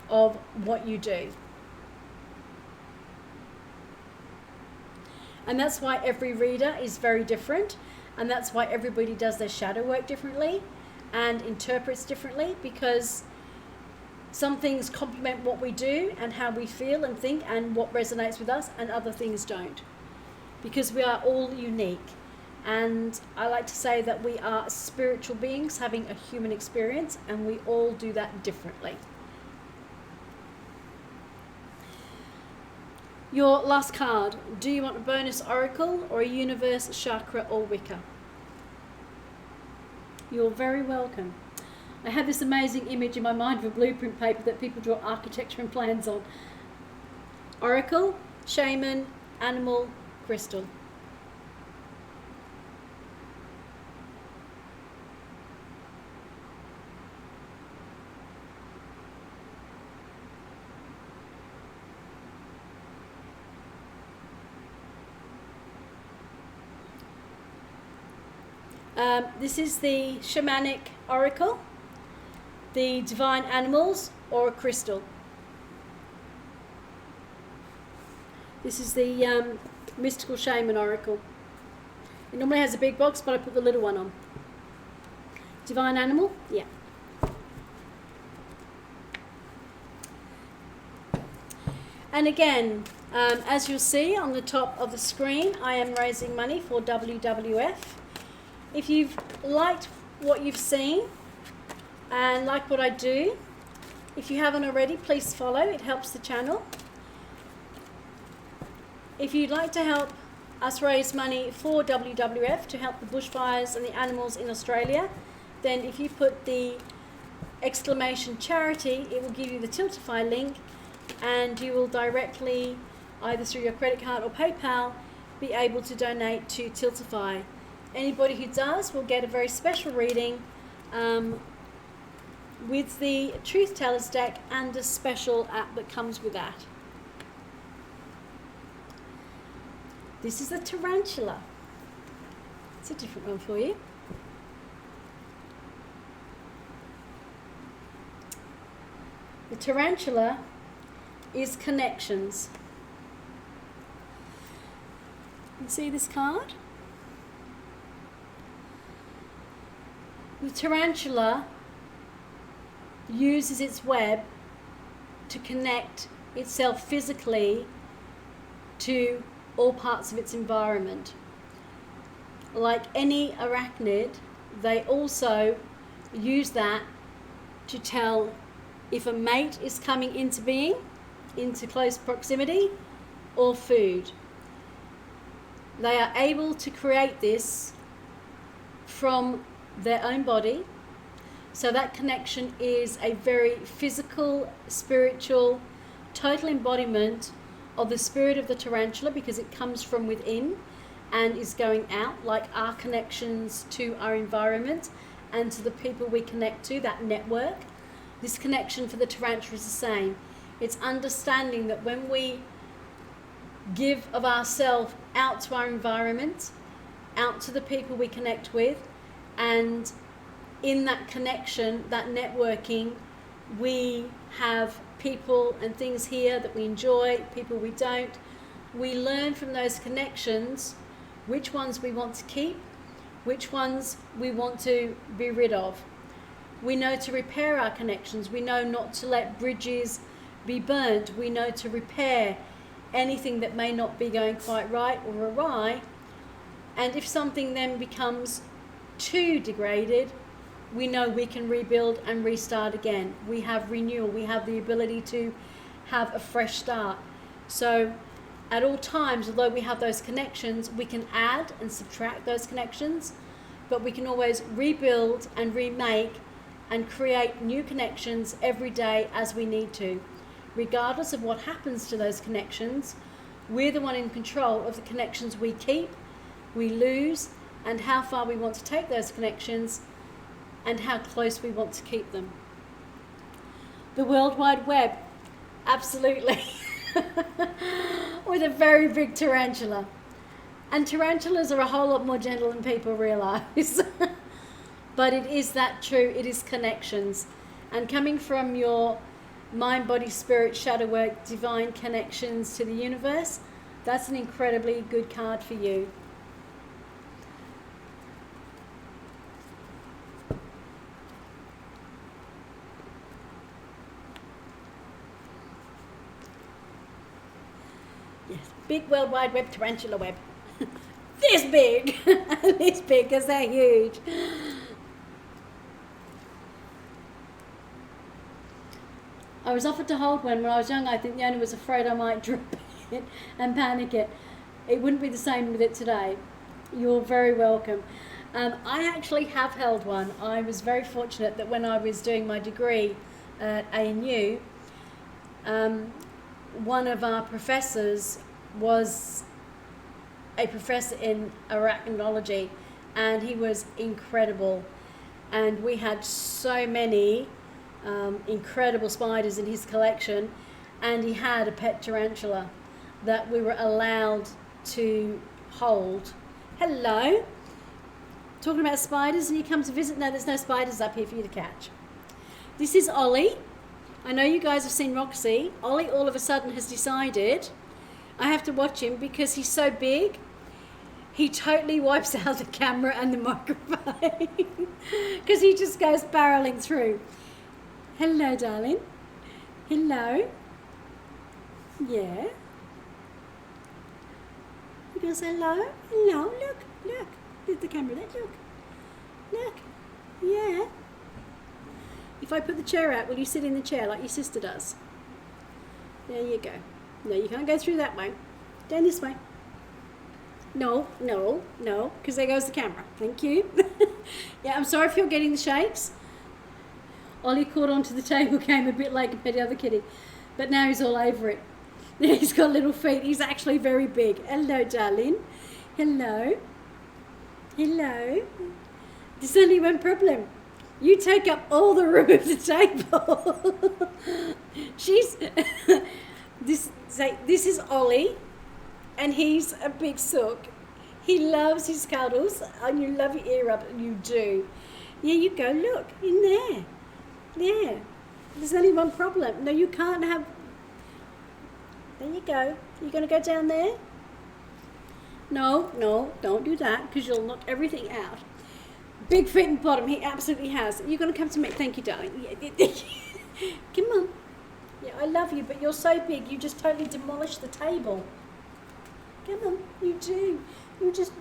of what you do. And that's why every reader is very different, and that's why everybody does their shadow work differently and interprets differently, because Some things complement what we do and how we feel and think and what resonates with us, and other things don't, because we are all unique. And I like to say that we are spiritual beings having a human experience, and we all do that differently. Your last card. Do you want a bonus oracle or a universe, chakra or Wicca? You're very welcome. I have this amazing image in my mind of a blueprint paper that people draw architecture and plans on. Oracle, shaman, animal, crystal. This is the shamanic oracle, the divine animals, or a crystal. This is the mystical shaman oracle. It normally has a big box, but I put the little one on. Divine animal, yeah. And again, as you'll see on the top of the screen, I am raising money for WWF. If you've liked what you've seen and like what I do, if you haven't already, please follow. It helps the channel. If you'd like to help us raise money for WWF to help the bushfires and the animals in Australia, then if you put the exclamation charity, it will give you the Tiltify link, and you will directly, either through your credit card or PayPal, be able to donate to Tiltify. Anybody who does will get a very special reading with the Truth Tellers deck and a special app that comes with that. This is a tarantula. It's a different one for you. The tarantula is connections. You see this card? The tarantula uses its web to connect itself physically to all parts of its environment. Like any arachnid, they also use that to tell if a mate is coming into being, into close proximity, or food. They are able to create this from their own body. So that connection is a very physical, spiritual, total embodiment of the spirit of the tarantula, because it comes from within and is going out, like our connections to our environment and to the people we connect to, that network. This connection for the tarantula is the same. It's understanding that when we give of ourselves out to our environment, out to the people we connect with, and in that connection, that networking, we have people and things here that we enjoy, people we don't. We learn from those connections which ones we want to keep, which ones we want to be rid of. We know to repair our connections. We know not to let bridges be burnt. We know to repair anything that may not be going quite right or awry. And if something then becomes too degraded, we know we can rebuild and restart again. We have renewal. We have the ability to have a fresh start. So at all times, although we have those connections, we can add and subtract those connections, but we can always rebuild and remake and create new connections every day as we need to. Regardless of what happens to those connections, we're the one in control of the connections we keep, we lose, and how far we want to take those connections and how close we want to keep them. The World Wide Web, absolutely. With a very big tarantula. And tarantulas are a whole lot more gentle than people realise. But it is that true, it is connections. And coming from your mind, body, spirit, shadow work, divine connections to the universe, that's an incredibly good card for you. Big World Wide Web tarantula web. This big. This big because they're huge. I was offered to hold one when I was young. I think the owner was afraid I might drop it and panic it. It wouldn't be the same with it today. You're very welcome. I actually have held one. I was very fortunate that when I was doing my degree at ANU, one of our professors was a professor in arachnology, and he was incredible. And we had so many incredible spiders in his collection, and he had a pet tarantula that we were allowed to hold. Hello. Talking about spiders, and you come to visit? No, there's no spiders up here for you to catch. This is Ollie. I know you guys have seen Roxy. Ollie all of a sudden has decided I have to watch him because he's so big. He totally wipes out the camera and the microphone because he just goes barreling through. Hello, darling. Hello. Yeah. You gonna say hello? Hello. Look. Look. There's the camera there. Look. Look. Yeah. If I put the chair out, will you sit in the chair like your sister does? There you go. No, you can't go through that way. Down this way. No, no, no, because there goes the camera. Thank you. Yeah, I'm sorry if you're getting the shakes. Ollie caught onto the table, came a bit late compared to the other kitty, but now he's all over it. He's got little feet. He's actually very big. Hello, darling. Hello. Hello. There's only one problem. You take up all the room of the table. This is Ollie, and he's a big sook. He loves his cuddles, and you love your ear up, and you do. Yeah, you go, look, in there. Yeah. There's only one problem. No, you can't have... There you go. You're going to go down there? No, no, don't do that, because you'll knock everything out. Big feet and bottom, he absolutely has. You're going to come to me. Thank you, darling. Yeah. Come on. Yeah, I love you, but you're so big, you just totally demolish the table. Come on, you do. You just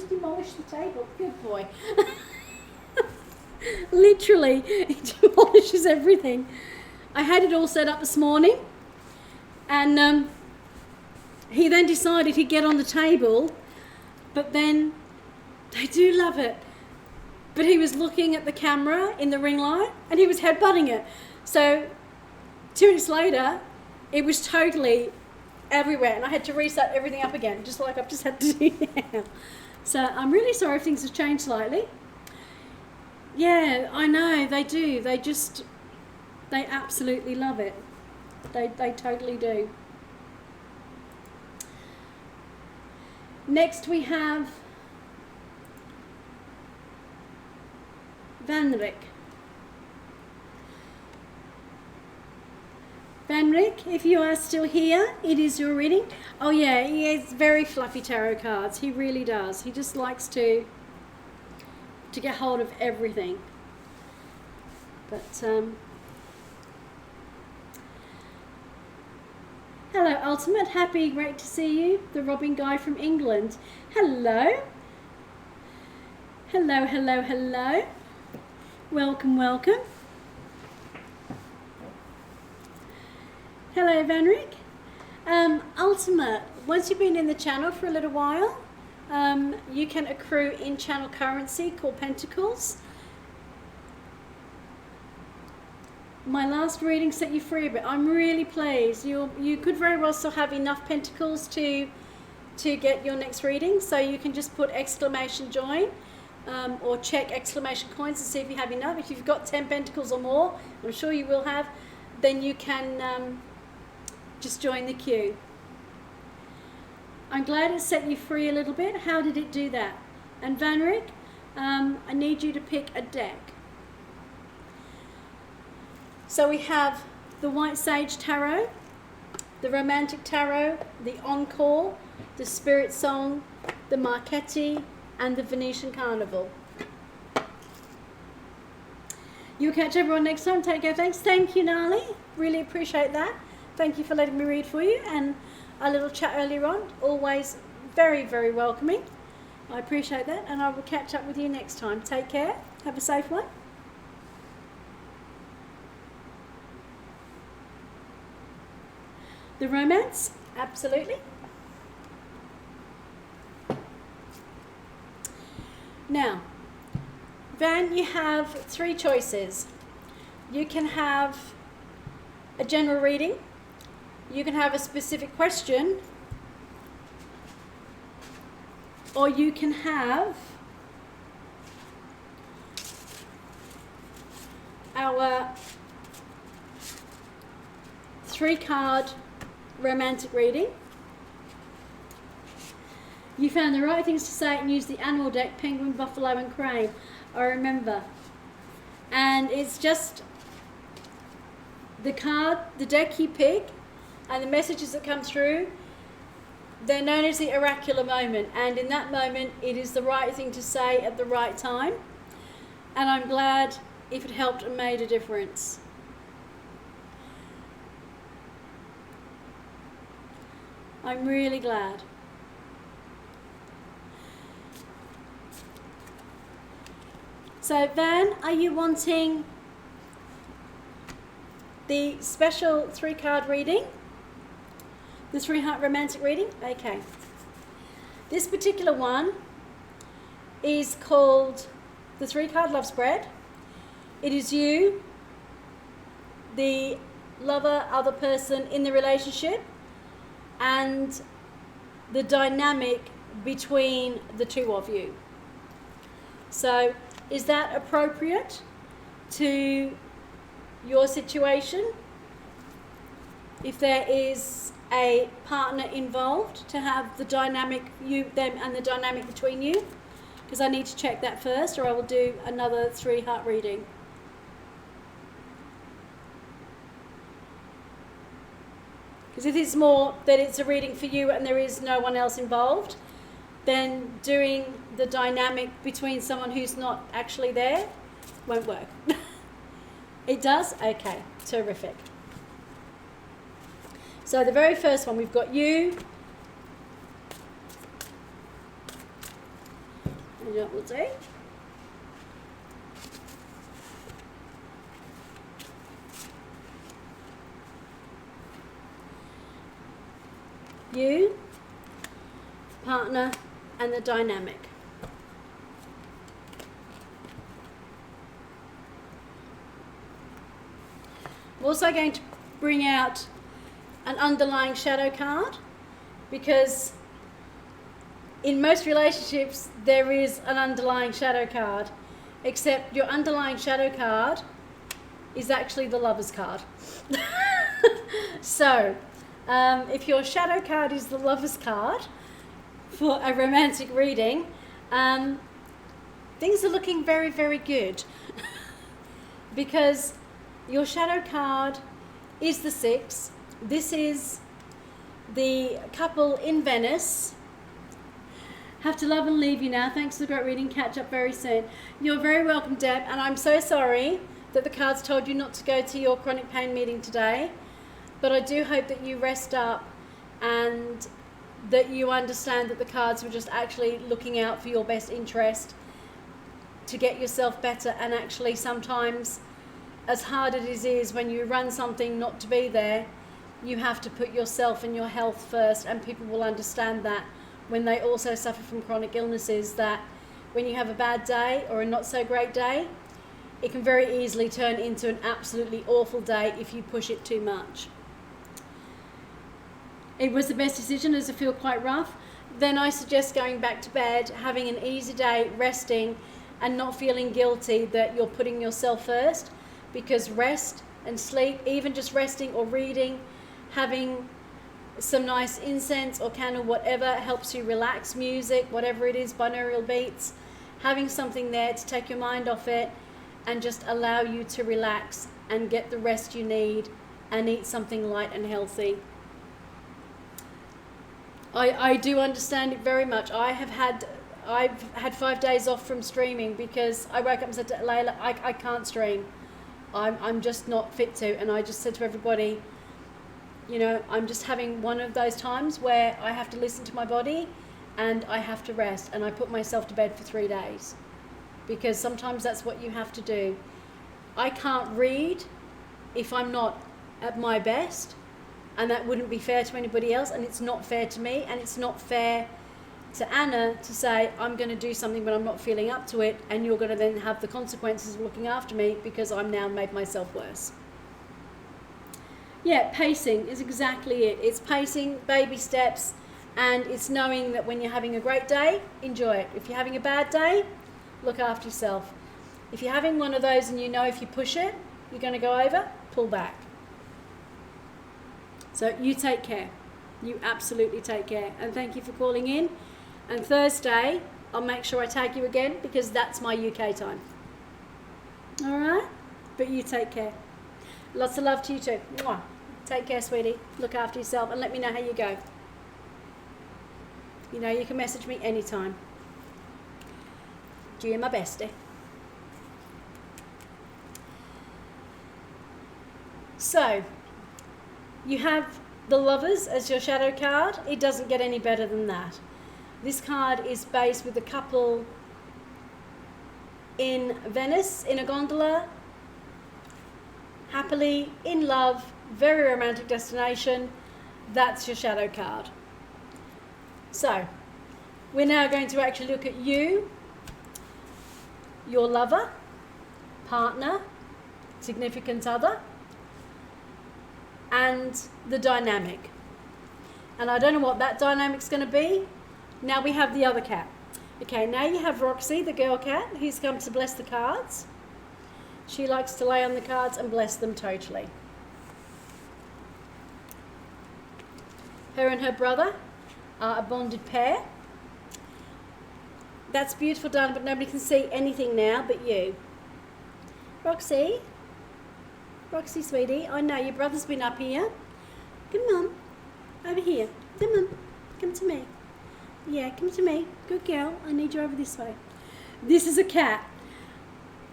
demolish the table. Good boy. Literally, he demolishes everything. I had it all set up this morning, and he then decided he'd get on the table, but then they do love it. But he was looking at the camera in the ring light, and he was headbutting it. So 2 minutes later, it was totally everywhere, and I had to reset everything up again, just like I've just had to do now. So I'm really sorry if things have changed slightly. Yeah, I know, they do. They absolutely love it. They totally do. Next we have Vanrik. Vanrik, if you are still here, it is your reading. Oh yeah, he has very fluffy tarot cards. He really does. He just likes to get hold of everything. But hello, Ultimate. Happy, great to see you. The Robin guy from England. Hello. Hello, hello, hello. Welcome, welcome. Hello, Vanrik. Ultimate, once you've been in the channel for a little while, you can accrue in-channel currency called Pentacles. My last reading set you free, but I'm really pleased. You could very well still have enough Pentacles to get your next reading, so you can just put exclamation join or check exclamation coins to see if you have enough. If you've got 10 Pentacles or more, I'm sure you will have, then you can just join the queue. I'm glad it set you free a little bit. How did it do that? And Vanrik, I need you to pick a deck. So we have the White Sage Tarot, the Romantic Tarot, the Encore, the Spirit Song, the Marchetti, and the Venetian Carnival. You'll catch everyone next time. Take care. Thanks. Thank you, Nali. Really appreciate that. Thank you for letting me read for you. And our little chat earlier on. Always very, very welcoming. I appreciate that, and I will catch up with you next time. Take care. Have a safe one. The romance, absolutely. Now, Van, you have 3 choices. You can have a general reading, you can have a specific question, or you can have our 3-card romantic reading. You found the right things to say and use the animal deck, penguin, buffalo and crane. I remember. And it's just the card, the deck you pick, and the messages that come through, they're known as the oracular moment. And in that moment, it is the right thing to say at the right time. And I'm glad if it helped and made a difference. I'm really glad. So Van, are you wanting the special 3-card reading? The 3-heart romantic reading? Okay. This particular one is called the 3-card love spread. It is you, the lover, other person in the relationship, and the dynamic between the 2 of you. So, is that appropriate to your situation? If there is a partner involved, to have the dynamic, you, them, and the dynamic between you? Because I need to check that first, or I will do another 3-heart reading. Because if it's more that it's a reading for you and there is no one else involved, then doing the dynamic between someone who's not actually there won't work. It does? Okay, terrific. So the very first one, we've got you. And what we'll do. You, partner, and the dynamic. I'm also going to bring out an underlying shadow card, because in most relationships there is an underlying shadow card, except your underlying shadow card is actually the lover's card. So if your shadow card is the lover's card for a romantic reading, things are looking very, very good. Because your shadow card is the 6. This is the couple in Venice. Have to love and leave you now. Thanks for the great reading. Catch up very soon. You're very welcome, Deb, and I'm so sorry that the cards told you not to go to your chronic pain meeting today. But I do hope that you rest up and that you understand that the cards were just actually looking out for your best interest to get yourself better. And actually sometimes, as hard as it is when you run something not to be there, you have to put yourself and your health first, and people will understand that when they also suffer from chronic illnesses, that when you have a bad day or a not so great day, it can very easily turn into an absolutely awful day if you push it too much. It was the best decision as I feel quite rough. Then I suggest going back to bed, having an easy day, resting, and not feeling guilty that you're putting yourself first, because rest and sleep, even just resting or reading, having some nice incense or candle, whatever helps you relax, music, whatever it is, binaural beats, having something there to take your mind off it and just allow you to relax and get the rest you need and eat something light and healthy. I do understand it very much. I've had 5 days off from streaming because I woke up and said to Layla, I can't stream. I'm just not fit to. And I just said to everybody, You know, I'm just having one of those times where I have to listen to my body and I have to rest, and I put myself to bed for 3 days, because sometimes that's what you have to do. I can't read if I'm not at my best, and that wouldn't be fair to anybody else, and it's not fair to me, and it's not fair to Anna to say I'm going to do something but I'm not feeling up to it, and you're going to then have the consequences of looking after me because I'm now made myself worse. Yeah, pacing is exactly it. It's pacing, baby steps, and it's knowing that when you're having a great day, enjoy it. If you're having a bad day, look after yourself. If you're having one of those and you know if you push it, you're going to go over, pull back. So you take care. You absolutely take care. And thank you for calling in. And Thursday, I'll make sure I tag you again, because that's my UK time. All right? But you take care. Lots of love to you too. Mwah. Take care, sweetie. Look after yourself and let me know how you go. You know, you can message me anytime. You're my bestie. So, you have the Lovers as your shadow card. It doesn't get any better than that. This card is based with a couple in Venice, in a gondola, happily, in love, very romantic destination. That's your shadow card. So, we're now going to actually look at you, your lover, partner, significant other, and the dynamic. And I don't know what that dynamic's going to be. Now we have the other cat. Okay, now you have Roxy, the girl cat, who's come to bless the cards. She likes to lay on the cards and bless them totally. Her and her brother are a bonded pair. That's beautiful, darling, but nobody can see anything now but you. Roxy, sweetie, I know your brother's been up here. Come on, over here. Come on, come to me. Yeah, come to me. Good girl. I need you over this way. This is a cat.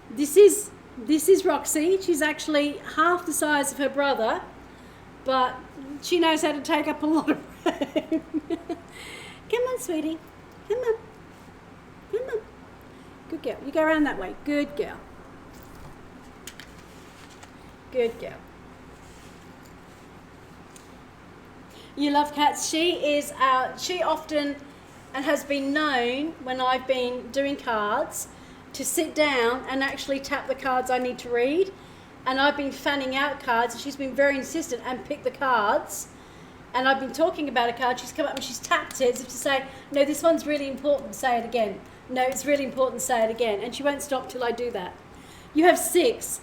This is Roxy. She's actually half the size of her brother, but she knows how to take up a lot of room. Come on, sweetie. Come on. Come on. Good girl. You go around that way. Good girl. Good girl. You love cats. She often and has been known, when I've been doing cards, to sit down and actually tap the cards I need to read. And I've been fanning out cards, and she's been very insistent and picked the cards. And I've been talking about a card, she's come up and she's tapped it as if to say, no, this one's really important, say it again. No, it's really important, say it again. And she won't stop till I do that. You have 6.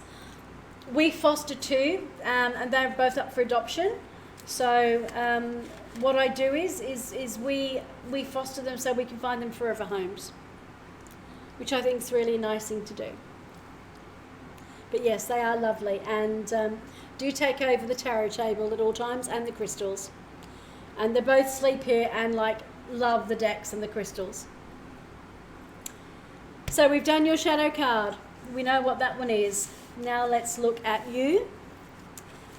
We foster 2, and they're both up for adoption. So what I do is we foster them so we can find them forever homes, which I think is really a nice thing to do. But yes, they are lovely, and do take over the tarot table at all times, and the crystals. And they both sleep here and love the decks and the crystals. So we've done your shadow card. We know what that one is. Now let's look at you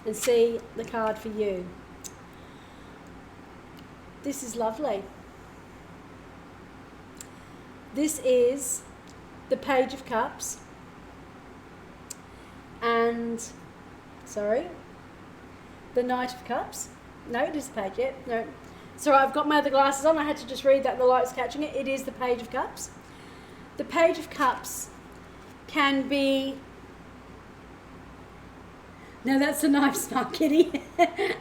and see the card for you. This is lovely. This is the Page of Cups and, the Knight of Cups. No, it is the page, yeah, no. So I've got my other glasses on, I had to just read that, the light's catching it. It is the Page of Cups. The Page of Cups can be... No, that's a knife smart kitty.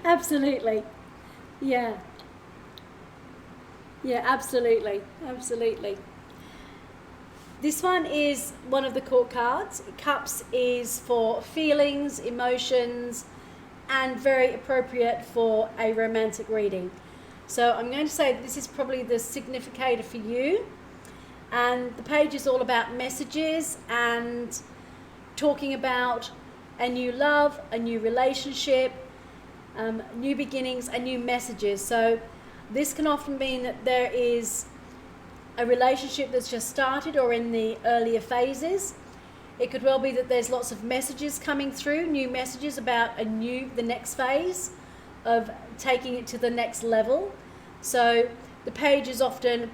Absolutely. Yeah. Yeah, absolutely. Absolutely. This one is one of the court cards. Cups is for feelings, emotions, and very appropriate for a romantic reading. So I'm going to say that this is probably the significator for you. And the page is all about messages and talking about a new love, a new relationship, new beginnings, and new messages. So this can often mean that there is a relationship that's just started or in the earlier phases. It could well be that there's lots of messages coming through, new messages about the next phase of taking it to the next level. So the page is often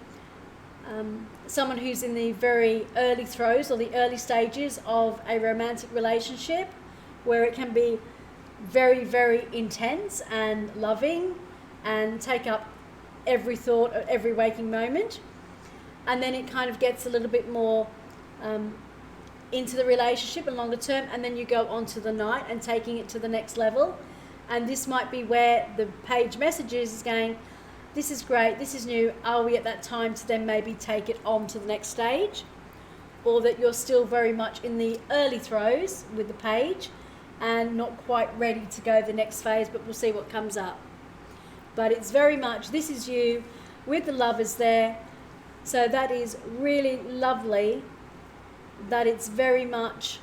someone who's in the very early throes or the early stages of a romantic relationship, where it can be very, very intense and loving and take up every thought at every waking moment. And then it kind of gets a little bit more into the relationship and longer term, and then you go on to the night and taking it to the next level. And this might be where the page messages is going, this is great, this is new, are we at that time to then maybe take it on to the next stage? Or that you're still very much in the early throes with the page and not quite ready to go the next phase, but we'll see what comes up. But it's very much, this is you with the Lovers there. So that is really lovely that it's very much,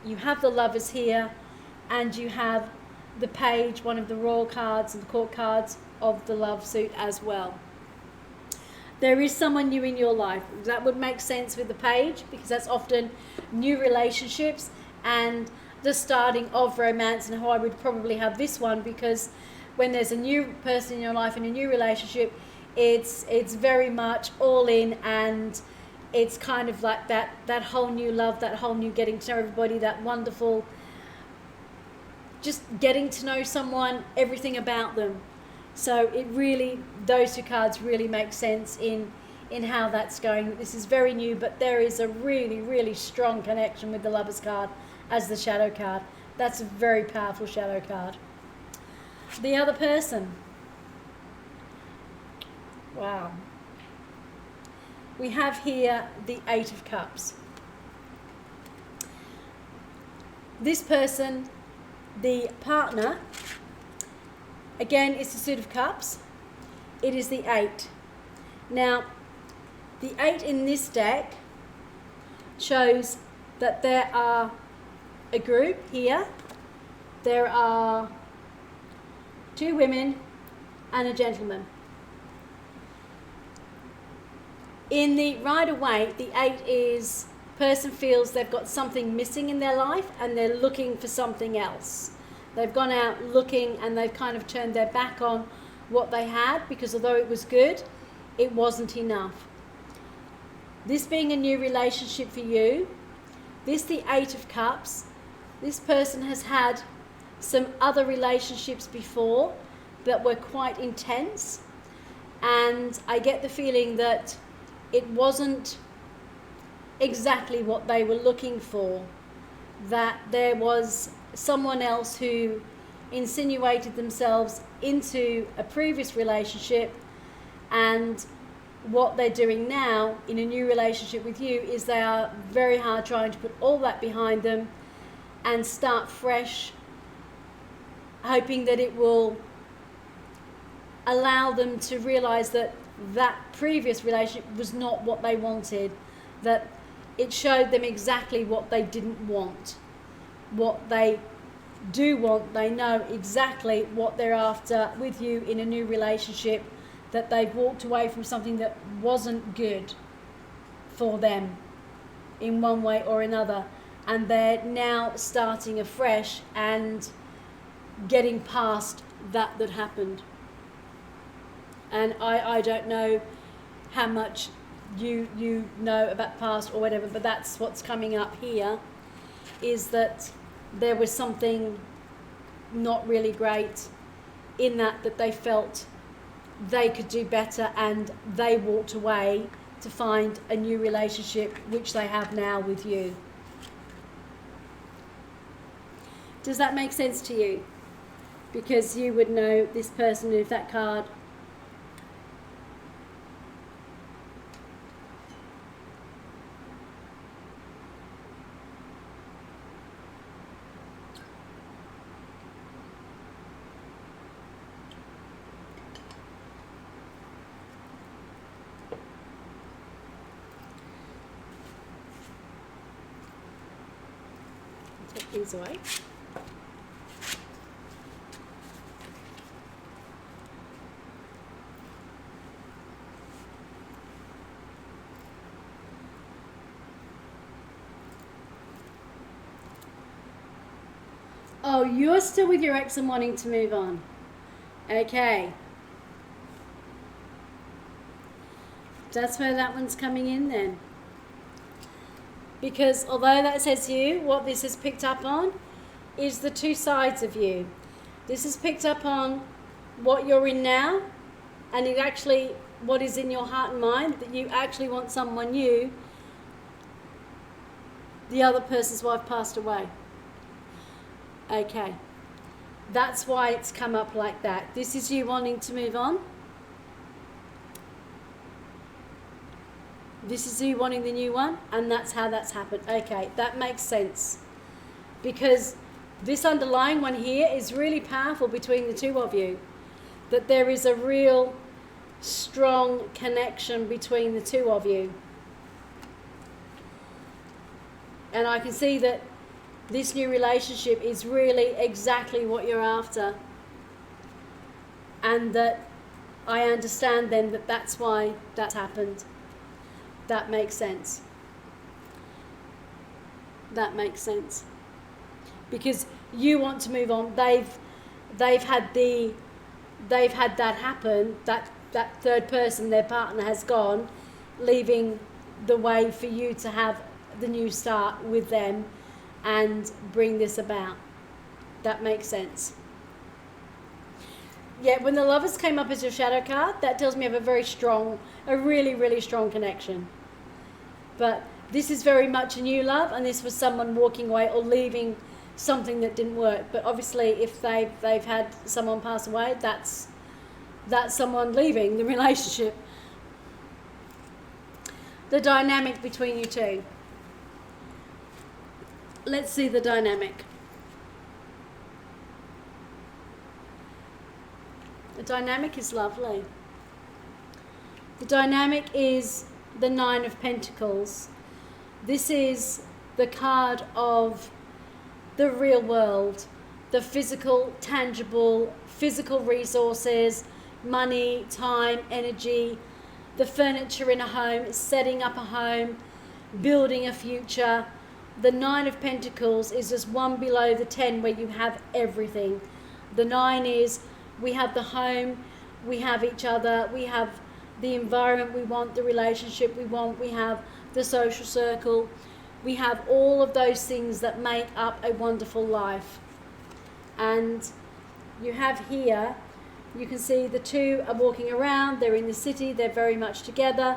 you have the Lovers here and you have the page, one of the royal cards and the court cards of the love suit as well. There is someone new in your life. That would make sense with the page, because that's often new relationships and the starting of romance, and how I would probably have this one, because when there's a new person in your life and a new relationship, it's very much all in, and it's kind of like that whole new love, that whole new getting to know everybody, that wonderful just getting to know someone, everything about them. So it really, those two cards really make sense in how that's going. This is very new, but there is a really, really strong connection with the Lovers card as the shadow card. That's a very powerful shadow card. The other person. Wow. We have here the Eight of Cups. This person, the partner, again, it's the Suit of Cups. It is the 8. Now, the 8 in this deck shows that there are a group here. There are 2 women and a gentleman. In the Rider-Waite, the 8 is person feels they've got something missing in their life and they're looking for something else. They've gone out looking and they've kind of turned their back on what they had, because although it was good, it wasn't enough. This being a new relationship for you, this the 8 of Cups, this person has had some other relationships before that were quite intense, and I get the feeling that it wasn't exactly what they were looking for, that there was someone else who insinuated themselves into a previous relationship, and what they're doing now in a new relationship with you is they are very hard trying to put all that behind them and start fresh, hoping that it will allow them to realize that that previous relationship was not what they wanted, that it showed them exactly what they didn't want. What they do want, they know exactly what they're after with you in a new relationship, that they've walked away from something that wasn't good for them in one way or another, and they're now starting afresh and getting past that happened. And I don't know how much you know about past or whatever, but that's what's coming up here, is that there was something not really great in that they felt they could do better, and they walked away to find a new relationship, which they have now with you. Does that make sense to you? Because you would know this person with that card. Take these away. Oh, you're still with your ex and wanting to move on. Okay. That's where that one's coming in then. Because although that says you, what this has picked up on is the two sides of you. This has picked up on what you're in now, and it actually what is in your heart and mind, that you actually want someone new. The other person's wife passed away. Okay. That's why it's come up like that. This is you wanting to move on. This is you wanting the new one, and that's how that's happened. Okay, that makes sense. Because this underlying one here is really powerful between the two of you. That there is a real strong connection between the two of you. And I can see that this new relationship is really exactly what you're after. And that I understand then that that's why that's happened. That makes sense. That makes sense. Because you want to move on. They've had that happen. That third person, their partner, has gone, leaving the way for you to have the new start with them and bring this about. That makes sense. Yeah, when the Lovers came up as your shadow card, that tells me you have a really, really strong connection. But this is very much a new love, and this was someone walking away or leaving something that didn't work. But obviously, if they've had someone pass away, that's someone leaving the relationship. The dynamic between you two. Let's see the dynamic. The dynamic is lovely. The dynamic is the Nine of Pentacles. This is the card of the real world, the physical, tangible, physical resources, money, time, energy, the furniture in a home, setting up a home, building a future. The Nine of Pentacles is just one below the 10 where you have everything. The 9 is we have the home, we have each other, we have the environment we want, the relationship we want, we have the social circle, we have all of those things that make up a wonderful life. And you have here, you can see the two are walking around, they're in the city, they're very much together,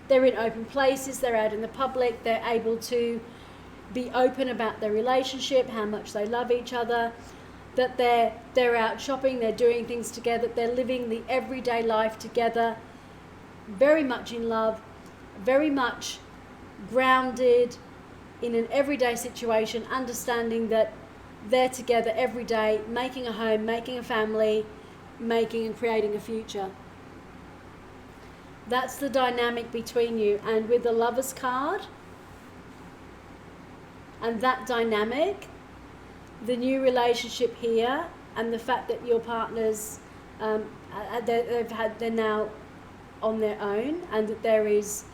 they're in open places, they're out in the public, they're able to be open about their relationship, how much they love each other, that they're out shopping, they're doing things together, they're living the everyday life together, very much in love, very much grounded in an everyday situation, understanding that they're together every day, making a home, making a family, making and creating a future. That's the dynamic between you. And with the Lovers card and that dynamic, the new relationship here and the fact that your partners they're now on their own, and that there is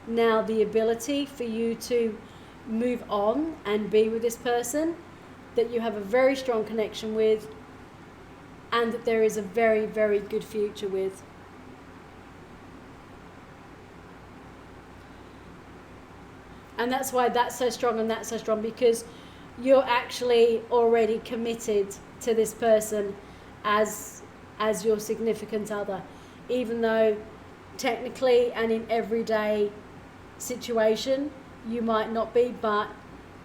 now the ability for you to move on and be with this person that you have a very strong connection with, and that there is a very, very good future with. And that's why that's so strong and that's so strong, because you're actually already committed to this person as your significant other, even though technically and in everyday situation you might not be, but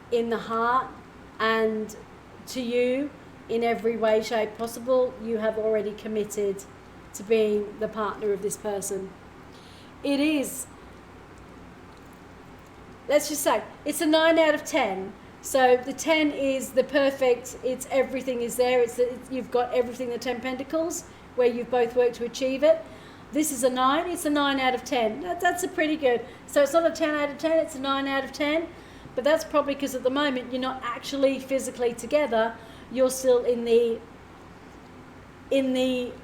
in the heart and to you in every way, shape possible, you have already committed to being the partner of this person. It is, let's just say, it's a 9 out of 10. So the 10 is the perfect, it's everything is there, you've got everything, the 10 Pentacles, where you've both worked to achieve it. This is a 9, it's a 9 out of 10. That's a pretty good. So it's not a 10 out of 10, it's a 9 out of 10. But that's probably because at the moment you're not actually physically together. You're still in the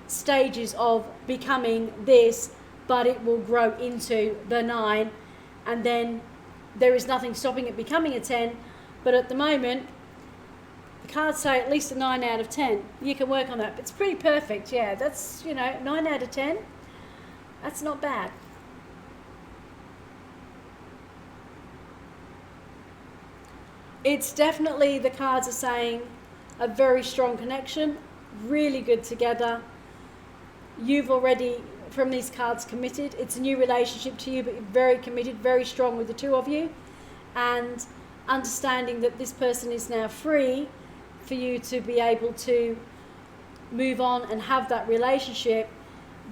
stages of becoming this, but it will grow into the 9. And then there is nothing stopping it becoming a 10. But at the moment, The cards say at least a 9 out of 10. You can work on that. It's pretty perfect, yeah. That's, 9 out of 10. That's not bad. It's definitely, the cards are saying, a very strong connection, really good together. You've already, from these cards, committed. It's a new relationship to you, but you're very committed, very strong with the two of you. And understanding that this person is now free for you to be able to move on and have that relationship,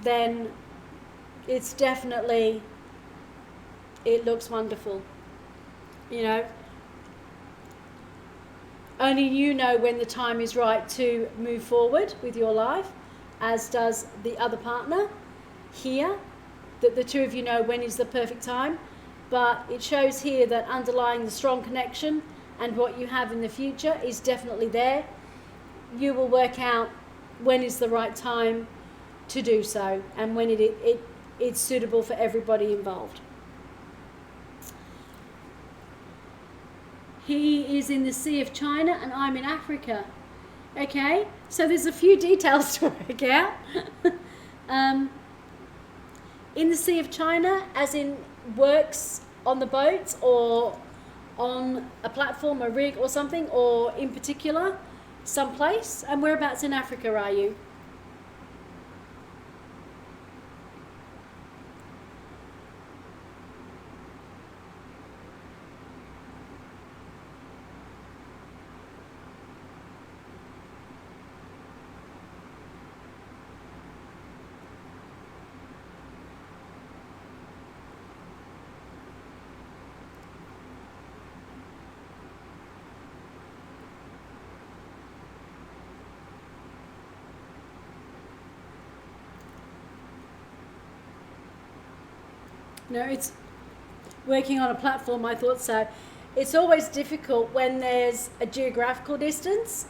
then it's definitely, it looks wonderful. Only you know when the time is right to move forward with your life, as does the other partner here, that the two of you know when is the perfect time. But it shows here that underlying the strong connection and what you have in the future is definitely there. You will work out when is the right time to do so and when it's suitable for everybody involved. He is in the Sea of China and I'm in Africa. Okay, so there's a few details to work out. In the Sea of China, as in works on the boats or on a platform, a rig or something, or in particular, someplace. And whereabouts in Africa are you? No, it's working on a platform, I thought so. It's always difficult when there's a geographical distance,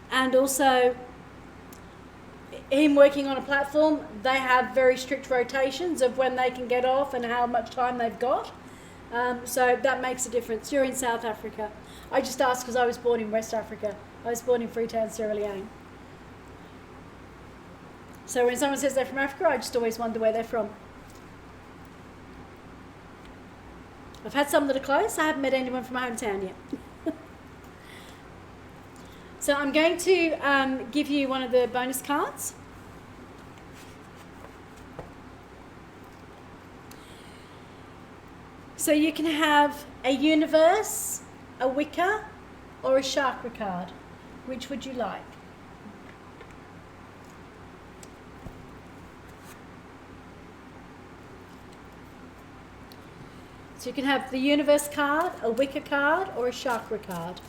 and also him working on a platform, they have very strict rotations of when they can get off and how much time they've got. So that makes a difference. You're in South Africa. I just asked because I was born in West Africa. I was born in Freetown, Sierra Leone. So when someone says they're from Africa, I just always wonder where they're from. I've had some that are close. I haven't met anyone from my hometown yet. So I'm going to give you one of the bonus cards. So you can have a universe, a Wicca, or a chakra card. Which would you like? So you can have the universe card, a Wicca card, or a chakra card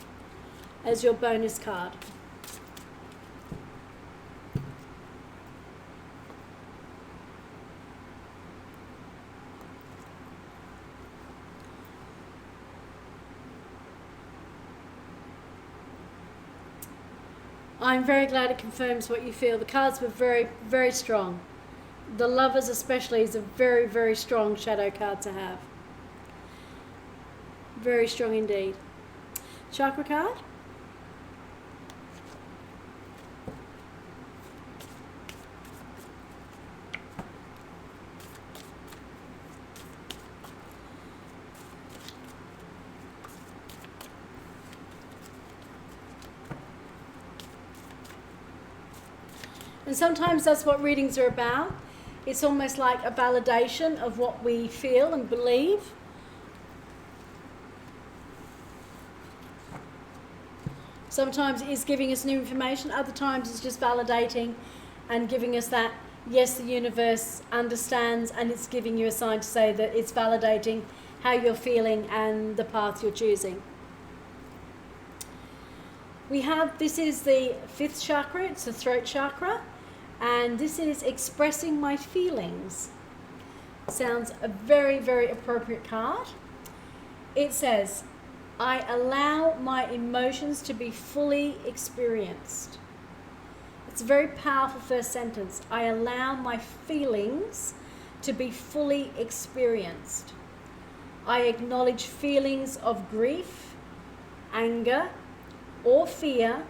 as your bonus card. I'm very glad it confirms what you feel. The cards were very, very strong. The Lovers especially is a very, very strong shadow card to have. Very strong indeed. Chakra card. And sometimes that's what readings are about. It's almost like a validation of what we feel and believe. Sometimes it is giving us new information, other times it's just validating and giving us that, yes, the universe understands, and it's giving you a sign to say that it's validating how you're feeling and the path you're choosing. This is the 5th chakra, it's the throat chakra, and this is expressing my feelings. Sounds a very, very appropriate card. It says, I allow my emotions to be fully experienced. It's a very powerful first sentence. I allow my feelings to be fully experienced. I acknowledge feelings of grief, anger, or fear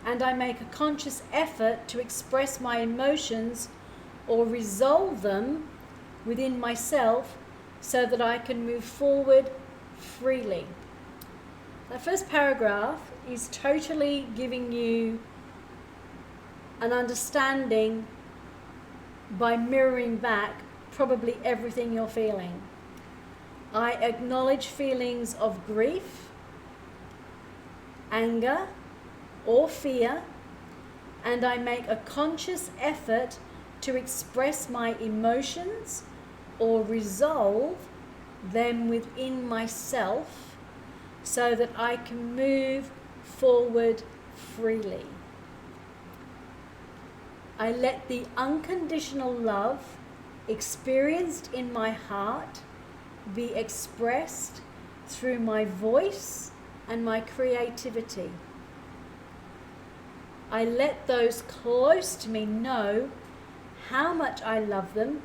and I make a conscious effort to express my emotions or resolve them within myself so that I can move forward freely. The first paragraph is totally giving you an understanding by mirroring back probably everything you're feeling. I acknowledge feelings of grief, anger, or fear, and I make a conscious effort to express my emotions or resolve them within myself so that I can move forward freely. I let the unconditional love experienced in my heart be expressed through my voice and my creativity. I let those close to me know how much I love them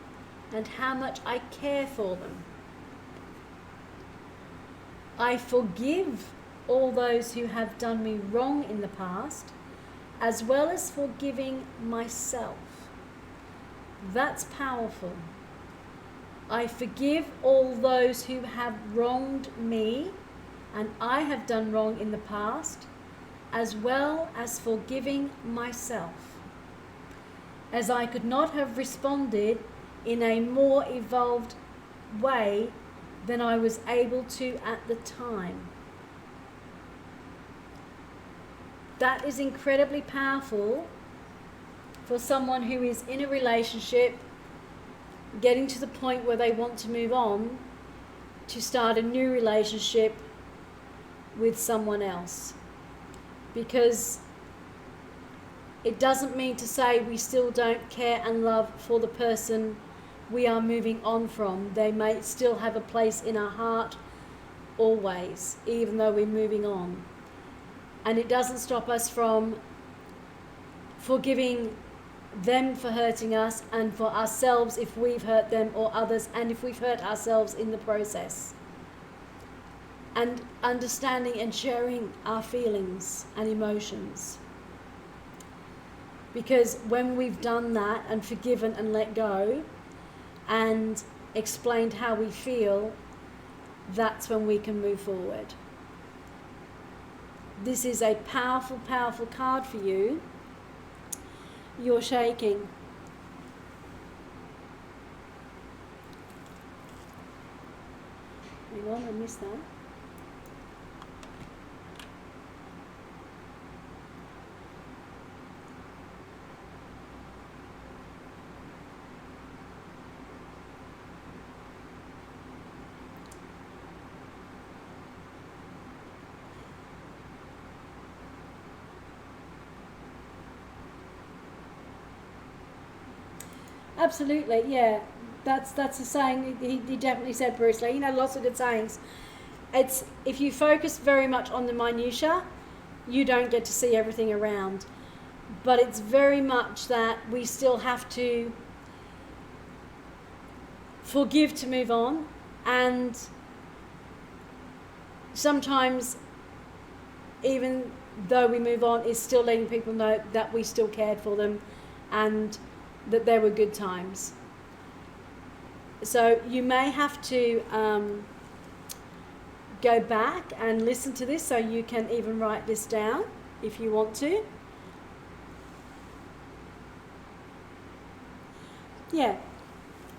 and how much I care for them. I forgive all those who have done me wrong in the past, as well as forgiving myself. That's powerful. I forgive all those who have wronged me and I have done wrong in the past, as well as forgiving myself, as I could not have responded in a more evolved way than I was able to at the time. That is incredibly powerful for someone who is in a relationship, getting to the point where they want to move on, to start a new relationship with someone else. Because it doesn't mean to say we still don't care and love for the person we are moving on from. They may still have a place in our heart always, even though we're moving on. And it doesn't stop us from forgiving them for hurting us, and for ourselves if we've hurt them, or others, and if we've hurt ourselves in the process. And understanding and sharing our feelings and emotions. Because when we've done that and forgiven and let go and explained how we feel, that's when we can move forward. This is a powerful, powerful card for you. You're shaking. Hang on, I missed that. Absolutely, yeah. That's a saying he definitely said, Bruce Lee. Lots of good sayings. It's if you focus very much on the minutiae, you don't get to see everything around. But it's very much that we still have to forgive to move on, and sometimes even though we move on, is still letting people know that we still cared for them and that there were good times. So you may have to go back and listen to this, so you can even write this down if you want to. Yeah,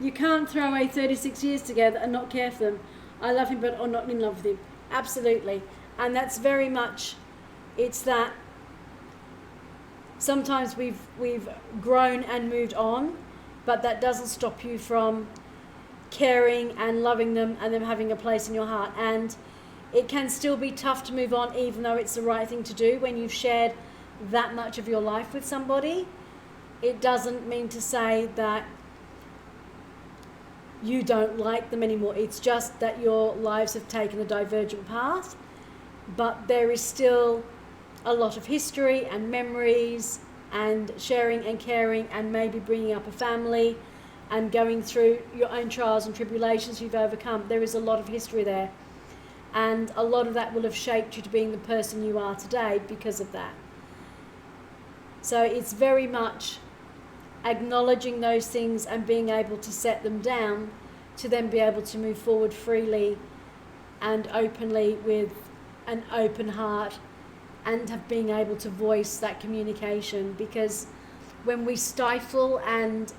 you can't throw away 36 years together and not care for them. I love him, but I'm not in love with him. Absolutely. And that's very much, it's that sometimes we've grown and moved on, but that doesn't stop you from caring and loving them and them having a place in your heart. And it can still be tough to move on, even though it's the right thing to do when you've shared that much of your life with somebody. It doesn't mean to say that you don't like them anymore. It's just that your lives have taken a divergent path, but there is still a lot of history and memories and sharing and caring and maybe bringing up a family and going through your own trials and tribulations you've overcome. There is a lot of history there, and a lot of that will have shaped you to being the person you are today because of that. So it's very much acknowledging those things and being able to set them down to then be able to move forward freely and openly with an open heart, and have being able to voice that communication. Because when we stifle and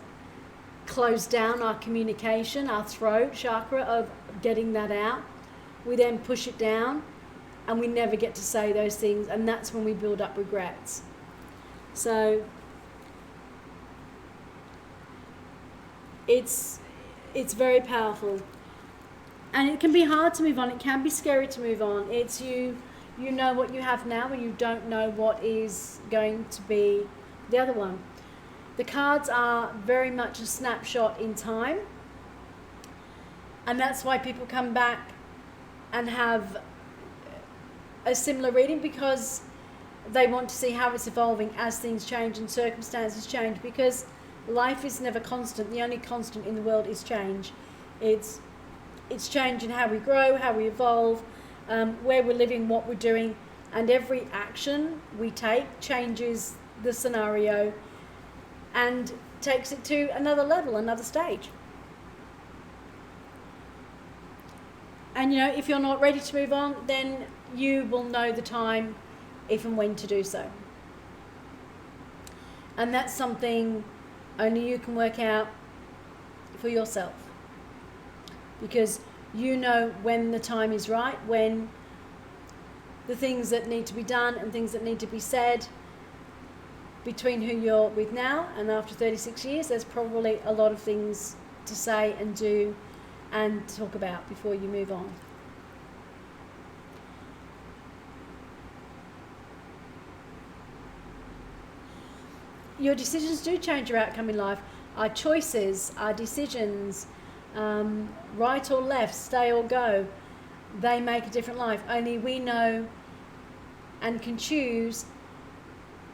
close down our communication, our throat chakra of getting that out, we then push it down and we never get to say those things, and that's when we build up regrets. So it's very powerful, and it can be hard to move on. It can be scary to move on. It's you know what you have now, and you don't know what is going to be the other one. The cards are very much a snapshot in time, and that's why people come back and have a similar reading, because they want to see how it's evolving as things change and circumstances change, because life is never constant. The only constant in the world is change. It's change in how we grow, how we evolve, where we're living, what we're doing, and every action we take changes the scenario and takes it to another level, another stage. And if you're not ready to move on, then you will know the time if and when to do so. And that's something only you can work out for yourself, because you know when the time is right, when the things that need to be done and things that need to be said. Between who you're with now and after 36 years, there's probably a lot of things to say and do and talk about before you move on. Your decisions do change your outcome in life. Our choices, our decisions, right or left, stay or go, they make a different life. Only we know and can choose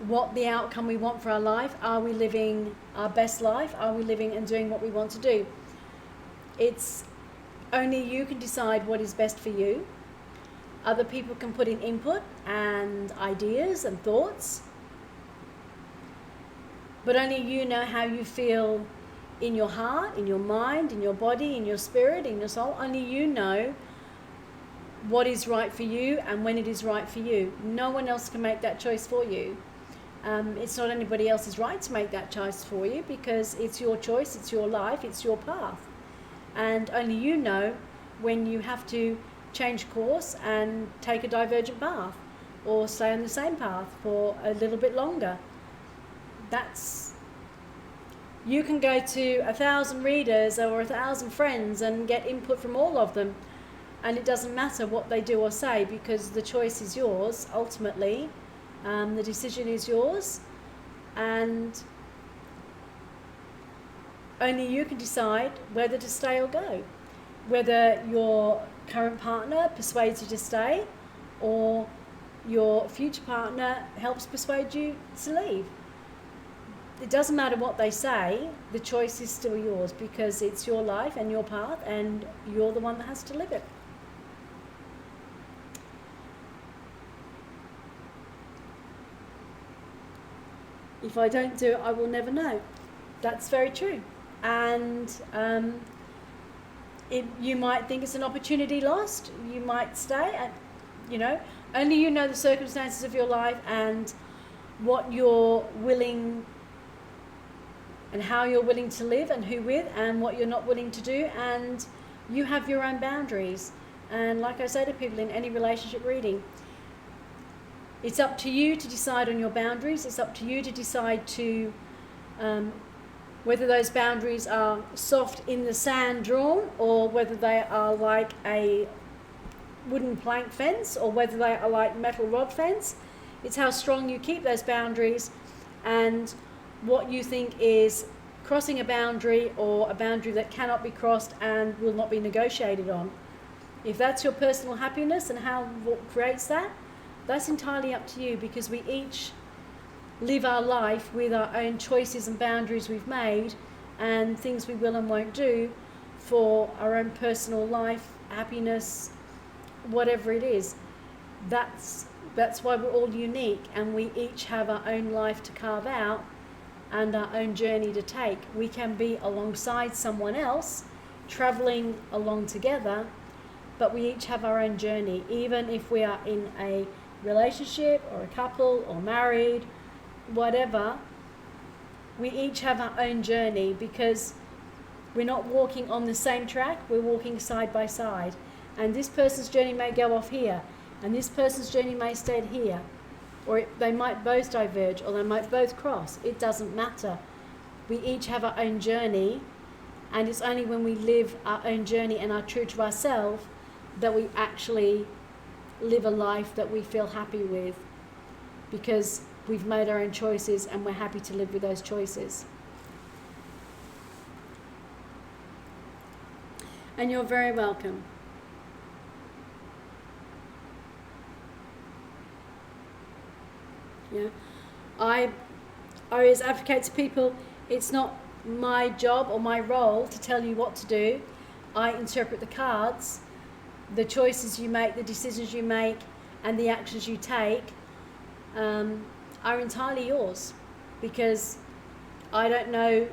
what the outcome we want for our life. Are we living our best life? Are we living and doing what we want to do? It's only you can decide what is best for you. Other people can put in input and ideas and thoughts, but only you know how you feel in your heart, in your mind, in your body, in your spirit, in your soul. Only you know what is right for you and when it is right for you. No one else can make that choice for you. It's not anybody else's right to make that choice for you, because it's your choice, it's your life, it's your path. And only you know when you have to change course and take a divergent path, or stay on the same path for a little bit longer. You can go to 1,000 readers or 1,000 friends and get input from all of them, and it doesn't matter what they do or say, because the choice is yours ultimately. The decision is yours, and only you can decide whether to stay or go, whether your current partner persuades you to stay or your future partner helps persuade you to leave. It doesn't matter what they say, the choice is still yours, because it's your life and your path, and you're the one that has to live it. If I don't do it, I will never know. That's very true. And you might think it's an opportunity lost. You might stay, and only you know the circumstances of your life and what you're willing and how you're willing to live and who with, and what you're not willing to do. And you have your own boundaries. And like I say to people in any relationship reading, it's up to you to decide on your boundaries. It's up to you to decide to whether those boundaries are soft in the sand drawn, or whether they are like a wooden plank fence, or whether they are like metal rod fence. It's how strong you keep those boundaries, and what you think is crossing a boundary, or a boundary that cannot be crossed and will not be negotiated on. If that's your personal happiness and what creates that, that's entirely up to you, because we each live our life with our own choices and boundaries we've made, and things we will and won't do for our own personal life, happiness, whatever it is. That's That's why we're all unique, and we each have our own life to carve out and our own journey to take. We can be alongside someone else, traveling along together, but we each have our own journey. Even if we are in a relationship or a couple or married, whatever, we each have our own journey, because we're not walking on the same track, we're walking side by side. And this person's journey may go off here, and this person's journey may stay here, or they might both diverge, or they might both cross. It doesn't matter. We each have our own journey, and it's only when we live our own journey and are true to ourselves that we actually live a life that we feel happy with, because we've made our own choices and we're happy to live with those choices. And you're very welcome. Yeah, I always advocate to people, it's not my job or my role to tell you what to do. I interpret the cards. The choices you make, the decisions you make, and the actions you take are entirely yours, because I don't know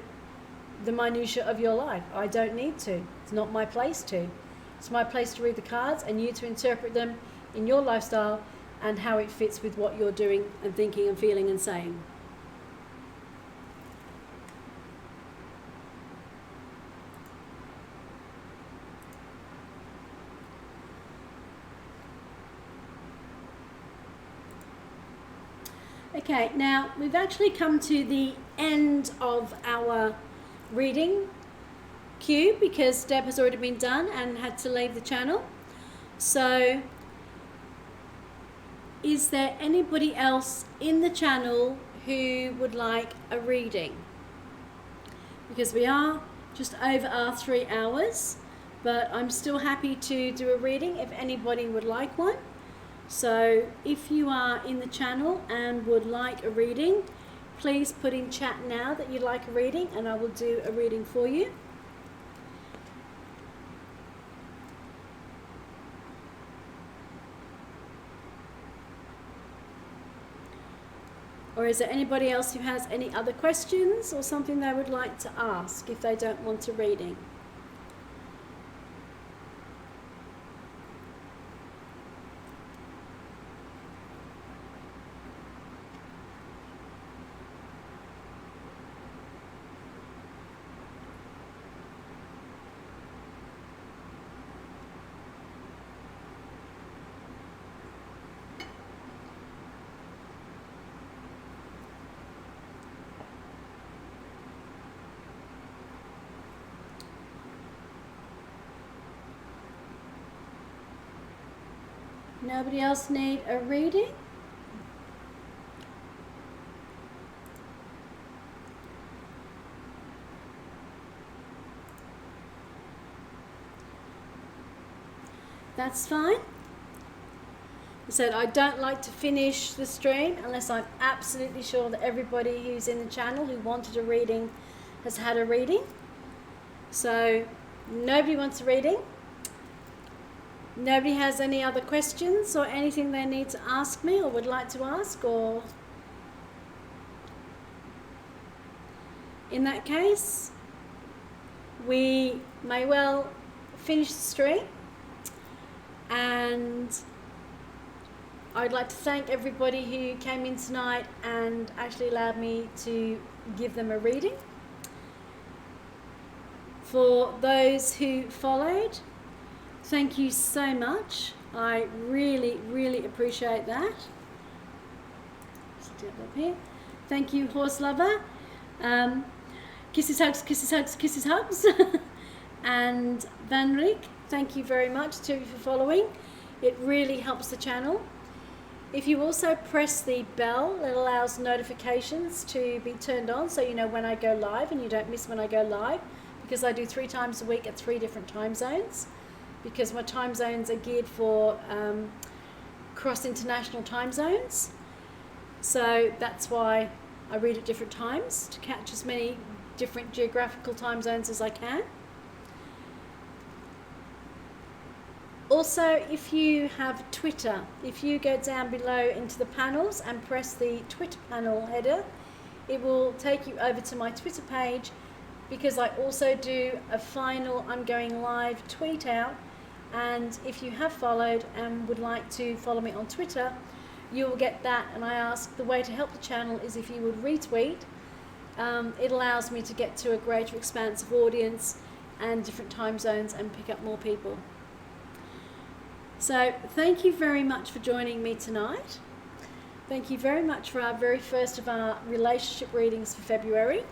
the minutiae of your life. I don't need to. It's not my place to. It's my place to read the cards and you to interpret them in your lifestyle and how it fits with what you're doing and thinking and feeling and saying. Okay, now we've actually come to the end of our reading queue, because Deb has already been done and had to leave the channel. So, is there anybody else in the channel who would like a reading? Because we are just over our 3 hours, but I'm still happy to do a reading if anybody would like one. So if you are in the channel and would like a reading, please put in chat now that you'd like a reading, and I will do a reading for you. Or is there anybody else who has any other questions or something they would like to ask if they don't want a reading? Nobody else need a reading? That's fine. I said I don't like to finish the stream unless I'm absolutely sure that everybody who's in the channel who wanted a reading has had a reading. So nobody wants a reading. Nobody has any other questions or anything they need to ask me or would like to ask, or in that case, we may well finish the stream, and I'd like to thank everybody who came in tonight and actually allowed me to give them a reading. For those who followed, thank you so much. I really, really appreciate that. Stick it up here. Thank you, Horse Lover. Kisses, hugs, kisses, hugs, kisses, hugs. And Van Rick, thank you very much to you for following. It really helps the channel. If you also press the bell, it allows notifications to be turned on so you know when I go live and you don't miss when I go live, because I do 3 times a week at 3 different time zones, because my time zones are geared for cross-international time zones. So that's why I read at different times, to catch as many different geographical time zones as I can. Also, if you have Twitter, if you go down below into the panels and press the Twitter panel header, it will take you over to my Twitter page, because I also do a final I'm going live tweet out. And if you have followed and would like to follow me on Twitter, you will get that. And I ask, the way to help the channel is if you would retweet. It allows me to get to a greater expanse of audience and different time zones and pick up more people. So thank you very much for joining me tonight. Thank you very much for our very first of our relationship readings for February.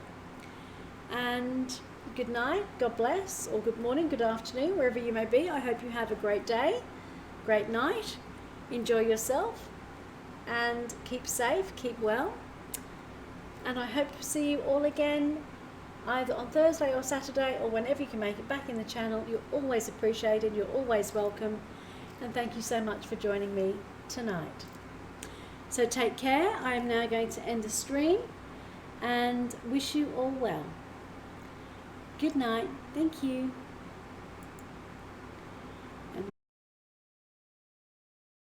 And good night, God bless, or good morning, good afternoon, wherever you may be. I hope you have a great day, great night. Enjoy yourself and keep safe, keep well. And I hope to see you all again either on Thursday or Saturday, or whenever you can make it back in the channel. You're always appreciated, you're always welcome. And thank you so much for joining me tonight. So take care. I am now going to end the stream and wish you all well. Good night. Thank you.